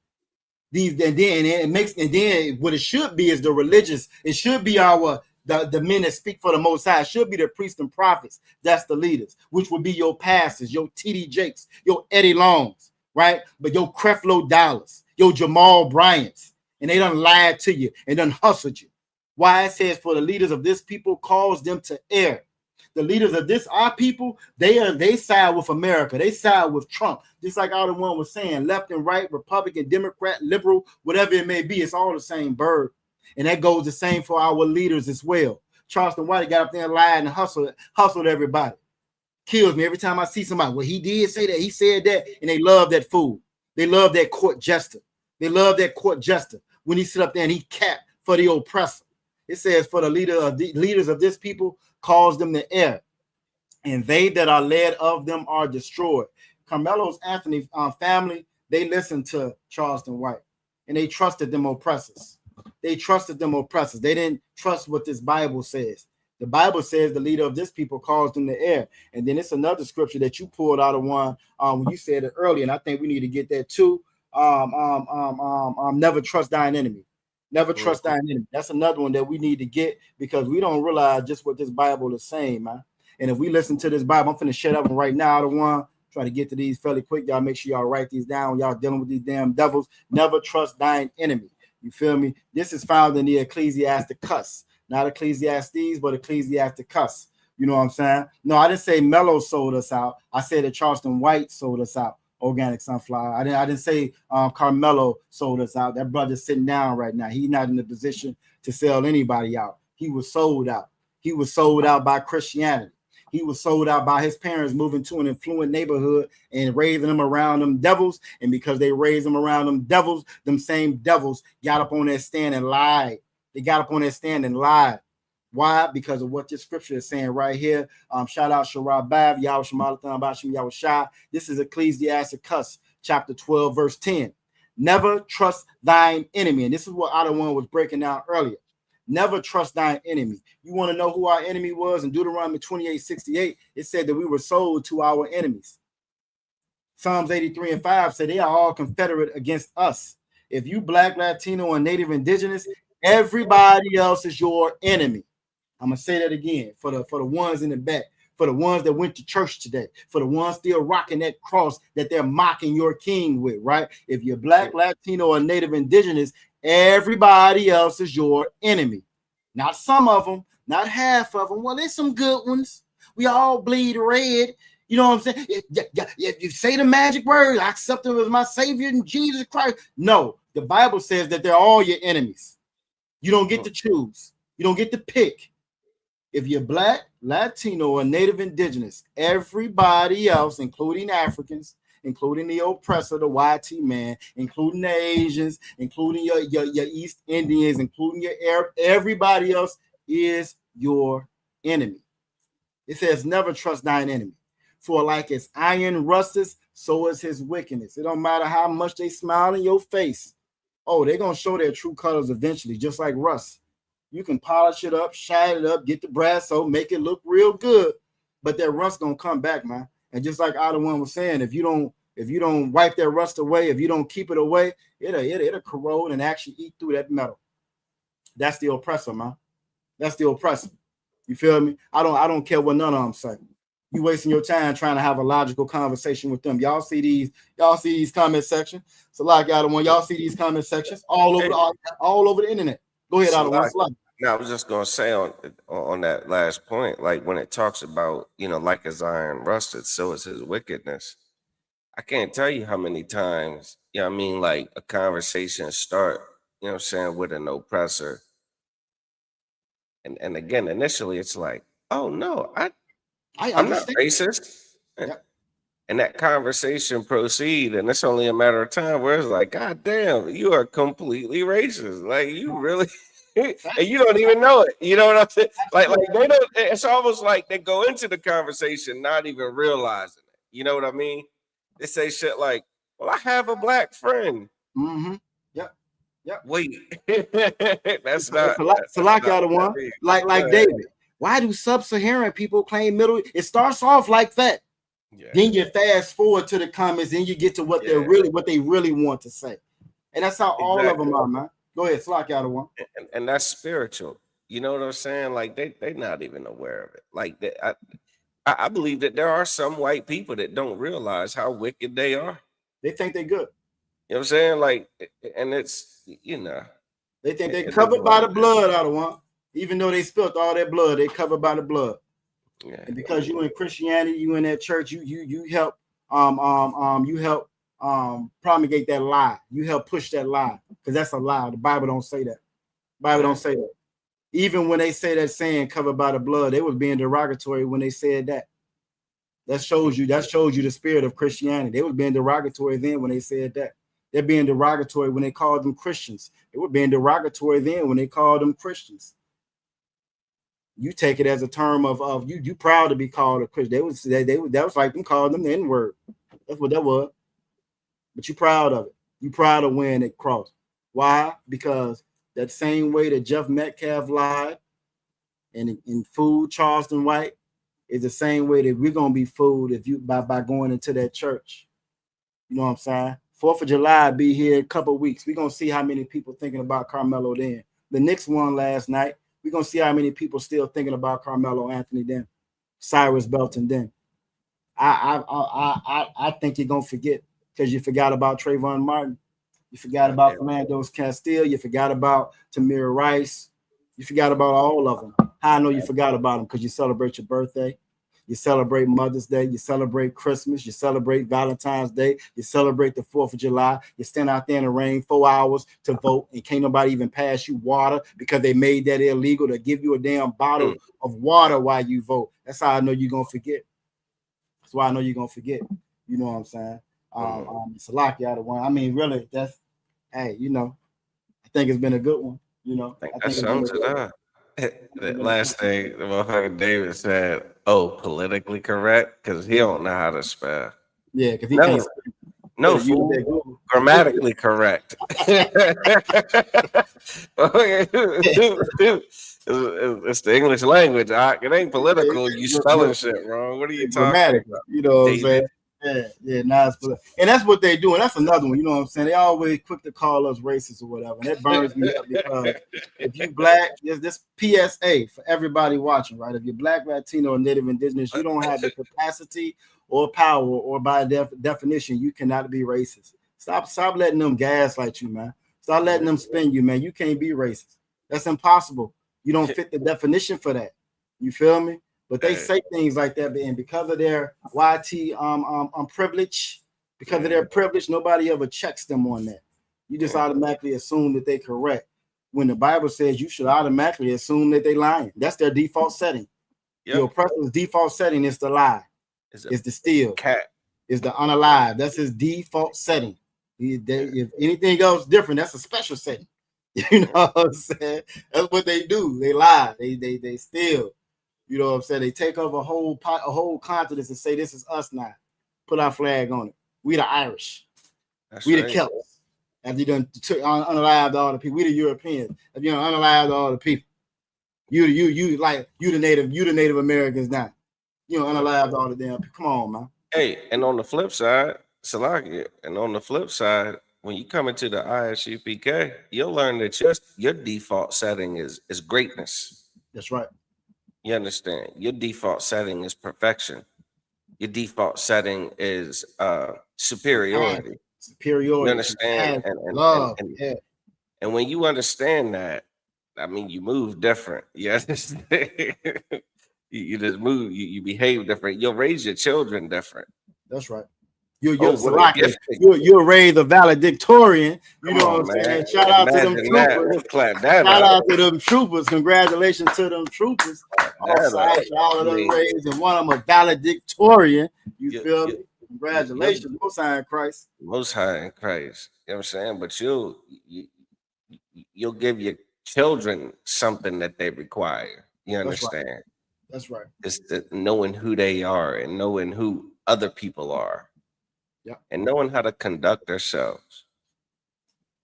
S6: These and then what it should be is the religious. It should be the men that speak for the Most High. It should be the priests and prophets. That's the leaders, which would be your pastors, your T.D. Jakes, your Eddie Longs, right? But your Creflo Dollars, your Jamal Bryants, and they done lied to you and done hustled you. Why? It says, for the leaders of this people cause them to err. The leaders of our people, they side with America. They side with Trump. Just like all the one was saying, left and right, Republican, Democrat, liberal, whatever it may be, it's all the same bird. And that goes the same for our leaders as well. Charleston White got up there and lied and hustled everybody. Kills me every time I see somebody. Well, he did say that. He said that. And they love that fool. They love that court jester. They love that court jester when he sit up there and he capped for the oppressor. It says, for the leaders of this people cause them to err, and they that are led of them are destroyed. Carmelo's Anthony family, they listened to Charleston White, and they trusted them oppressors. They trusted them oppressors. They didn't trust what this Bible says. The Bible says the leader of this people caused them to err. And then it's another scripture that you pulled out of one when you said it earlier, and I think we need to get that too. Never trust thine enemy. Never trust thine enemy. That's another one that we need to get, because we don't realize just what this Bible is saying, man. And if we listen to this Bible, I'm finna shut up right now. The one try to get to these fairly quick. Y'all make sure y'all write these down. Y'all dealing with these damn devils. Never trust thine enemy. You feel me? This is found in the Ecclesiasticus, not Ecclesiastes, but Ecclesiasticus. You know what I'm saying? No, I didn't say Mello sold us out. I said that Charleston White sold us out. Organic Sunflower. I didn't say Carmelo sold us out. That brother's sitting down right now. He's not in the position to sell anybody out. He was sold out. He was sold out by Christianity. He was sold out by his parents moving to an affluent neighborhood and raising them around them devils. And because they raised them around them devils, them same devils got up on that stand and lied. They got up on that stand and lied. Why? Because of what this scripture is saying right here. Shout out Sharab Bav, Yahweh Shemalathon, Bashim Yahweh Shai. This is Ecclesiasticus, chapter 12, verse 10. Never trust thine enemy. And this is what Otto One was breaking down earlier. Never trust thine enemy. You want to know who our enemy was? In Deuteronomy 28:68, it said that we were sold to our enemies. Psalms 83:5 said they are all confederate against us. If you Black, Latino, and Native Indigenous, everybody else is your enemy. I'm gonna say that again for the ones in the back, for the ones that went to church today, for the ones still rocking that cross that they're mocking your king with, right? If you're Black, Latino, or Native Indigenous, everybody else is your enemy. Not some of them, not half of them. Well, there's some good ones. We all bleed red. You know what I'm saying? If you say the magic word, I accept him as my savior in Jesus Christ. No, the Bible says that they're all your enemies. You don't get to choose. You don't get to pick. If you're Black, Latino, or Native Indigenous, everybody else, including Africans, including the oppressor, the YT man, including the Asians, including your East Indians, including your Arab, everybody else is your enemy. It says, never trust thine enemy. For like as iron rusteth, so is his wickedness. It don't matter how much they smile in your face. Oh, they're going to show their true colors eventually, just like rust. You can polish it up, shine it up, get the brass so make it look real good, but that rust going to come back, man. And just like Otto One was saying, if you don't wipe that rust away, if you don't keep it away, it'll corrode and actually eat through that metal. That's the oppressor, man. That's the oppressor. You feel me? I don't care what none of them say. You wasting your time trying to have a logical conversation with them. Y'all see these comment sections. So like Otto One, y'all see these comment sections all over the internet. Go ahead, Otto One.
S7: No, I was just gonna say on that last point, like when it talks about, like as iron rusted, so is his wickedness. I can't tell you how many times, like a conversation start, with an oppressor. And again, initially it's like, oh no, I'm not racist. Yep. And that conversation proceed, and it's only a matter of time where it's like, God damn, you are completely racist. Like you really and you don't even know it. You know what I'm saying? Like they don't, it's almost like they go into the conversation not even realizing it. You know what I mean? They say shit like, well, I have a black friend.
S6: Mm-hmm. Yep.
S7: Wait. That's not
S6: like Otto One. Like David. Why do sub-Saharan people claim middle? It starts off like that. Yeah. Then you fast forward to the comments, then you get to what they really want to say. And that's how all of them are, man. Go ahead, Slack Otto One.
S7: And that's spiritual. You know what I'm saying? Like they're not even aware of it. Like I believe that there are some white people that don't realize how wicked they are.
S6: They think they're good.
S7: You know what I'm saying? Like, and it's,
S6: they think they're covered by the blood, Otto One. Even though they spilled all that blood, they covered by the blood. Yeah. And because you in Christianity, you in that church, you help promulgate that lie. You help push that lie, because that's a lie. The Bible don't say that. Bible don't say that. Even when they say that saying covered by the blood, they was being derogatory when they said that. That shows you the spirit of Christianity. They was being derogatory then when they said that. They're being derogatory when they called them Christians. They were being derogatory then when they called them Christians. You take it as a term of you proud to be called a Christian. That was like them calling them the N-word. That's what that was. But you proud of it. You proud of wearing that cross. Why? Because that same way that Jeff Metcalf lied and fooled Charleston White is the same way that we're gonna be fooled if you by going into that church. You know what I'm saying? 4th of July be here in a couple of weeks. We're gonna see how many people thinking about Carmelo then. The Knicks won last night. We're gonna see how many people still thinking about Carmelo Anthony then, Cyrus Belton then. I think you're gonna forget, because you forgot about Trayvon Martin, you forgot about Fernando Castile, you forgot about Tamir Rice, you forgot about all of them. How I know you forgot about them? Because you celebrate your birthday, you celebrate Mother's Day, you celebrate Christmas, you celebrate Valentine's Day, you celebrate the 4th of July, you stand out there in the rain 4 hours to vote, and can't nobody even pass you water because they made that illegal to give you a damn bottle of water while you vote. That's how I know you're gonna forget. That's why I know you're gonna forget. You know what I'm saying? It's a lock out of one. I mean, really, that's I think it's been a good one.
S7: I think that sums it up. That last thing the motherfucker David said, politically correct, because he don't know how to spell.
S6: Yeah, because he can't.
S7: No, fool. Grammatically correct. It's the English language. It ain't political. You spelling shit wrong. What are you talking about?
S6: You know what I'm saying? Yeah, and that's what they do. And that's another one, you know what I'm saying? They always quick to call us racist or whatever. And that burns me up, because if you black, there's this PSA for everybody watching, right? If you're black, Latino, or Native Indigenous, you don't have the capacity or power, or by definition, you cannot be racist. Stop letting them gaslight you, man. Stop letting them spin you, man. You can't be racist. That's impossible. You don't fit the definition for that. You feel me? But they say things like that, and because of their YT privilege, because of their privilege, nobody ever checks them on that. You just automatically assume that they're correct, when the Bible says you should automatically assume that they're lying. That's their default setting. The
S7: Yep.
S6: oppressor's default setting is the lie,
S7: It's a
S6: is the steal,
S7: cat.
S6: is the unalive. That's his default setting. If anything else different, that's a special setting. You know what I'm saying? That's what they do. They lie. They steal. You know what I'm saying? They take over a whole continent and say, this is us now. Put our flag on it. We the Irish.
S7: That's
S6: We
S7: right.
S6: the Celts. After you done unalived all the people. We the Europeans. If you done unalived all the people. You the Native Americans now. You know, unalived all the damn people. Come on, man.
S7: Hey, and on the flip side, Salakia, and on the flip side, when you come into the ISUPK, you'll learn that your default setting is greatness.
S6: That's right.
S7: You understand? Your default setting is perfection. Your default setting is superiority.
S6: Superiority.
S7: You understand?
S6: Love.
S7: And when you understand that, I mean, you move different. You understand? you just move. You behave different. You'll raise your children different.
S6: That's right. You're raised a valedictorian. You know what I'm saying? Shout out to them troopers. Shout out to them troopers. Congratulations to them troopers. All of them raised, and one of them a valedictorian. You feel me? Congratulations, Most High in Christ.
S7: Most High in Christ. You know what I'm saying? But you'll give your children something that they require. You understand?
S6: That's right.
S7: It's knowing who they are and knowing who other people are.
S6: Yeah.
S7: And knowing how to conduct themselves.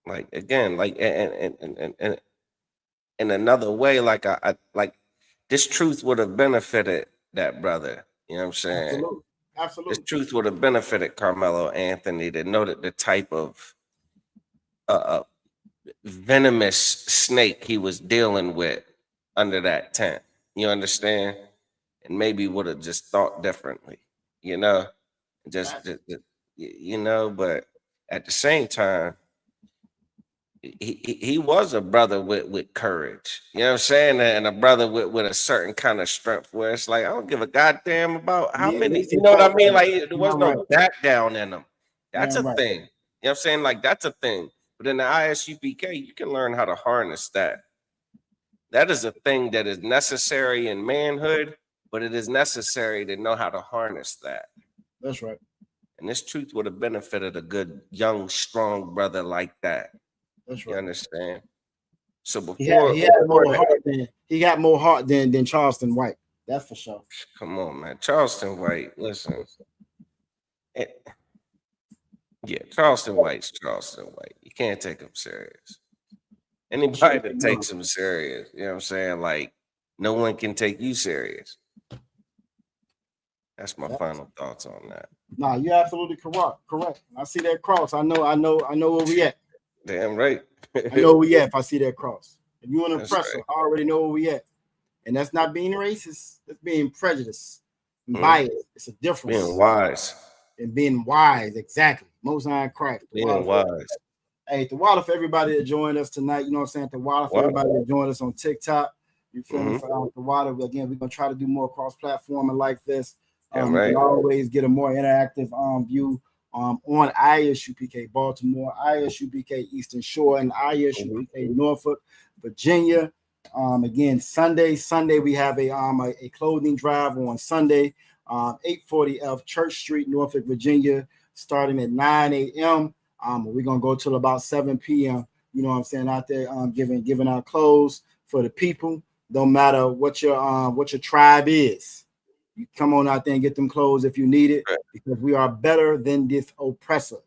S7: Like again, like and in another way, like I like this truth would have benefited that brother. You know what I'm saying?
S6: Absolutely.
S7: This truth would have benefited Carmelo Anthony to know that the type of venomous snake he was dealing with under that tent. You understand? And maybe would have just thought differently, you know? You know, but at the same time, he was a brother with courage, you know what I'm saying? And a brother with a certain kind of strength where it's like, I don't give a goddamn about how many, you know what I mean? Like, there was no back down in him. That's a thing. You know what I'm saying? Like, that's a thing. But in the ISUPK, you can learn how to harness that. That is a thing that is necessary in manhood, but it is necessary to know how to harness that.
S6: That's right.
S7: And this truth would have benefited a good, young, strong brother like that.
S6: That's right.
S7: You understand? So before
S6: he got more heart than Charleston White. That's for sure.
S7: Come on, man. Charleston White, listen. Charleston White's Charleston White. You can't take him serious. Anybody that takes him serious, you know what I'm saying? Like, no one can take you serious. That's my final thoughts on that.
S6: Nah, you're absolutely correct. I see that cross. I know where we at.
S7: Damn right.
S6: I know where we at if I see that cross. If you an oppressor, I already know where we at. And that's not being racist. That's being prejudiced and biased. It's a difference.
S7: Being wise.
S6: And being wise, exactly. Most High in Christ.
S7: Being wise.
S6: Hey, the water for everybody that joined us tonight. You know what I'm saying? The water for everybody that joined us on TikTok. You feel me? For the water. Again, we're going to try to do more cross-platforming like this.
S7: Right.
S6: Always get a more interactive view on ISUPK Baltimore, ISUPK Eastern Shore, and ISUPK Norfolk, Virginia. Again, Sunday we have a clothing drive on Sunday, 840 F Church Street, Norfolk, Virginia, starting at 9 a.m. We're gonna go till about 7 p.m. You know what I'm saying, out there giving out clothes for the people. Don't matter what your tribe is. You come on out there and get them clothes if you need it, because we are better than this oppressor.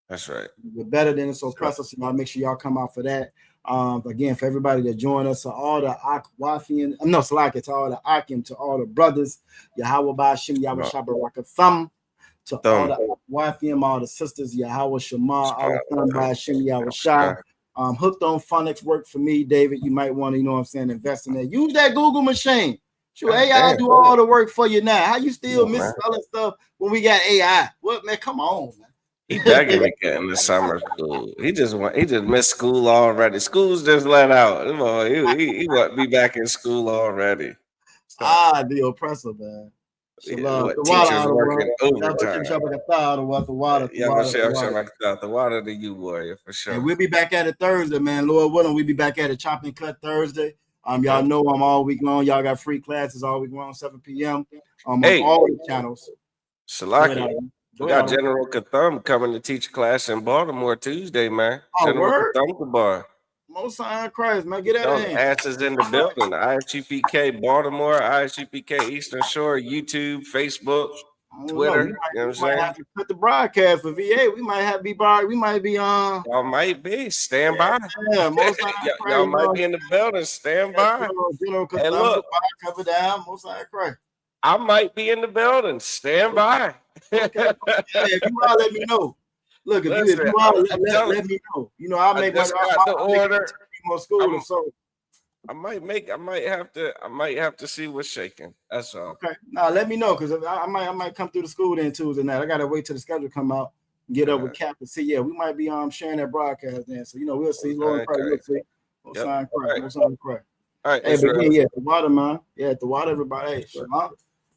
S7: That's right.
S6: We're better than this oppressor, so y'all make sure y'all come out for that. Again, for everybody that joined us, to all the Akwafian, to all the Akim, to all the brothers, Yahweh Ba'ashim, Yahweh Shabbaraka Thumb, to all the Akwafian, all the sisters, Yahweh Shema, all the Ba'ashim, Yahweh Shah. Hooked on Phonics worked for me, David. You might want to, you know what I'm saying, invest in that. Use that Google machine. Sure, AI do all the work for you now. How you still misspelling stuff when we got AI? What, man? Come on, man.
S7: He begging to get into summer school. He just missed school already. School's just let out. He want to be back in school already.
S6: The oppressor, man.
S7: Teachers working overtime.
S6: The
S7: water to you, warrior, for sure.
S6: And we'll be back at it Thursday, man. Lord willing, we'll be back at it Chop and Cut Thursday. Y'all know I'm all week long. Y'all got free classes all week long, 7 p.m.
S7: Hey.
S6: On all the channels.
S7: Salaki. We got General Kathum coming to teach a class in Baltimore Tuesday, man.
S6: Oh,
S7: General
S6: word?
S7: Kathum Kabar.
S6: Most high Christ, man. Get out of here.
S7: Asses in the building. ISUPK Baltimore, ISUPK Eastern Shore, YouTube, Facebook, Twitter. You know what I'm saying?
S6: Have to put the broadcast for VA. We might have we might be on.
S7: Y'all might be. Stand by.
S6: Yeah, most high Christ,
S7: y'all might be in the building. Stand by.
S6: Hey,
S7: look,
S6: cover down. Most high Christ.
S7: I might be in the building. Stand by.
S6: Okay. Hey, if you are, let me know. Look, if you are, let me know. You know, I'll make
S7: the order.
S6: More school, so
S7: I might have to see what's shaking. That's all.
S6: Okay. Now let me know, because I might come through the school then Tuesday night. I gotta wait till the schedule come out and get up with Cap and see. Yeah, we might be sharing that broadcast then. So we'll see. Lord, we'll see. Most high Christ. All right. Hey, but yeah, at the water, man. Yeah, at the water, everybody. Hey, shalom.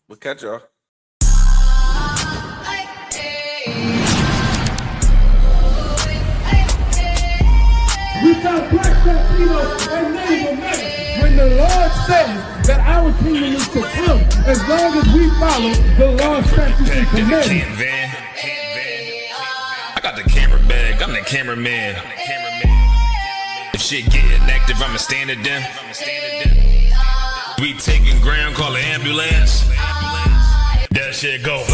S7: We'll catch y'all.
S1: We got black Latinos and Native Americans. When the Lord says that our kingdom is to come, as long as we follow the law, statutes, and commandments.
S2: I got the camera bag, I'm the cameraman. If shit getting active, I'ma stand it down. We taking ground, call the ambulance. That shit go.